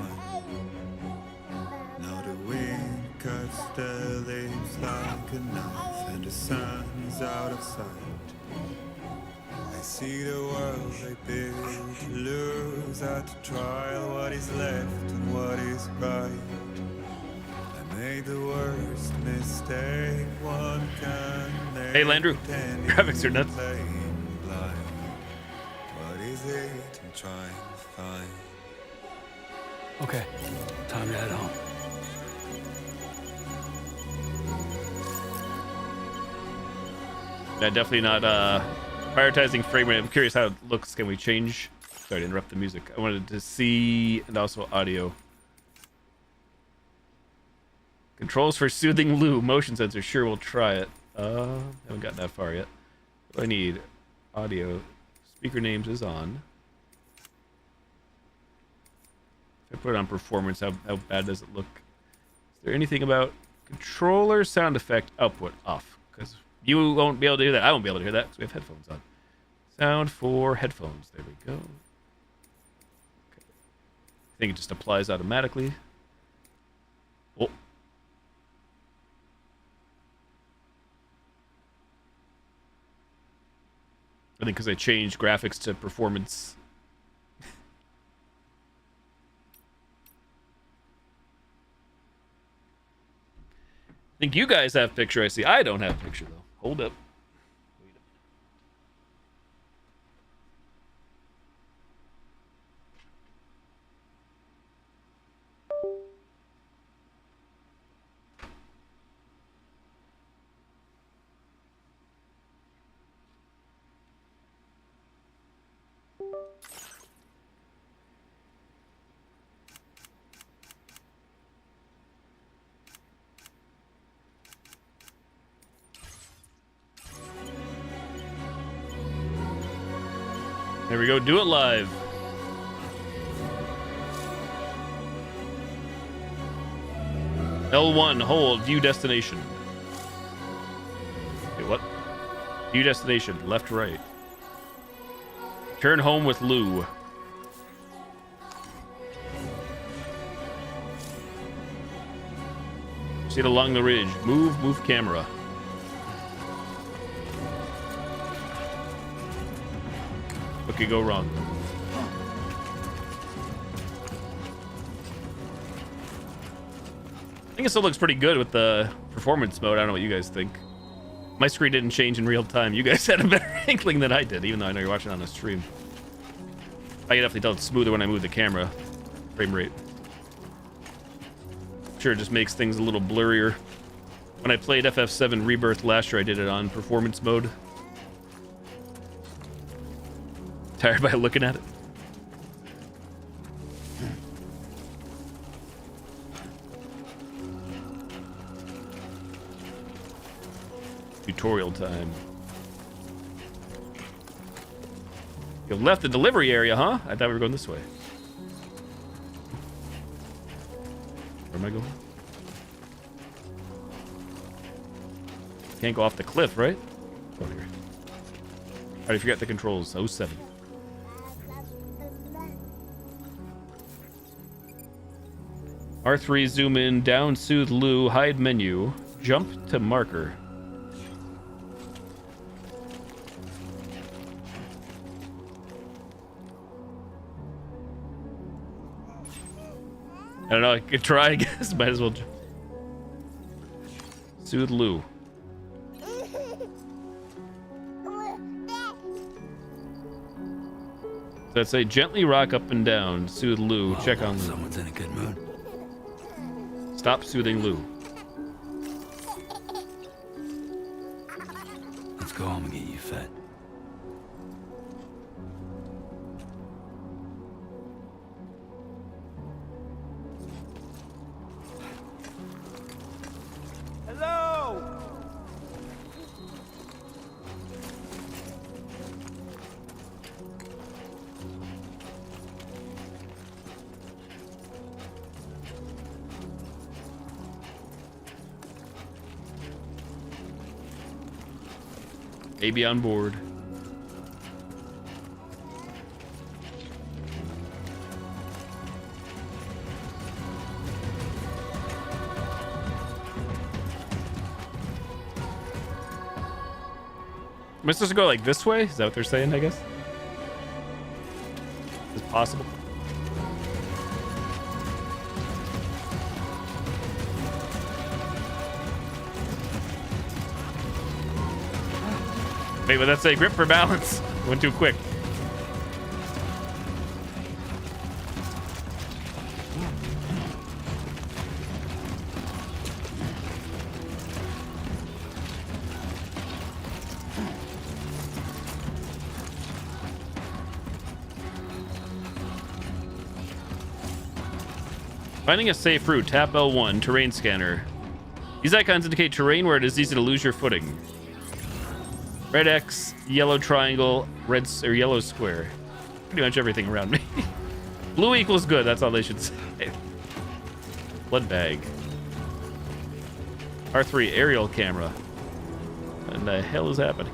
Now the wind cuts the leaves like a knife, and the sun's out of sight. I see the world they build to lose at the trial. What is left and what is right? I made the worst mistake one can make. Hey, Landrew. Graphics are nuts. Blind. What is it I'm trying to find? Okay, time to head home. Yeah, definitely not prioritizing frame rate. I'm curious how it looks. Can we change? Sorry to interrupt the music. I wanted to see, and also audio. Controls for soothing Lou. Motion sensor. Sure, we'll try it. Haven't gotten that far yet. What do I need? Audio. Speaker names is on. If I put it on performance, how bad does it look? Is there anything about controller sound effect output off? Because you won't be able to hear that. I won't be able to hear that because we have headphones on. Sound for headphones. There we go. Okay. I think it just applies automatically. Oh. I think because I changed graphics to performance. I think you guys have picture. I see. I don't have picture though. Hold up. There we go. Do it live. L1, hold, view destination. Wait, what? View destination, left, right. Turn home with Lou. See it along the ridge. Move camera. What could go wrong? I think it still looks pretty good with the performance mode. I don't know what you guys think. My screen didn't change in real time. You guys had a better inkling than I did, even though I know you're watching on a stream. I can definitely tell it's smoother when I move the camera. Frame rate. Sure, it just makes things a little blurrier. When I played FF7 Rebirth last year, I did it on performance mode. Tired by looking at it? Tutorial time. You left the delivery area, huh? I thought we were going this way. Where am I going? Can't go off the cliff, right? Oh, here. I already forgot the controls. 07. R3, zoom in, down, soothe Lou, hide menu, jump to marker. I don't know, I could try, I guess. Might as well jump. Soothe Lou. So I'd say gently rock up and down, soothe Lou, check on Lou. Someone's in a good mood. Stop soothing Lou. Let's go home and get you fed. Hello! Maybe on board. Am I supposed to go like this way? Is that what they're saying, I guess? Is it possible? Wait, but that's a grip for balance. Went too quick. Finding a safe route, tap L1, terrain scanner. These icons indicate terrain where it is easy to lose your footing. Red X, yellow triangle, red or yellow square. Pretty much everything around me. Blue equals good, that's all they should say. Blood bag. R3, aerial camera. What the hell is happening?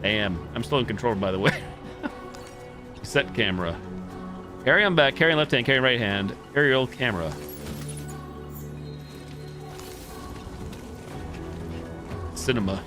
I am. I'm still in control, by the way. Set camera. Carry on back, carry on left hand, carry right hand. Aerial camera. Cinema.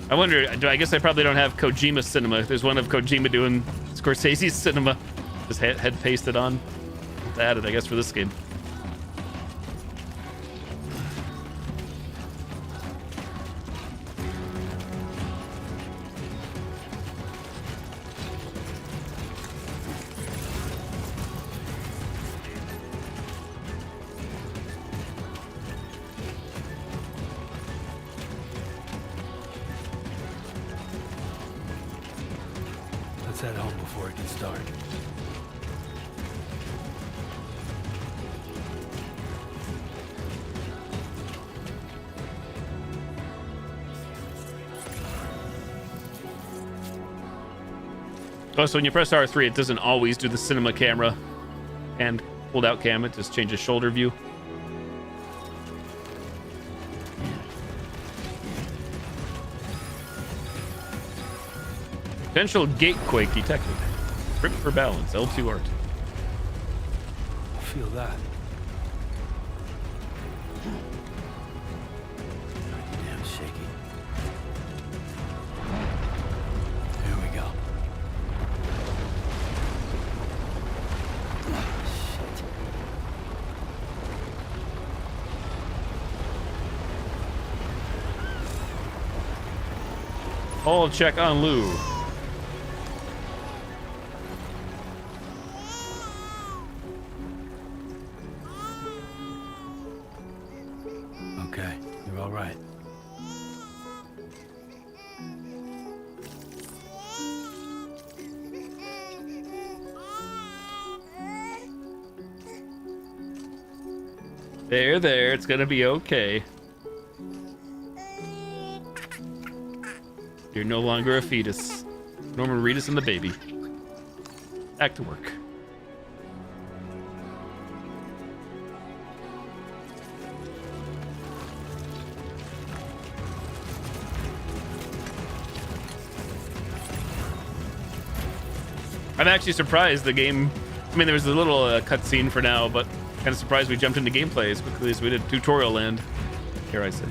I wonder, I guess I probably don't have Kojima Cinema. There's one of Kojima doing Scorsese's Cinema. Just head pasted on. To add it, I guess, for this game. Let's head home before it gets dark. Oh, so when you press R3, it doesn't always do the cinema camera and pulled out cam. It just changes shoulder view. Potential gatequake detected. Grip for balance. L2 art. I feel that. Damn shaky. Here we go. Shit. All check on Lou. Okay, you're all right. There, it's gonna be okay. You're no longer a fetus. Norman Reedus and the baby. Back to work. I'm actually surprised the game. I mean, there was a little cutscene for now, but kind of surprised we jumped into gameplay as quickly as we did. Tutorial land, here I say.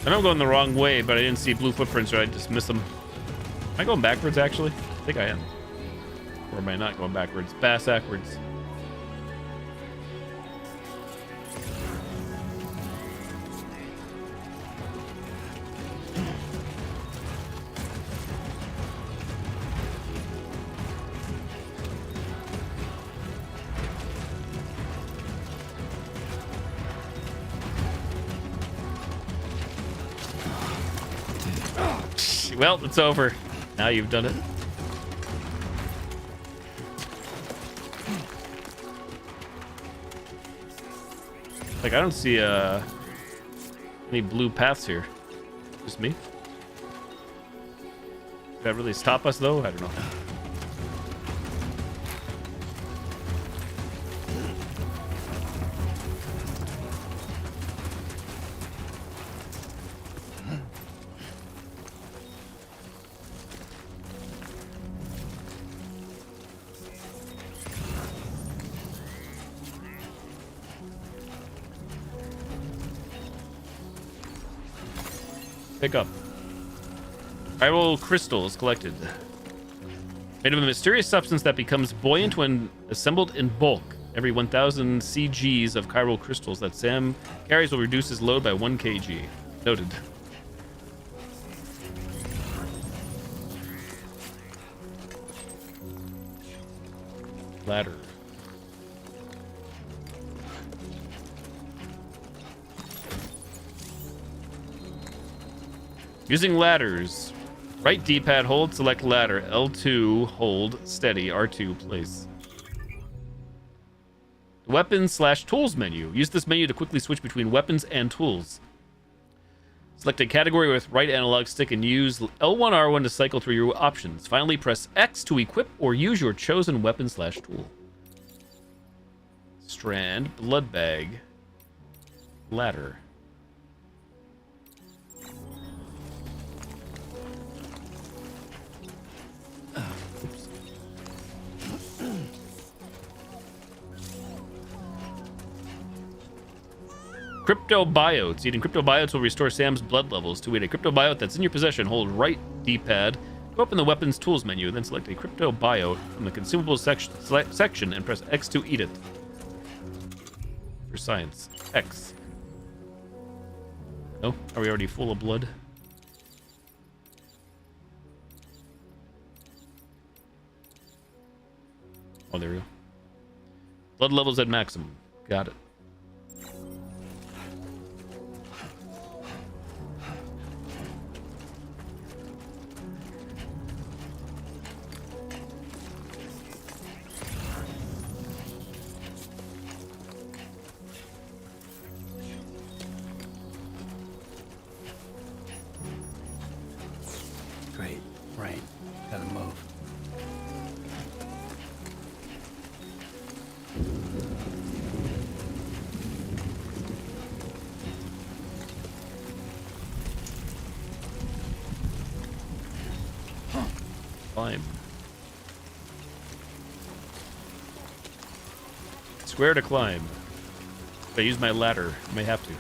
I know I'm going the wrong way, but I didn't see blue footprints, or I just missed them. Am I going backwards, actually? I think I am. Or am I not going backwards? Backwards. Well, it's over. Now you've done it. Like, I don't see any blue paths here. Just me? Did that really stop us, though? I don't know. Pick up. Chiral crystals collected. Made of a mysterious substance that becomes buoyant when assembled in bulk. Every 1,000 CGs of chiral crystals that Sam carries will reduce his load by 1 kg. Noted. Ladder. Using ladders. Right D-pad, hold, select ladder. L2, hold, steady. R2, place. Weapons/tools menu. Use this menu to quickly switch between weapons and tools. Select a category with right analog stick and use L1R1 to cycle through your options. Finally, press X to equip or use your chosen weapon/tool. Strand, blood bag, ladder. Cryptobiotes. Eating cryptobiotes will restore Sam's blood levels. To eat a cryptobiote that's in your possession, hold right D-pad, go up in the weapons tools menu, then select a cryptobiote from the consumables section and press X to eat it. For science. X. No? Are we already full of blood? Oh, there we go. Blood levels at maximum. Got it. Great. Right. Gotta move. Climb. Square to climb. If I use my ladder, I may have to.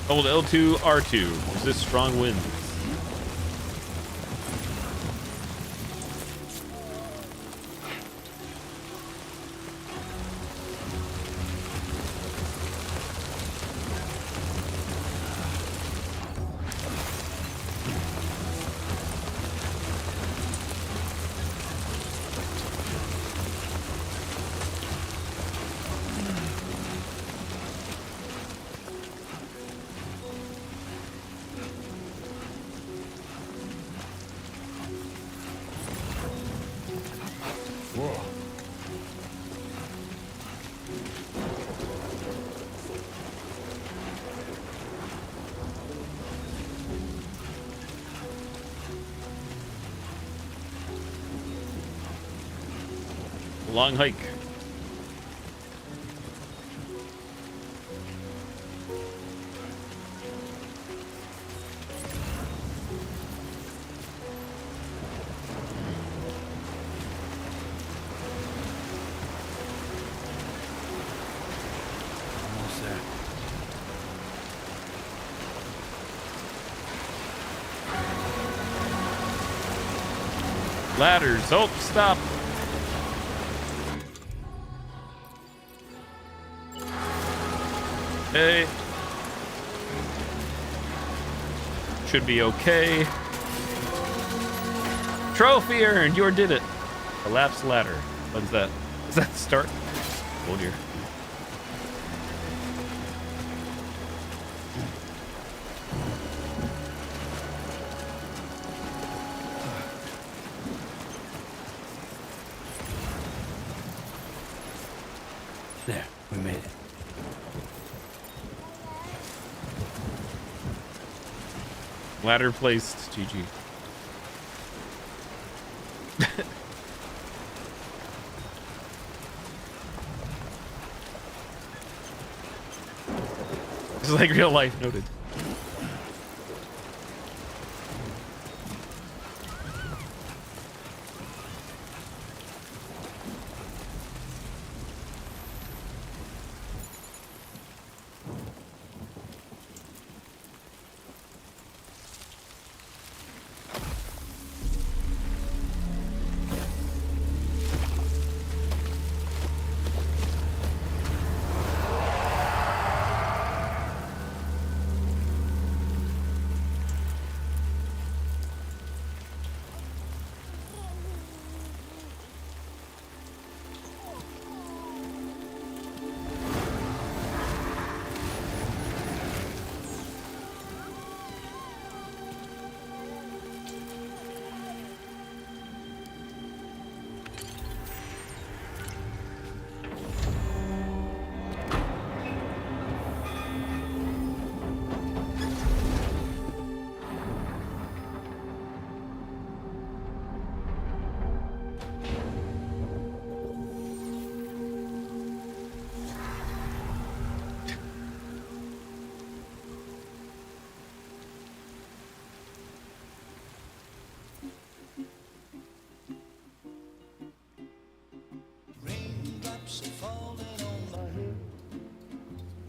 Hold L2, R2. Resist strong winds. Long hike. Almost there. Ladders. Oh, stop. Okay. Should be okay. Trophy earned. You did it. Collapse ladder. What's that? Does that start? Oh dear. There, we made it. Ladder placed. GG. This is like real life, noted.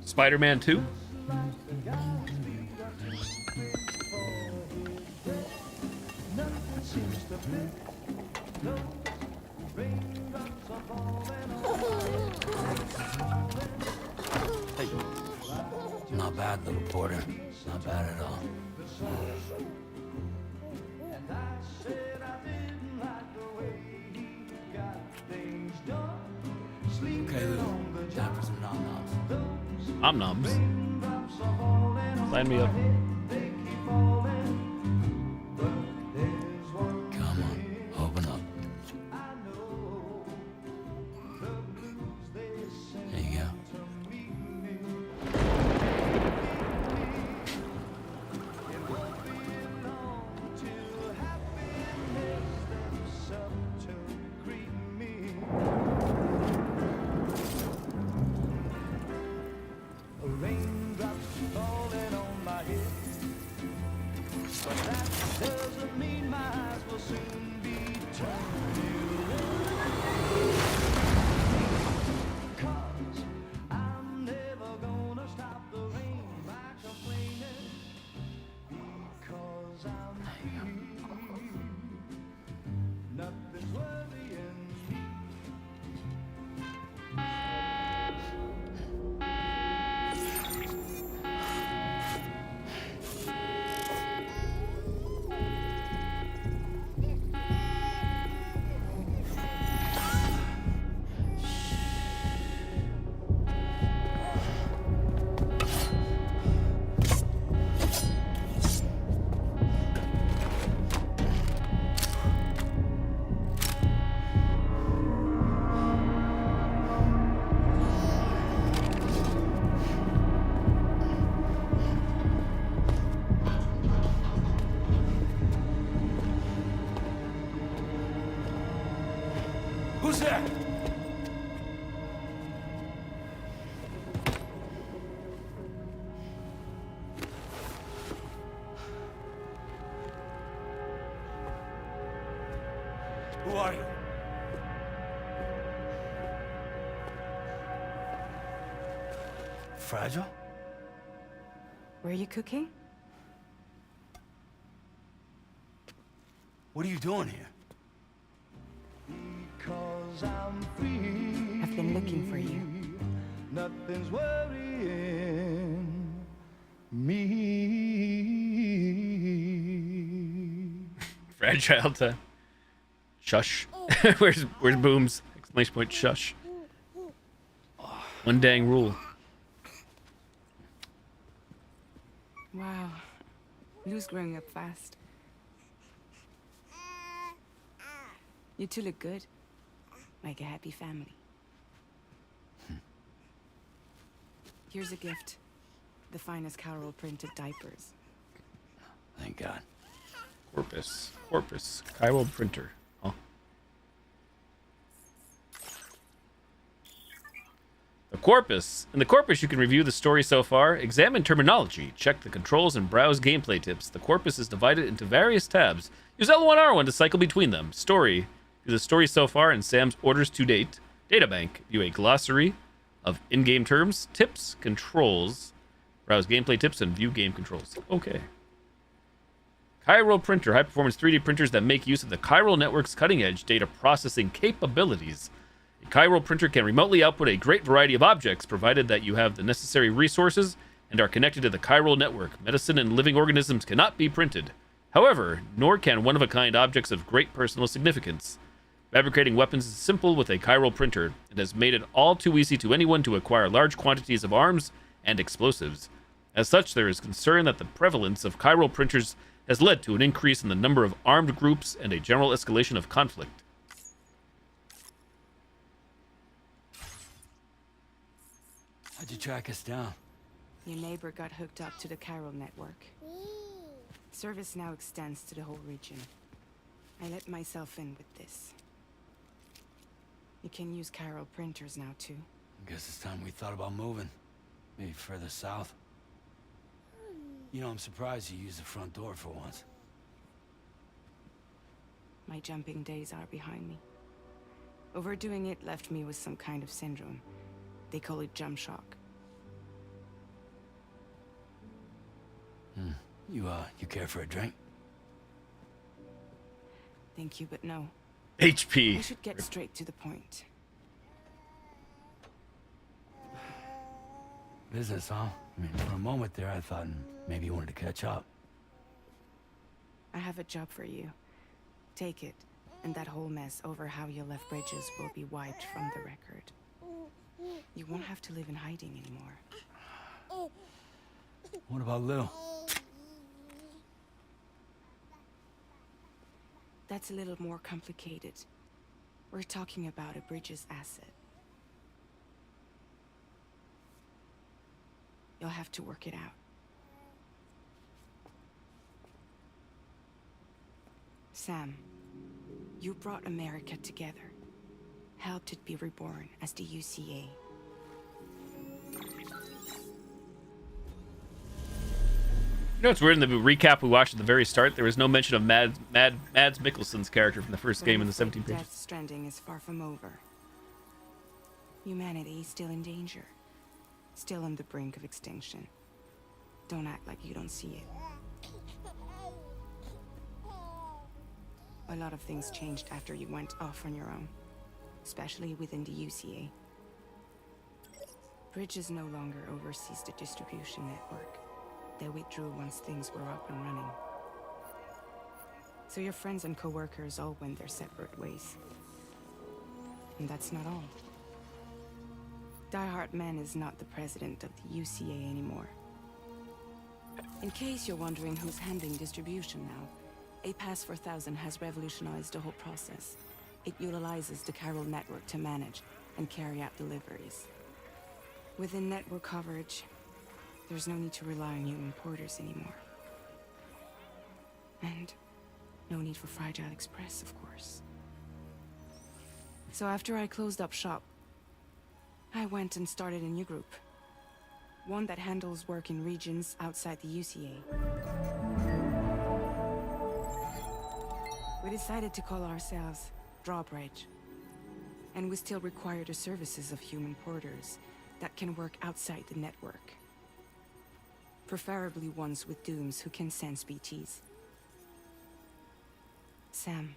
Spider-Man 2? Hey. Not bad, little porter. Not bad at all. Okay, Lou. Time for some nom-noms. Nom-noms? Sign me up. Come on, open up. There you go. Who's there? Who are you? Fragile? Were you cooking? What are you doing here? I've been looking for you. Nothing's worrying me. Fragile time. Shush. Where's Booms? Exclamation point shush. One dang rule. Wow. Lou's growing up fast. You two look good. Like a happy family. Here's a gift. The finest Carol printed diapers. Thank God. Corpus. Chiral printer. Oh. The corpus. In the corpus, you can review the story so far, examine terminology, check the controls, and browse gameplay tips. The corpus is divided into various tabs. Use L1R1 to cycle between them. Story. View the story so far and Sam's orders to date. Databank. View a glossary of in-game terms, tips, controls. Browse gameplay tips and view game controls. Okay. Chiral printer. High-performance 3D printers that make use of the chiral network's cutting-edge data processing capabilities. A chiral printer can remotely output a great variety of objects, provided that you have the necessary resources and are connected to the chiral network. Medicine and living organisms cannot be printed. However, nor can one-of-a-kind objects of great personal significance. Fabricating weapons is simple with a chiral printer. It has made it all too easy to anyone to acquire large quantities of arms and explosives. As such, there is concern that the prevalence of chiral printers has led to an increase in the number of armed groups and a general escalation of conflict. How'd you track us down? Your neighbor got hooked up to the chiral network. Service now extends to the whole region. I let myself in with this. You can use chiral printers now, too. I guess it's time we thought about moving. Maybe further south. You know, I'm surprised you used the front door for once. My jumping days are behind me. Overdoing it left me with some kind of syndrome. They call it jump shock. You care for a drink? Thank you, but no. HP. I should get straight to the point. Business, huh? I mean, for a moment there, I thought maybe you wanted to catch up. I have a job for you. Take it, and that whole mess over how you left bridges will be wiped from the record. You won't have to live in hiding anymore. What about Lou? That's a little more complicated. We're talking about a Bridges asset. You'll have to work it out. Sam, you brought America together. Helped it be reborn as the UCA. You know, it's weird in the recap we watched at the very start, there was no mention of Mads Mikkelsen's character from the first game in the 17 pages. Death Stranding is far from over. Humanity is still in danger. Still on the brink of extinction. Don't act like you don't see it. A lot of things changed after you went off on your own. Especially within the UCA. Bridges no longer oversees the distribution network. They withdrew once things were up and running. So your friends and co-workers all went their separate ways. And that's not all. Die Hard Man is not the president of the UCA anymore. In case you're wondering who's handling distribution now, A Pass 4000 has revolutionized the whole process. It utilizes the chiral network to manage and carry out deliveries. Within network coverage, there's no need to rely on human porters anymore. And no need for Fragile Express, of course. So after I closed up shop, I went and started a new group. One that handles work in regions outside the UCA. We decided to call ourselves Drawbridge. And we still require the services of human porters that can work outside the network. Preferably ones with dooms who can sense BTs. Sam,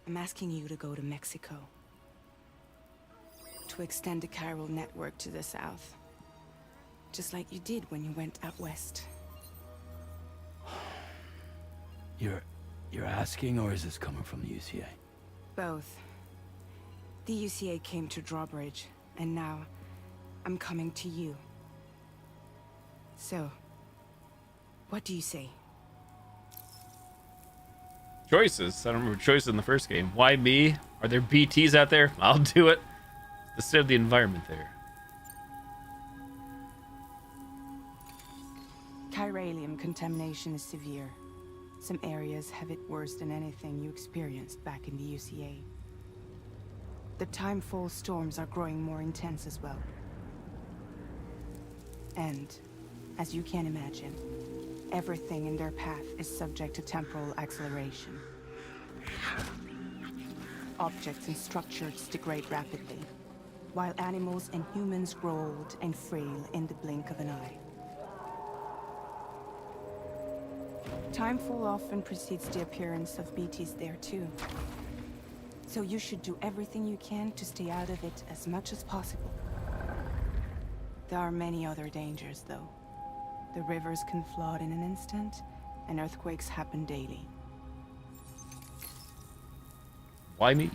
I'm asking you to go to Mexico. To extend the chiral network to the south. Just like you did when you went out west. You're asking, or is this coming from the UCA? Both. The UCA came to Drawbridge, and now I'm coming to you. So, what do you say? Choices. I don't remember choices in the first game. Why me? Are there BTs out there? I'll do it. The state of the environment there. Chiralium contamination is severe. Some areas have it worse than anything you experienced back in the UCA. The timefall storms are growing more intense as well. And, as you can imagine, everything in their path is subject to temporal acceleration. Objects and structures degrade rapidly, while animals and humans grow old and frail in the blink of an eye. Timefall often precedes the appearance of BTs there too. So you should do everything you can to stay out of it as much as possible. There are many other dangers though. The rivers can flood in an instant, and earthquakes happen daily. Why me?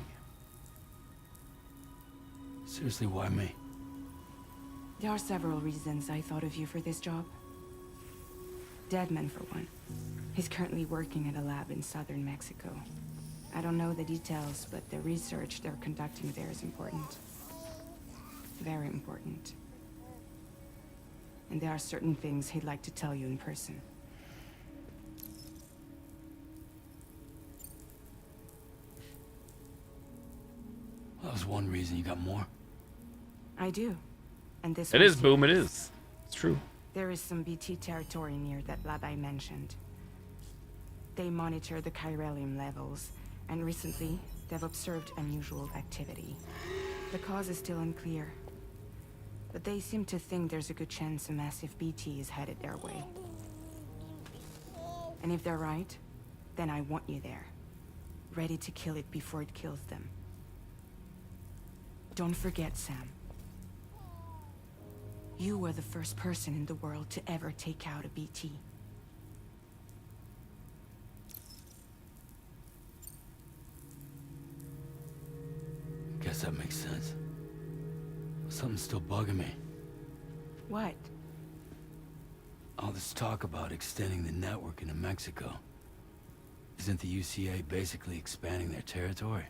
Seriously, why me? There are several reasons I thought of you for this job. Deadman, for one. He's currently working at a lab in southern Mexico. I don't know the details, but the research they're conducting there is important. Very important. And there are certain things he'd like to tell you in person. That was one reason. You got more? I do. And this It is, Boom, it is. It's true. There is some BT territory near that lab I mentioned. They monitor the chiralium levels, and recently, they've observed unusual activity. The cause is still unclear, but they seem to think there's a good chance a massive BT is headed their way. And if they're right, then I want you there, ready to kill it before it kills them. Don't forget, Sam. You were the first person in the world to ever take out a BT. Guess that makes sense. Something's still bugging me. What? All this talk about extending the network into Mexico. Isn't the UCA basically expanding their territory?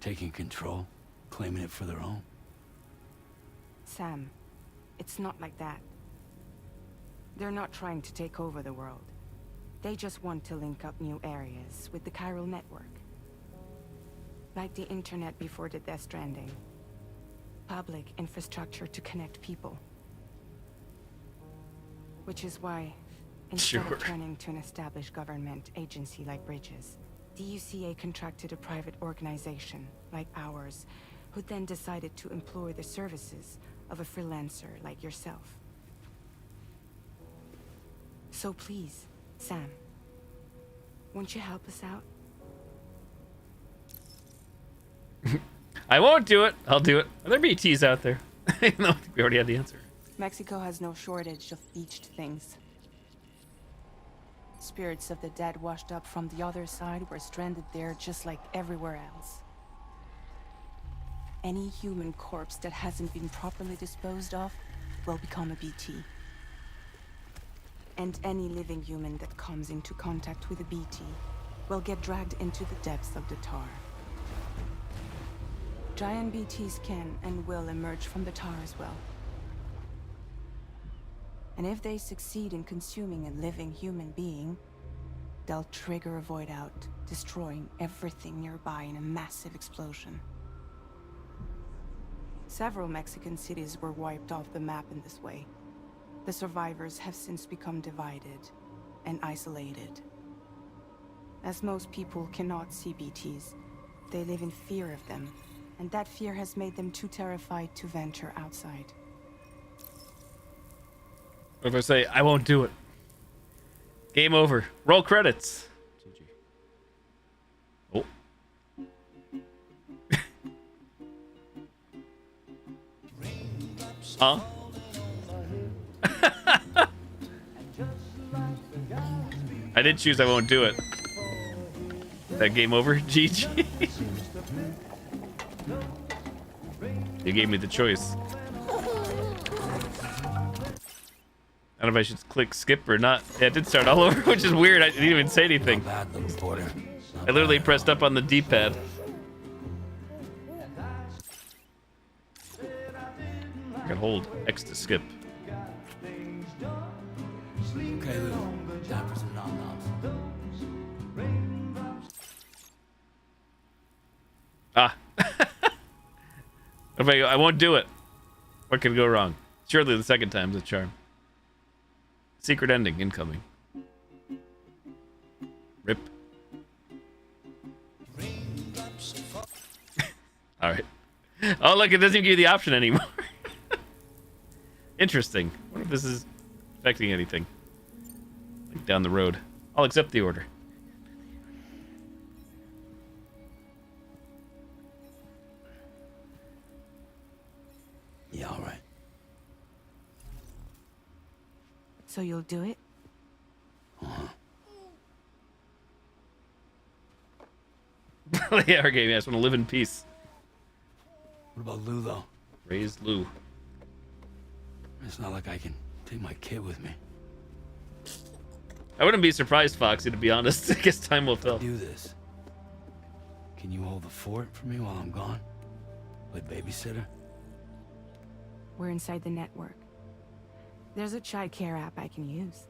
Taking control? Claiming it for their own? Sam, it's not like that. They're not trying to take over the world. They just want to link up new areas with the chiral network. Like the internet before the Death Stranding. Public infrastructure to connect people. Which is why, instead of turning to an established government agency like Bridges, the UCA contracted a private organization, like ours, who then decided to employ the services of a freelancer like yourself. So please, Sam, won't you help us out? I won't do it. I'll do it. Are there BTs out there? No, we already had the answer. Mexico has no shortage of beached things. Spirits of the dead washed up from the other side were stranded there just like everywhere else. Any human corpse that hasn't been properly disposed of will become a BT. And any living human that comes into contact with a BT will get dragged into the depths of the tar. Giant BTs can and will emerge from the tar as well. And if they succeed in consuming a living human being, they'll trigger a void out, destroying everything nearby in a massive explosion. Several Mexican cities were wiped off the map in this way. The survivors have since become divided and isolated. As most people cannot see BTs, they live in fear of them, and that fear has made them too terrified to venture outside. What if I say, I won't do it? Game over. Roll credits. Oh. Huh? I did choose I won't do it. That game over? GG. You gave me the choice. I don't know if I should click skip or not. Yeah, it did start all over, which is weird. I didn't even say anything. I literally pressed up on the D-pad. I can hold X to skip. Okay, Lou. Time for some nom-noms. Ah. If I won't do it. What could go wrong? Surely the second time's a charm. Secret ending incoming. Rip. Alright. Oh, look, it doesn't even give you the option anymore. Interesting. I wonder if this is affecting anything. Like down the road. I'll accept the order. Yeah, all right. So you'll do it? Yeah, our game. I just want to live in peace. What about Lou, though? Raise Lou. It's not like I can take my kid with me. I wouldn't be surprised, Foxy, to be honest. I guess time will tell. Do this. Can you hold the fort for me while I'm gone? Play babysitter? We're inside the network. There's a child care app I can use.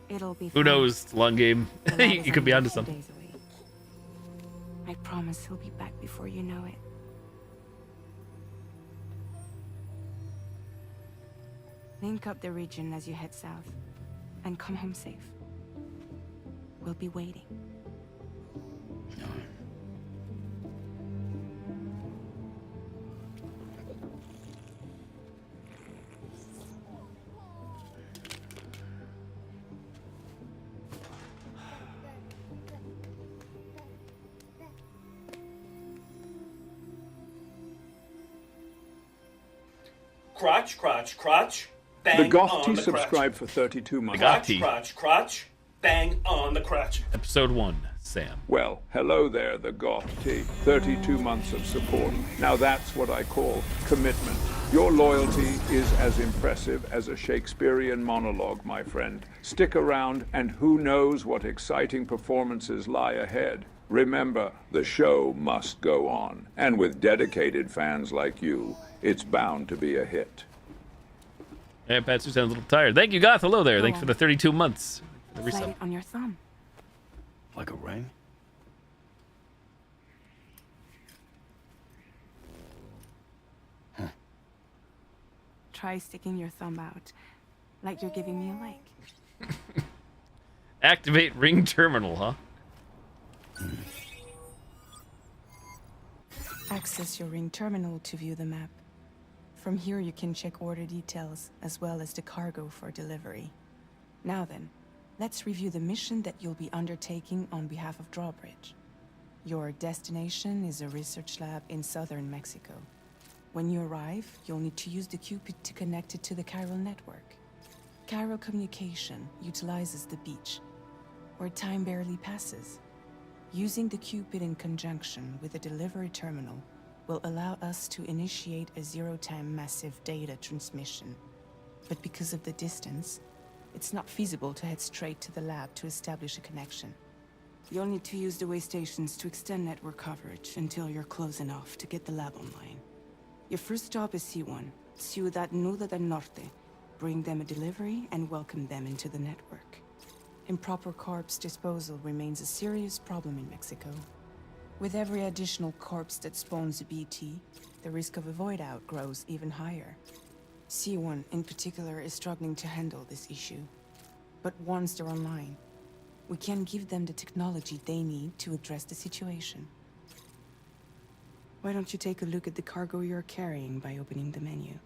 It'll be Who fun. knows? It's a long game. The lad is You could be only onto 2 something. days away. I promise he'll be back before you know it. Link up the region as you head south, and come home safe. We'll be waiting. Crotch, crotch, crotch. Bang The on Goth T the crotch. subscribed for 32 months. Crotch, crotch, crotch. Bang on the crotch. Episode 1, Sam. Well, hello there, the Goth T. 32 months of support. Now that's what I call commitment. Your loyalty is as impressive as a Shakespearean monologue, my friend. Stick around, and who knows what exciting performances lie ahead. Remember, the show must go on. And with dedicated fans like you, it's bound to be a hit. Yeah, Patsu sounds a little tired. Thank you, Goth. Hello there. Thanks for the 32 months. The Slide resub. it on your thumb. Like a ring? Try sticking your thumb out, like you're giving me a like. Activate ring terminal, huh? Access your ring terminal to view the map. From here you can check order details, as well as the cargo for delivery. Now then, let's review the mission that you'll be undertaking on behalf of Drawbridge. Your destination is a research lab in southern Mexico. When you arrive, you'll need to use the Cupid to connect it to the chiral network. Chiral communication utilizes the beach, where time barely passes. Using the Cupid in conjunction with the delivery terminal will allow us to initiate a zero-time massive data transmission. But because of the distance, it's not feasible to head straight to the lab to establish a connection. You'll need to use the way stations to extend network coverage until you're close enough to get the lab online. Your first stop is C1, Ciudad Nuda del Norte. Bring them a delivery and welcome them into the network. Improper corpse disposal remains a serious problem in Mexico. With every additional corpse that spawns a BT, the risk of a void out grows even higher. C1 in particular is struggling to handle this issue. But once they're online, we can give them the technology they need to address the situation. Why don't you take a look at the cargo you're carrying by opening the menu?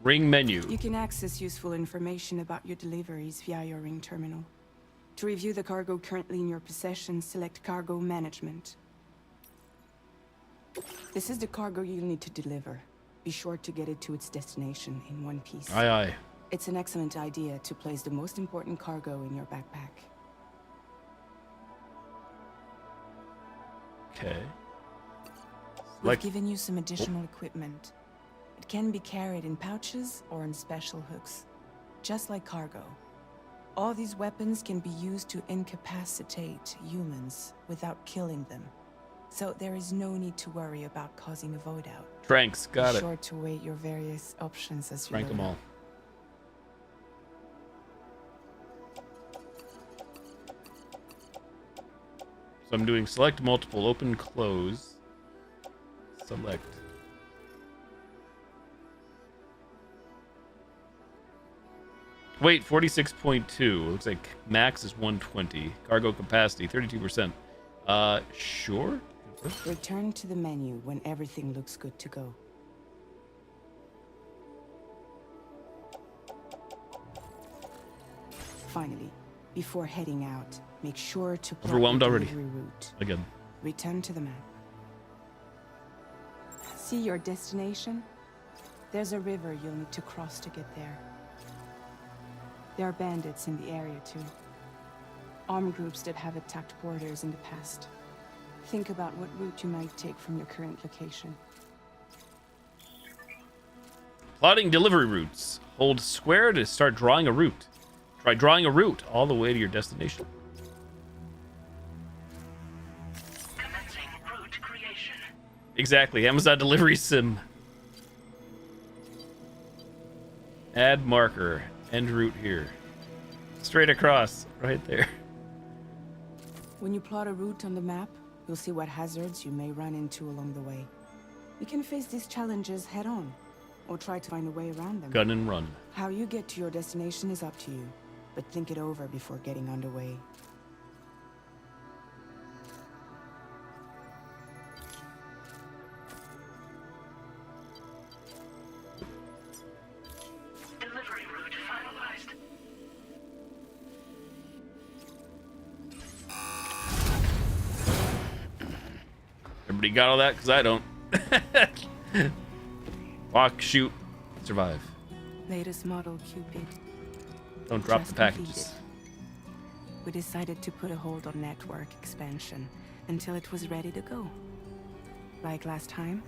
Ring menu. You can access useful information about your deliveries via your ring terminal. To review the cargo currently in your possession, select Cargo Management. This is the cargo you'll need to deliver. Be sure to get it to its destination in one piece. Aye, aye. It's an excellent idea to place the most important cargo in your backpack. Okay. We've given you some additional equipment. It can be carried in pouches or in special hooks, just like cargo. All these weapons can be used to incapacitate humans without killing them. So there is no need to worry about causing a void out. Tranks, got Be it. sure to weigh your various options as you Rank load them up. all. So I'm doing select multiple, open, close, select. Weight 46.2. Looks like max is 120. Cargo capacity 32%. Sure. Return to the menu when everything looks good to go. Finally, before heading out, make sure to plot Overwhelmed your already. delivery route. Again. Return to the map. See your destination? There's a river you'll need to cross to get there. There are bandits in the area too. Armed groups that have attacked borders in the past. Think about what route you might take from your current location. Plotting delivery routes. Hold square to start drawing a route. Try drawing a route all the way to your destination. Exactly. Amazon delivery sim. Add marker. End route here. Straight across. Right there. When you plot a route on the map, you'll see what hazards you may run into along the way. You can face these challenges head on, or try to find a way around them. Gun and run. How you get to your destination is up to you, but think it over before getting underway. Delivery route finalized. Everybody got all that? Because I don't. Walk, shoot, survive. Latest model Cupid. Don't drop Just the packages. completed. We decided to put a hold on network expansion until it was ready to go. Like last time,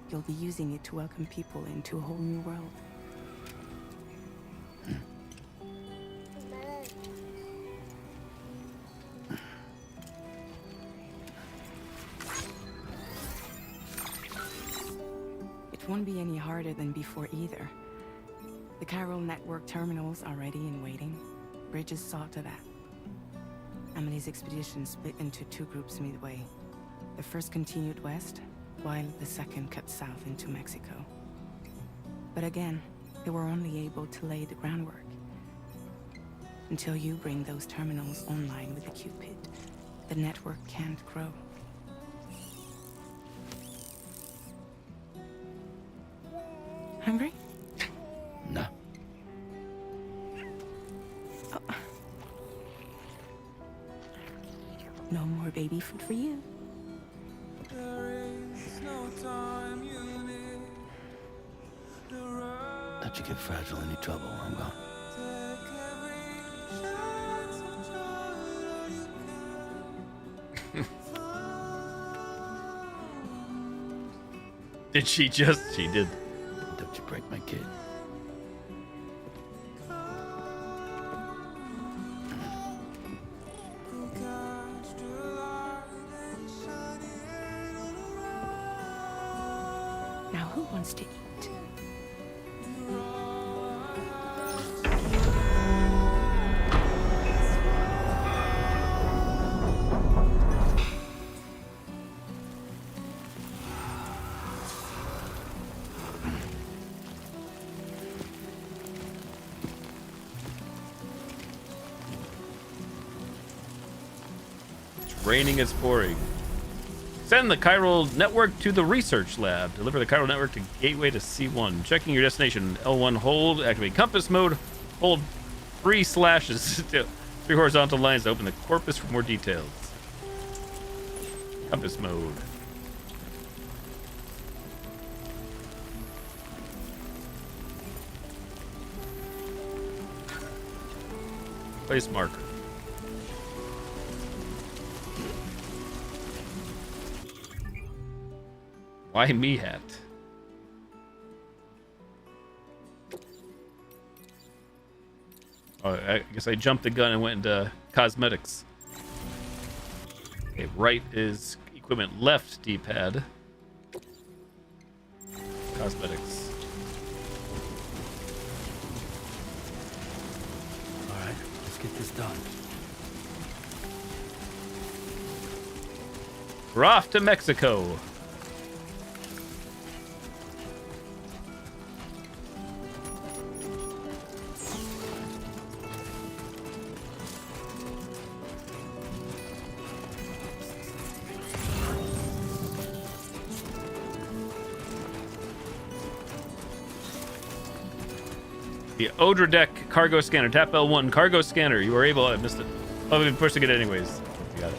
you'll be using it to welcome people into a whole new world. It won't be any harder than before either. The Chiral network terminals are ready and waiting. Bridges saw to that. Amelie's expedition split into two groups midway. The first continued west, while the second cut south into Mexico. But again, they were only able to lay the groundwork. Until you bring those terminals online with the Cupid, the network can't grow. Hungry? No. No more baby food for you. Don't you get fragile any trouble, I'm gone. Did she just? She did. Don't you break my kid. Now who wants to eat? It's raining, it's pouring. Send the chiral network to the research lab. Deliver the chiral network to gateway to C1. Checking your destination. L1 hold. Activate compass mode. Hold 3 slashes. 3 horizontal lines to open the corpus for more details. Compass mode. Place marker. Why me hat? Oh, I guess I jumped the gun and went into cosmetics. Okay, right is equipment, left D-pad. Cosmetics. Alright, let's get this done. We're off to Mexico. The Odra deck cargo scanner. Tap L1. Cargo scanner. You were able. I missed it. Oh, we've been pushing it anyways. You got it.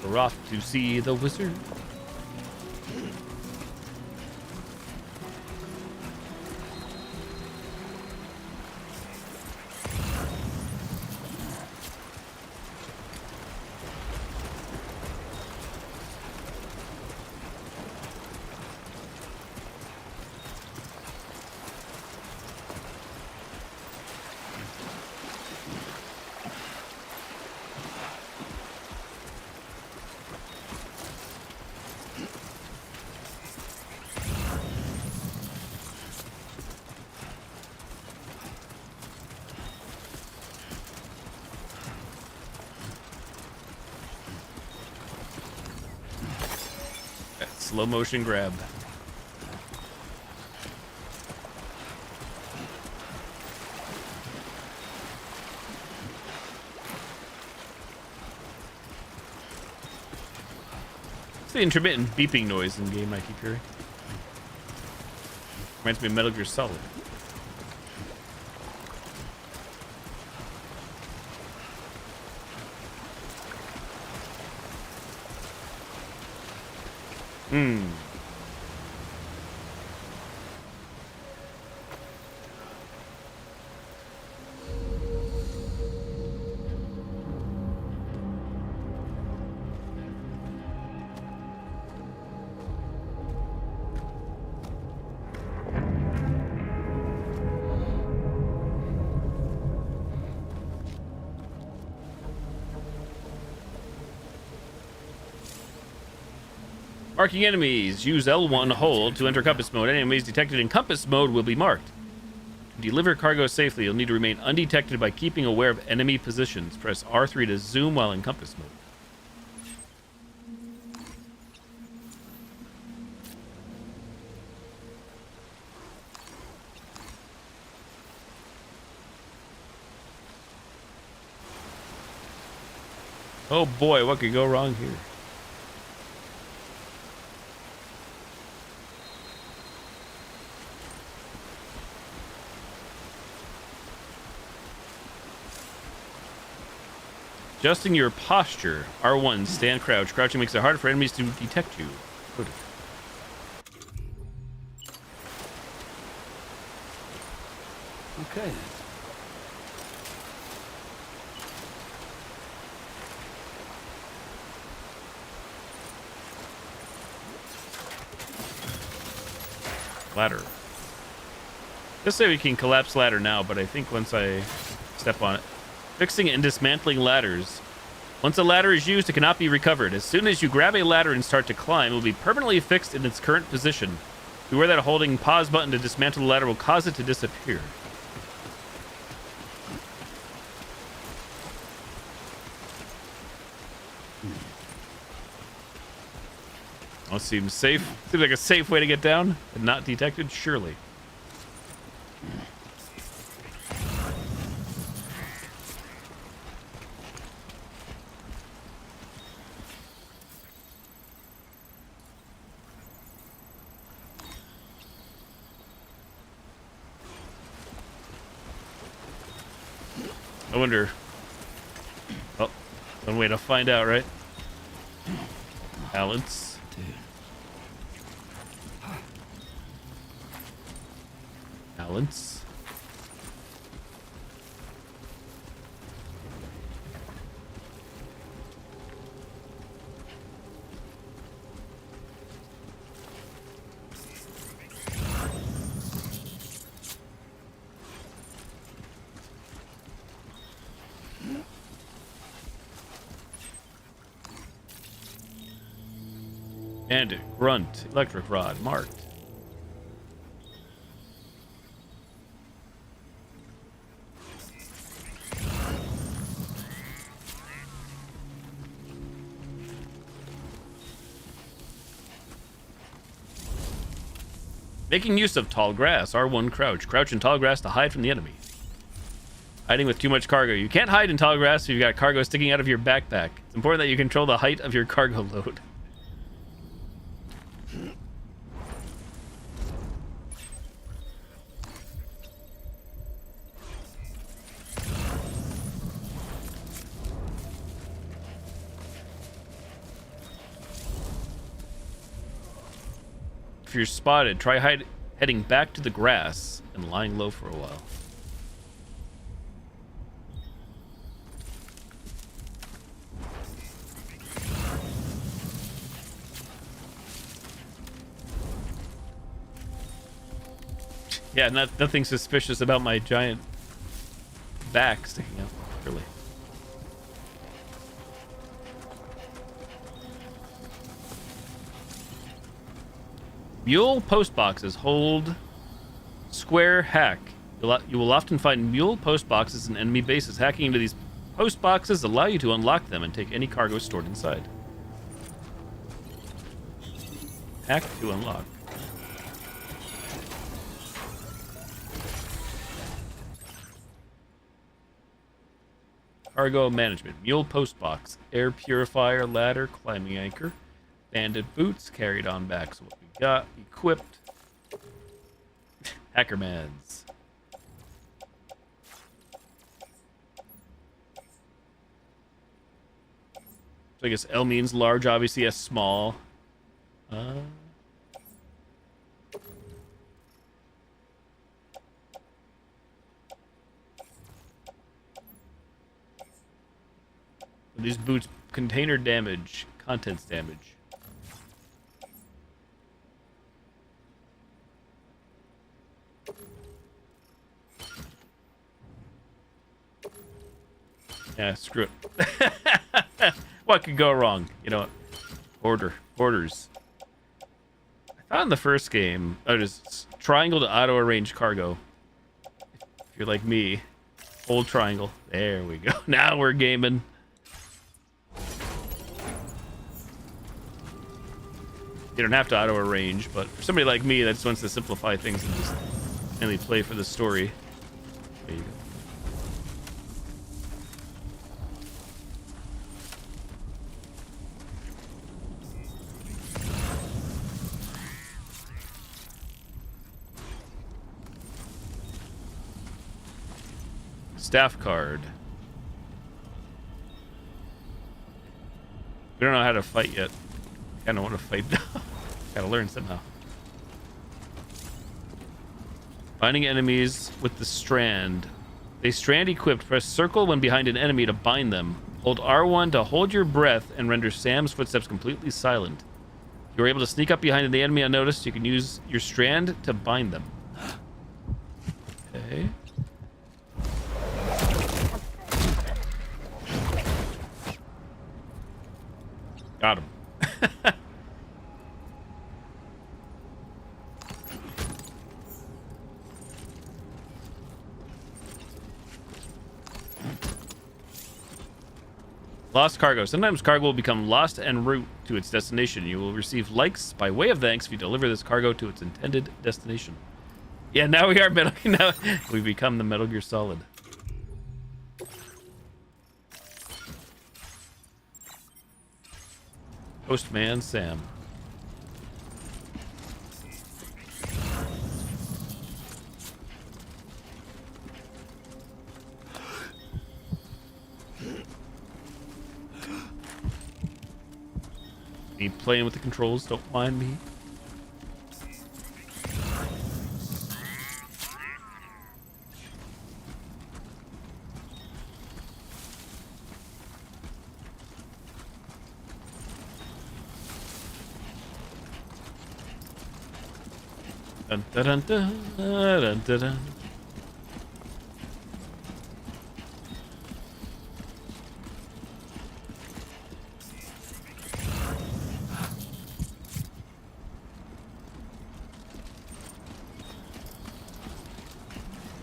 We're off to see the wizard. Slow motion grab. It's the intermittent beeping noise in game I keep hearing. Reminds me of Metal Gear Solid. Marking enemies. Use L1 hold to enter compass mode. Any enemies detected in compass mode will be marked. To deliver cargo safely, you'll need to remain undetected by keeping aware of enemy positions. Press R3 to zoom while in compass mode. Oh boy, what could go wrong here? Adjusting your posture. R1, stand crouch. Crouching makes it harder for enemies to detect you. Good. Okay. Ladder. Just say we can collapse ladder now, but I think once I step on it. Fixing and dismantling ladders. Once a ladder is used, it cannot be recovered. As soon as you grab a ladder and start to climb, it will be permanently fixed in its current position. Beware that holding pause button to dismantle the ladder will cause it to disappear. That seems safe. Seems like a safe way to get down and not detected, surely. I wonder. Oh, one way to find out, right? Balance. Balance. Bandit, Grunt, Electric Rod, marked. Making use of tall grass, R1 crouch. Crouch in tall grass to hide from the enemy. Hiding with too much cargo. You can't hide in tall grass if you've got cargo sticking out of your backpack. It's important that you control the height of your cargo load. If you're spotted, try heading back to the grass and lying low for a while. Yeah, nothing suspicious about my giant back sticking out, really. Mule post boxes hold square hack. You will often find mule post boxes in enemy bases. Hacking into these post boxes allow you to unlock them and take any cargo stored inside. Hack to unlock. Cargo management. Mule post box. Air purifier, ladder, climbing anchor. Bandit boots carried on back. So what we got equipped. Hackermans. So I guess L means large, obviously S small. These boots, container damage, contents damage. Yeah, screw it. What could go wrong? You know what? Orders. I thought in the first game, just triangle to auto arrange cargo. If you're like me, hold triangle. There we go. Now we're gaming. You don't have to auto arrange, but for somebody like me that just wants to simplify things and just mainly play for the story, there you go. Staff card. We don't know how to fight yet. I don't want to fight though. Gotta learn somehow. Binding enemies with the strand. They strand equipped. Press circle when behind an enemy to bind them. Hold R1 to hold your breath and render Sam's footsteps completely silent. If you're able to sneak up behind the enemy unnoticed, you can use your strand to bind them. Okay. Got him. Lost cargo. Sometimes cargo will become lost en route to its destination. You will receive likes by way of thanks if you deliver this cargo to its intended destination. Yeah, now we are Metal Gear. Now we become the Metal Gear Solid. Postman Sam. Me playing with the controls, don't mind me. Dun, dun, dun, dun, dun, dun, dun.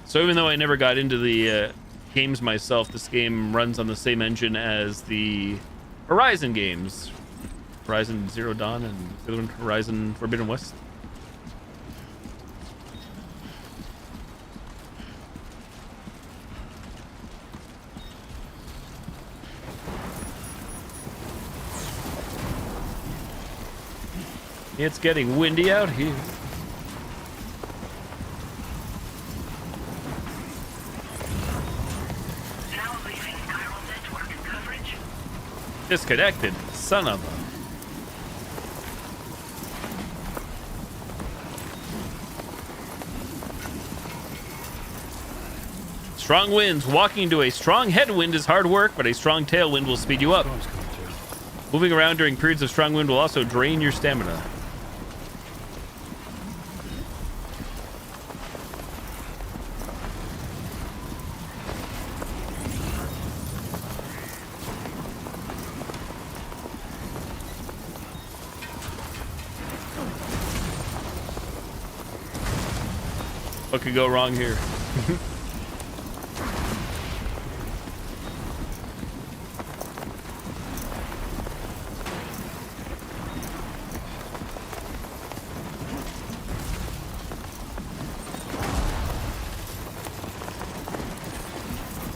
So even though I never got into the games myself, this game runs on the same engine as the Horizon games. Horizon Zero Dawn and the other one, Horizon Forbidden West. It's getting windy out here. Disconnected, son of a. Strong winds. Walking into a strong headwind is hard work, but a strong tailwind will speed you up. Moving around during periods of strong wind will also drain your stamina. What could go wrong here?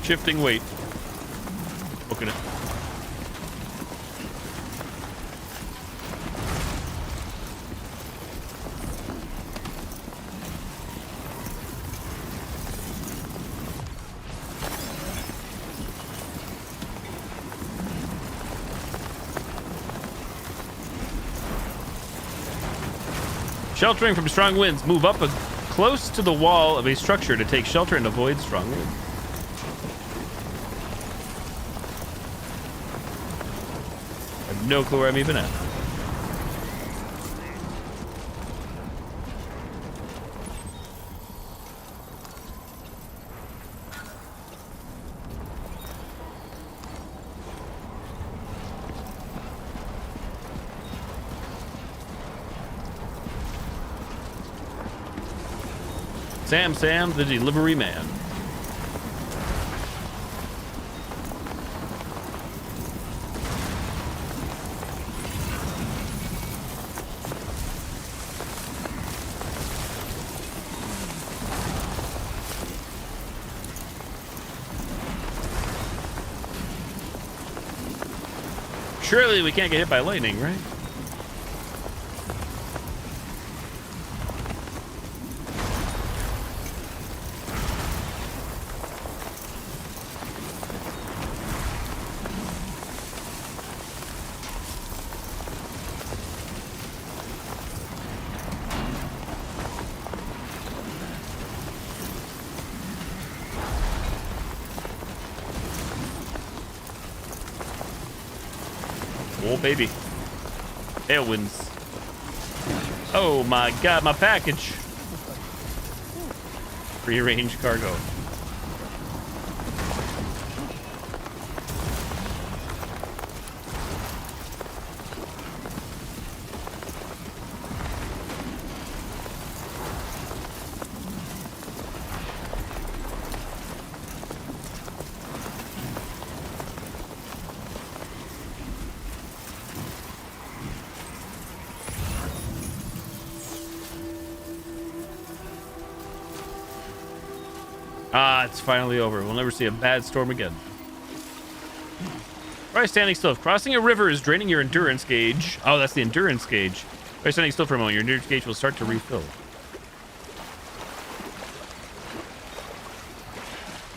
Shifting weight. Booking it. Sheltering from strong winds. Move up close to the wall of a structure to take shelter and avoid strong winds. I have no clue where I'm even at. Sam, the delivery man. Surely we can't get hit by lightning, right? Oh, baby. Tailwinds. Oh my god, my package. Free-range cargo. Ah, it's finally over. We'll never see a bad storm again. Try standing still. If crossing a river is draining your endurance gauge. Oh, that's the endurance gauge. Try standing still for a moment. Your endurance gauge will start to refill.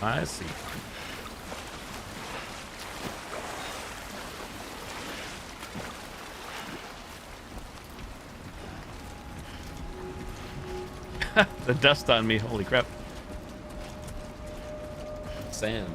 I see. The dust on me. Holy crap. Sand.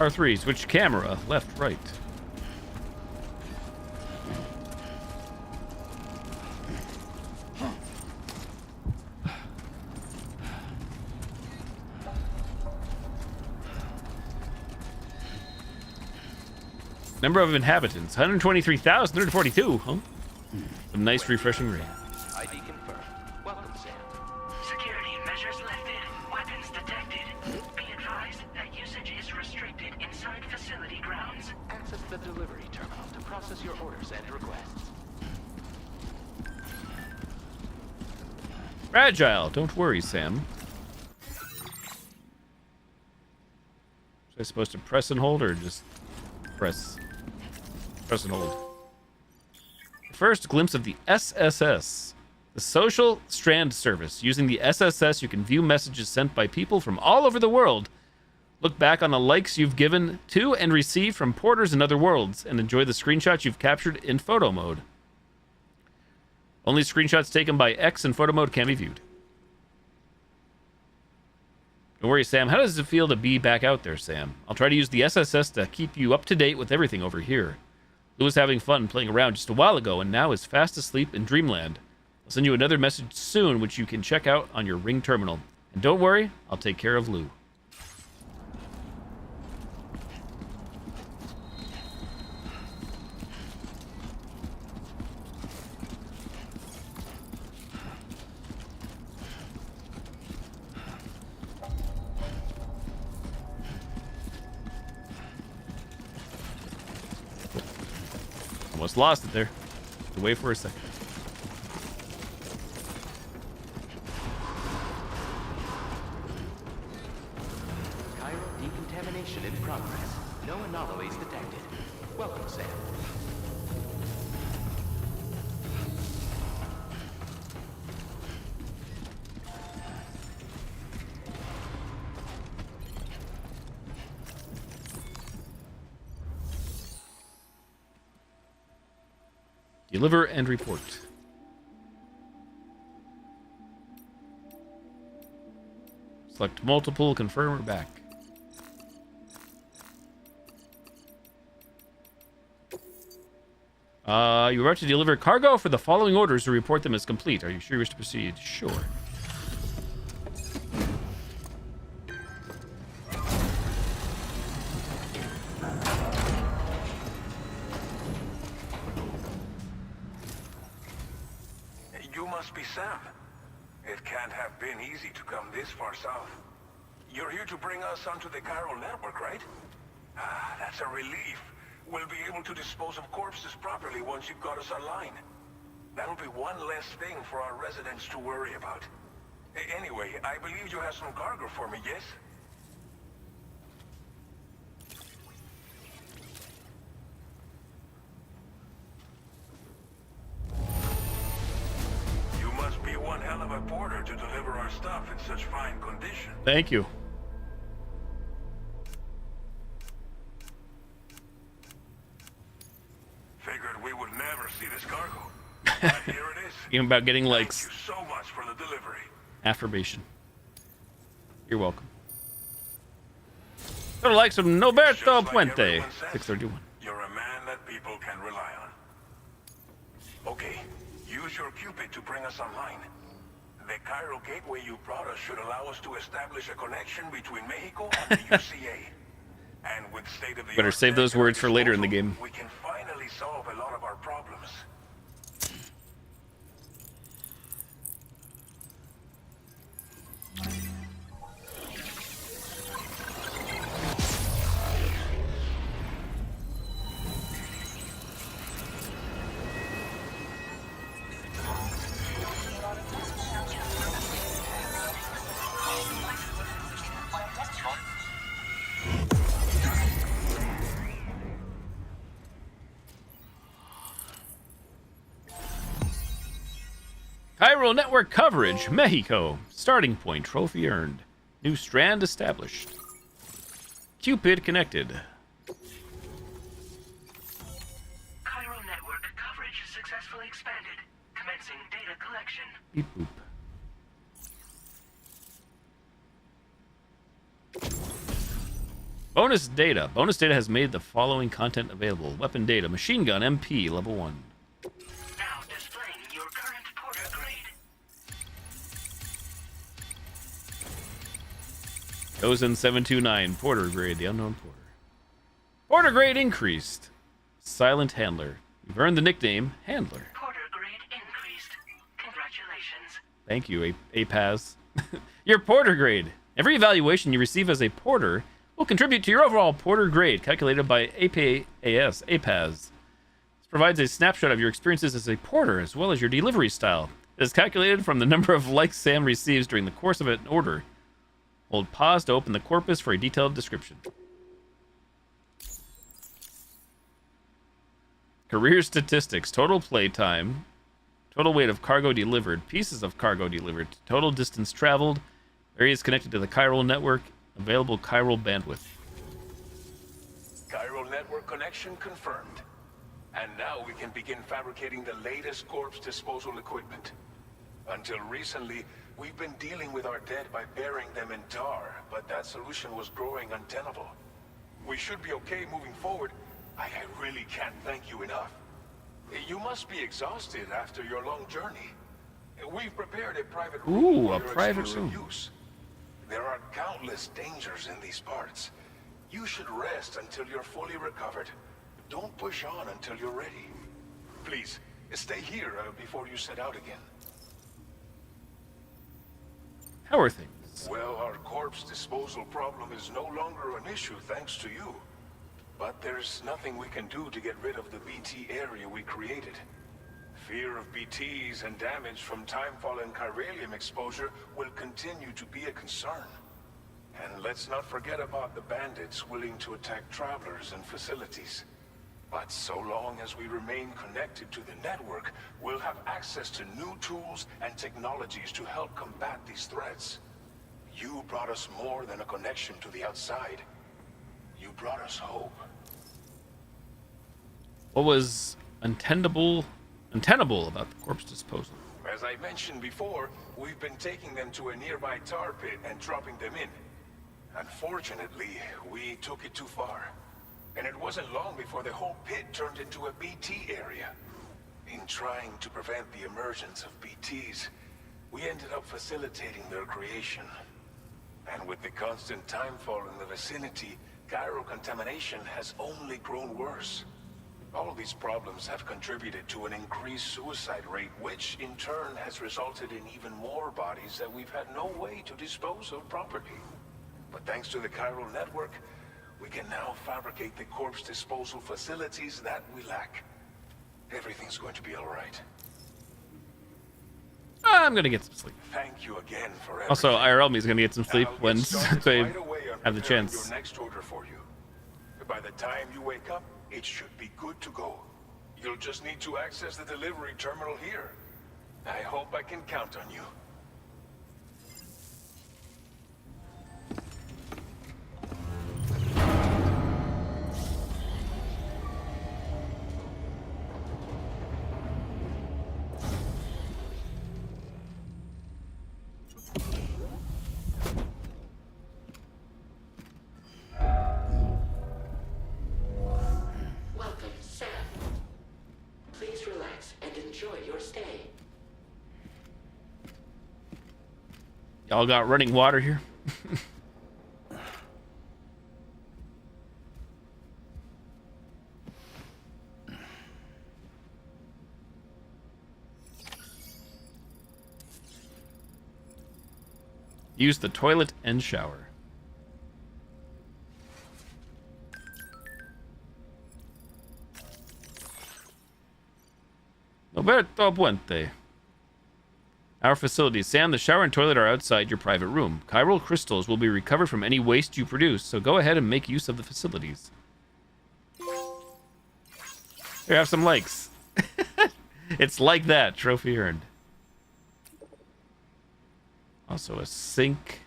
R3, switch camera, left, right. Number of inhabitants, 123,142, huh? Some nice refreshing rain. ID confirmed. Welcome, Sam. Security measures lifted. Weapons detected. Be advised that usage is restricted inside facility grounds. Access the delivery terminal to process your orders and requests. Fragile, don't worry, Sam. Was I supposed to press and hold or just press and hold? First glimpse of the SSS, the Social Strand Service. Using the SSS, you can view messages sent by people from all over the world, look back on the likes you've given to and received from porters in other worlds, and enjoy the screenshots you've captured in photo mode. Only screenshots taken by X in photo mode can be viewed. Don't worry, Sam. How does it feel to be back out there, Sam? I'll try to use the SSS to keep you up to date with everything over here. Lou was having fun playing around just a while ago and now is fast asleep in Dreamland. I'll send you another message soon, which you can check out on your Ring terminal. And don't worry, I'll take care of Lou. Almost lost it there. Had to wait for a second. Cairo decontamination in progress. No anomalies detected. Welcome, Sam. Deliver and report. Select multiple, confirm or back. You're about to deliver cargo for the following orders to report them as complete. Are you sure you wish to proceed? Sure. You must be Sam. It can't have been easy to come this far south. You're here to bring us onto the Cairo network, right? Ah, that's a relief. We'll be able to dispose of corpses properly once you've got us online. That'll be one less thing for our residents to worry about. Anyway, I believe you have some cargo for me, yes? You must be one hell of a porter to deliver our stuff in such fine condition. Thank you. Figured we would never see this cargo. But here it is. Even about getting likes. Thank you so much for the delivery. Affirmation. You're welcome. Total likes from Noberto Puente. 631. You're a man that people can rely on. Okay, use your Cupid to bring us online. The Cairo gateway you brought us should allow us to establish a connection between Mexico and the UCA. And with state-of-the-art Better save those words for later in the game. we can finally solve a lot of our problems. Cairo network coverage, Mexico. Starting point, trophy earned. New strand established. Cupid connected. Cairo network coverage successfully expanded. Commencing data collection. Beep boop. Bonus data. Bonus data has made the following content available. Weapon data. Machine gun MP level 1. Now displaying your current porter grade. Chosen 729. Porter grade. The unknown porter. Porter grade increased. Silent handler. You've earned the nickname Handler. Porter grade increased. Congratulations. Thank you, APAZ. Your porter grade. Every evaluation you receive as a porter will contribute to your overall porter grade, calculated by APAZ. This provides a snapshot of your experiences as a porter, as well as your delivery style. It is calculated from the number of likes Sam receives during the course of an order. Hold pause to open the corpus for a detailed description. Career statistics. Total play time. Total weight of cargo delivered. Pieces of cargo delivered. Total distance traveled. Areas connected to the chiral network. Available chiral bandwidth. Chiral network connection confirmed. And now we can begin fabricating the latest corpse disposal equipment. Until recently, we've been dealing with our dead by burying them in tar, but that solution was growing untenable. We should be okay moving forward. I really can't thank you enough. You must be exhausted after your long journey. We've prepared a private room Ooh, for a your private exclusive room. use. There are countless dangers in these parts. You should rest until you're fully recovered. Don't push on until you're ready. Please, stay here before you set out again. How are things? Well, our corpse disposal problem is no longer an issue thanks to you. But there's nothing we can do to get rid of the BT area we created. Fear of BTs and damage from timefall and chiralium exposure will continue to be a concern. And let's not forget about the bandits willing to attack travelers and facilities. But so long as we remain connected to the network, we'll have access to new tools and technologies to help combat these threats. You brought us more than a connection to the outside. You brought us hope. What was untenable about the corpse disposal? As I mentioned before, we've been taking them to a nearby tar pit and dropping them in. Unfortunately, we took it too far. And it wasn't long before the whole pit turned into a BT area. In trying to prevent the emergence of BTs, we ended up facilitating their creation. And with the constant timefall in the vicinity, chiral contamination has only grown worse. All these problems have contributed to an increased suicide rate, which in turn has resulted in even more bodies that we've had no way to dispose of properly. But thanks to the chiral network, we can now fabricate the corpse disposal facilities that we lack. Everything's going to be all right. I'm gonna get some sleep. Thank you again for everything. Also, IRL me is gonna get some sleep when they have the Your chance. next order for you. By the time you wake up, it should be good to go. You'll just need to access the delivery terminal here. I hope I can count on you. Welcome, Sam. Please relax and enjoy your stay. Y'all got running water here? Use the toilet and shower. Roberto Puente. Our facilities. Sam, the shower and toilet are outside your private room. Chiral crystals will be recovered from any waste you produce, so go ahead and make use of the facilities. Here, have some likes. It's like that. Trophy earned. Also a sink.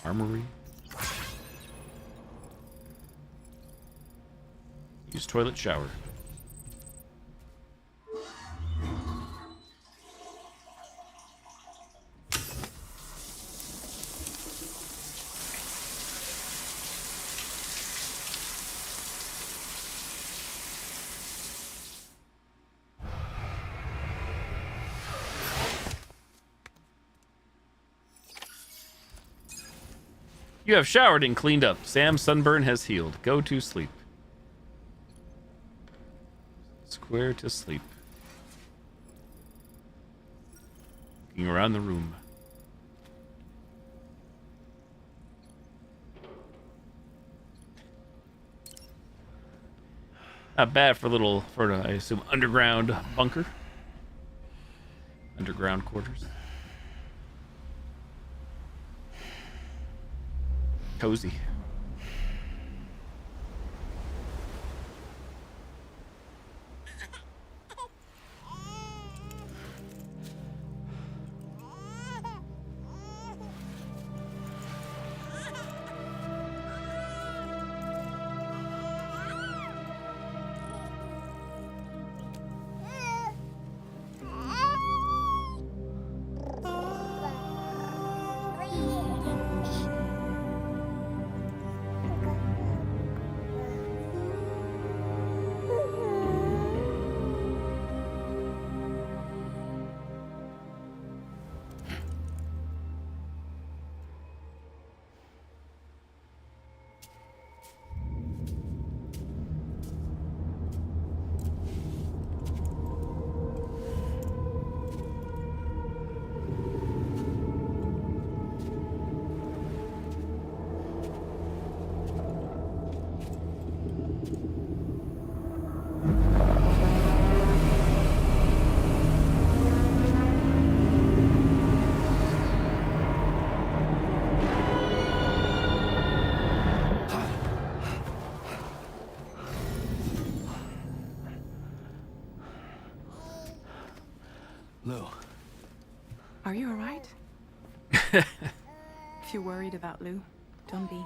Armory. Use toilet shower. You have showered and cleaned up. Sam's sunburn has healed. Go to sleep. Square to sleep. Looking around the room. Not bad for a little, I assume, underground bunker. Underground quarters. Cozy. Lou. Are you alright? If you're worried about Lou, don't be.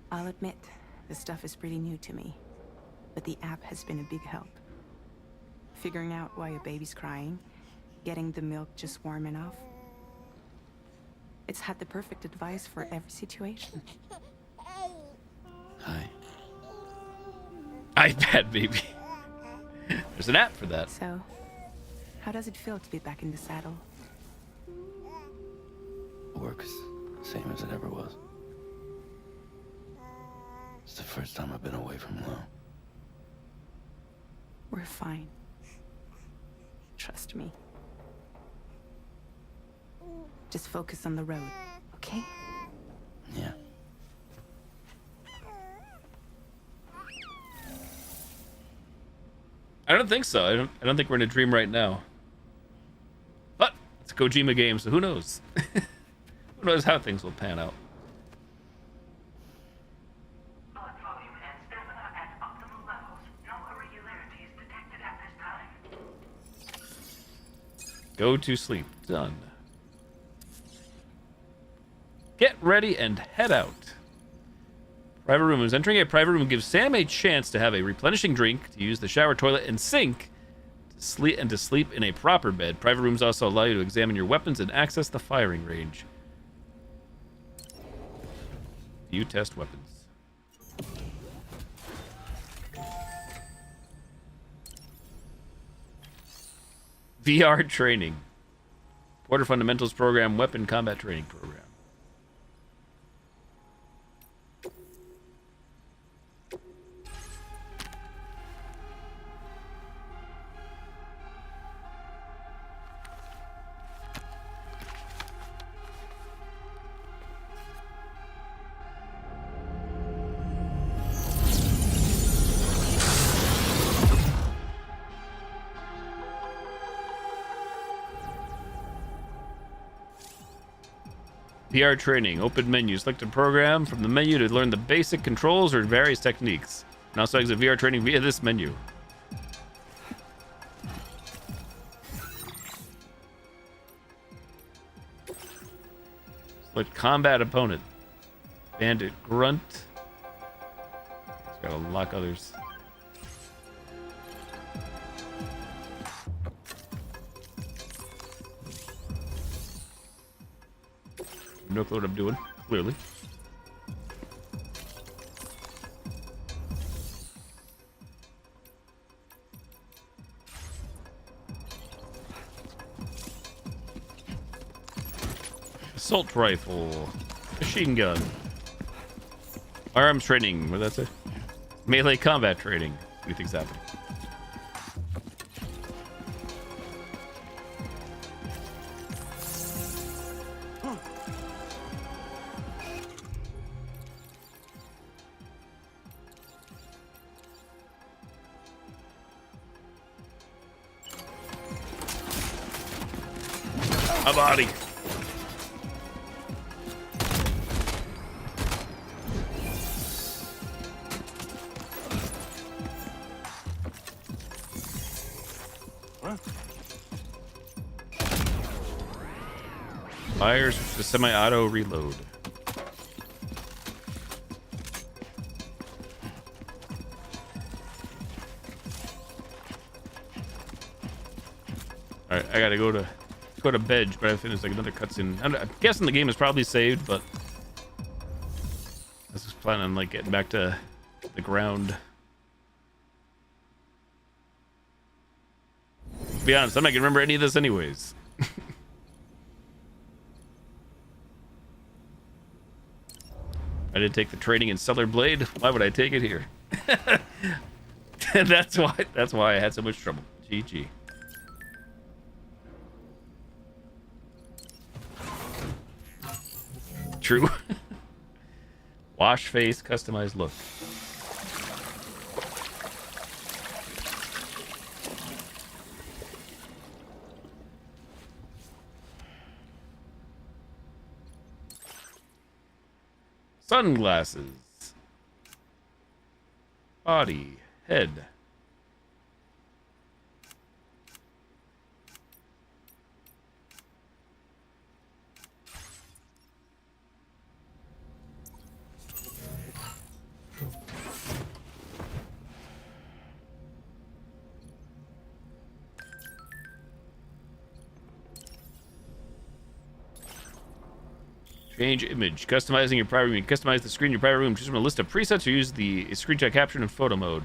I'll admit, this stuff is pretty new to me, but the app has been a big help. Figuring out why a baby's crying, getting the milk just warm enough. It's had the perfect advice for every situation. Hi. iPad baby. There's an app for that. So, how does it feel to be back in the saddle? Works same as it ever was. It's the first time I've been away from Lou. We're fine. Trust me. Just focus on the road, okay? Yeah. I don't think so. I don't think we're in a dream right now. But it's a Kojima game, so who knows? Who knows how things will pan out. Blood volume and stamina at optimal levels. No irregularities detected at this time. Go to sleep. Done. Get ready and head out. Private room. Is entering a private room gives Sam a chance to have a replenishing drink, to use the shower, toilet, and sink, to sleep in a proper bed. Private rooms also allow you to examine your weapons and access the firing range. You test weapons. VR training. Porter Fundamentals Program, Weapon Combat Training Program. VR training. Open menu. Select a program from the menu to learn the basic controls or various techniques. And also exit VR training via this menu. Select combat opponent. Bandit grunt. Just gotta lock others. No clue what I'm doing, clearly. Assault rifle. Machine gun. Arms training. What did that say? Melee combat training. What do you think's happening? A body. Fires with the semi-auto reload. Alright, I gotta go to bed, but I think there's like another cutscene. I'm guessing the game is probably saved, but I was just planning on like getting back to the ground. To be honest, I'm not gonna remember any of this anyways. I didn't take the training in Stellar Blade. Why would I take it here? That's why I had so much trouble. GG. True. Wash face, customized look. Sunglasses. Body. Head. Change image. Customizing your private room. Customize the screen in your private room. Choose from a list of presets or use the screenshot capture in photo mode.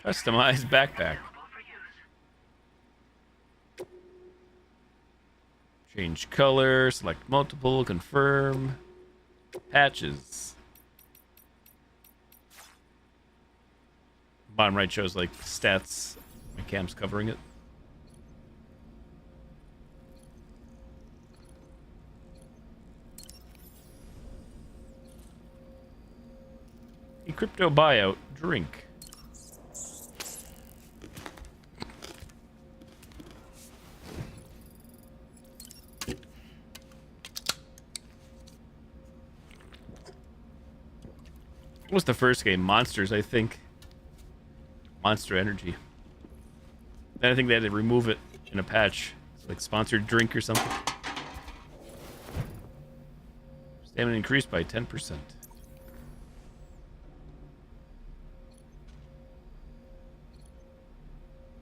Customize backpack. Change color. Select multiple. Confirm. Patches. Bottom right shows like stats. My cam's covering it. A crypto buyout drink. What was the first game? Monsters, I think. Monster Energy. And I think they had to remove it in a patch. It's like sponsored drink or something. Stamina increased by 10%.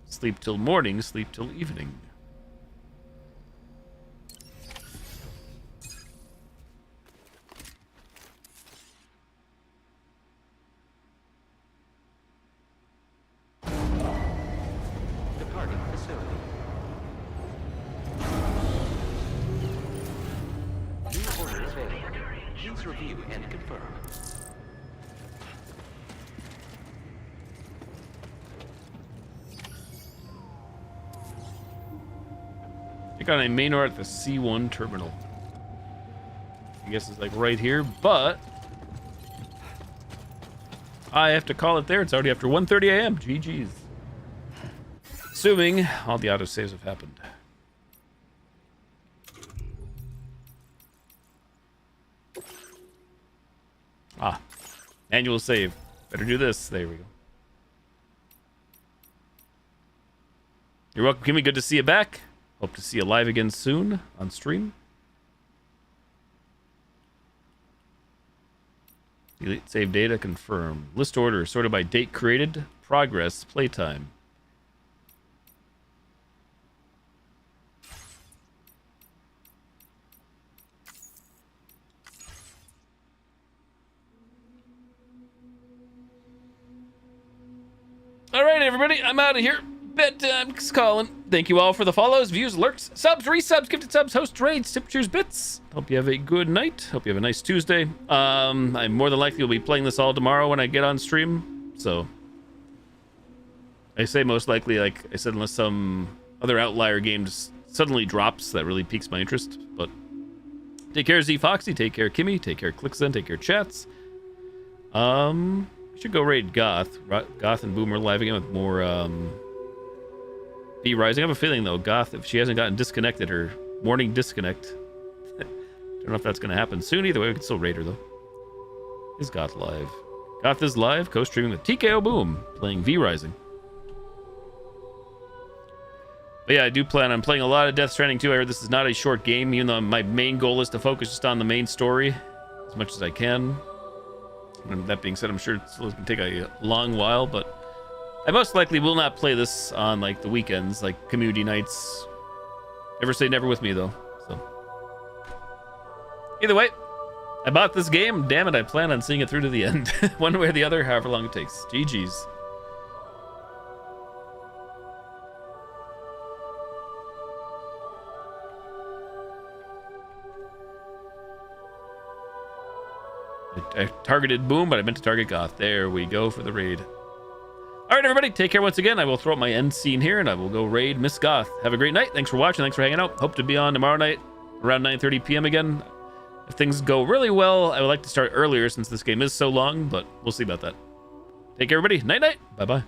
Sleep till morning, sleep till evening. Review and confirm. I got a main door at the C1 terminal. I guess it's like right here, but I have to call it there. It's already after 1:30 a.m. GG's. Assuming all the autosaves have happened. Ah, annual save. Better do this. There we go. You're welcome, Kimmy. Good to see you back. Hope to see you live again soon on stream. Delete save data, confirm. List order sorted by date created, progress, playtime. All right, everybody, I'm out of here. Bedtime's calling. Thank you all for the follows, views, alerts, subs, resubs, gifted subs, host raids, tip cheers, bits. Hope you have a good night. Hope you have a nice Tuesday. I more than likely will be playing this all tomorrow when I get on stream. So I say most likely, like I said, unless some other outlier game just suddenly drops that really piques my interest. But take care, Z Foxy. Take care, Kimmy. Take care, Clickzen. Take care, Chats. We should go raid Goth. Goth and Boom are live again with more B Rising. I have a feeling though, Goth, if she hasn't gotten disconnected, her morning disconnect. Don't know if that's gonna happen soon. Either way, we can still raid her though. Is Goth live? Goth is live, co-streaming with TKO Boom, playing V Rising. But yeah, I do plan on playing a lot of Death Stranding 2. I heard this is not a short game, even though my main goal is to focus just on the main story as much as I can. And that being said, I'm sure it's going to take a long while, but I most likely will not play this on like the weekends, like community nights. Never say never with me though. So either way, I bought this game. Damn it, I plan on seeing it through to the end, one way or the other, however long it takes. GG's. I targeted Boom, but I meant to target Goth. There we go for the raid. All right, everybody, take care once again. I will throw up my end scene here, and I will go raid Miss Goth. Have a great night. Thanks for watching. Thanks for hanging out. Hope to be on tomorrow night around 9:30 p.m. again. If things go really well, I would like to start earlier since this game is so long, but we'll see about that. Take care, everybody. Night-night. Bye-bye.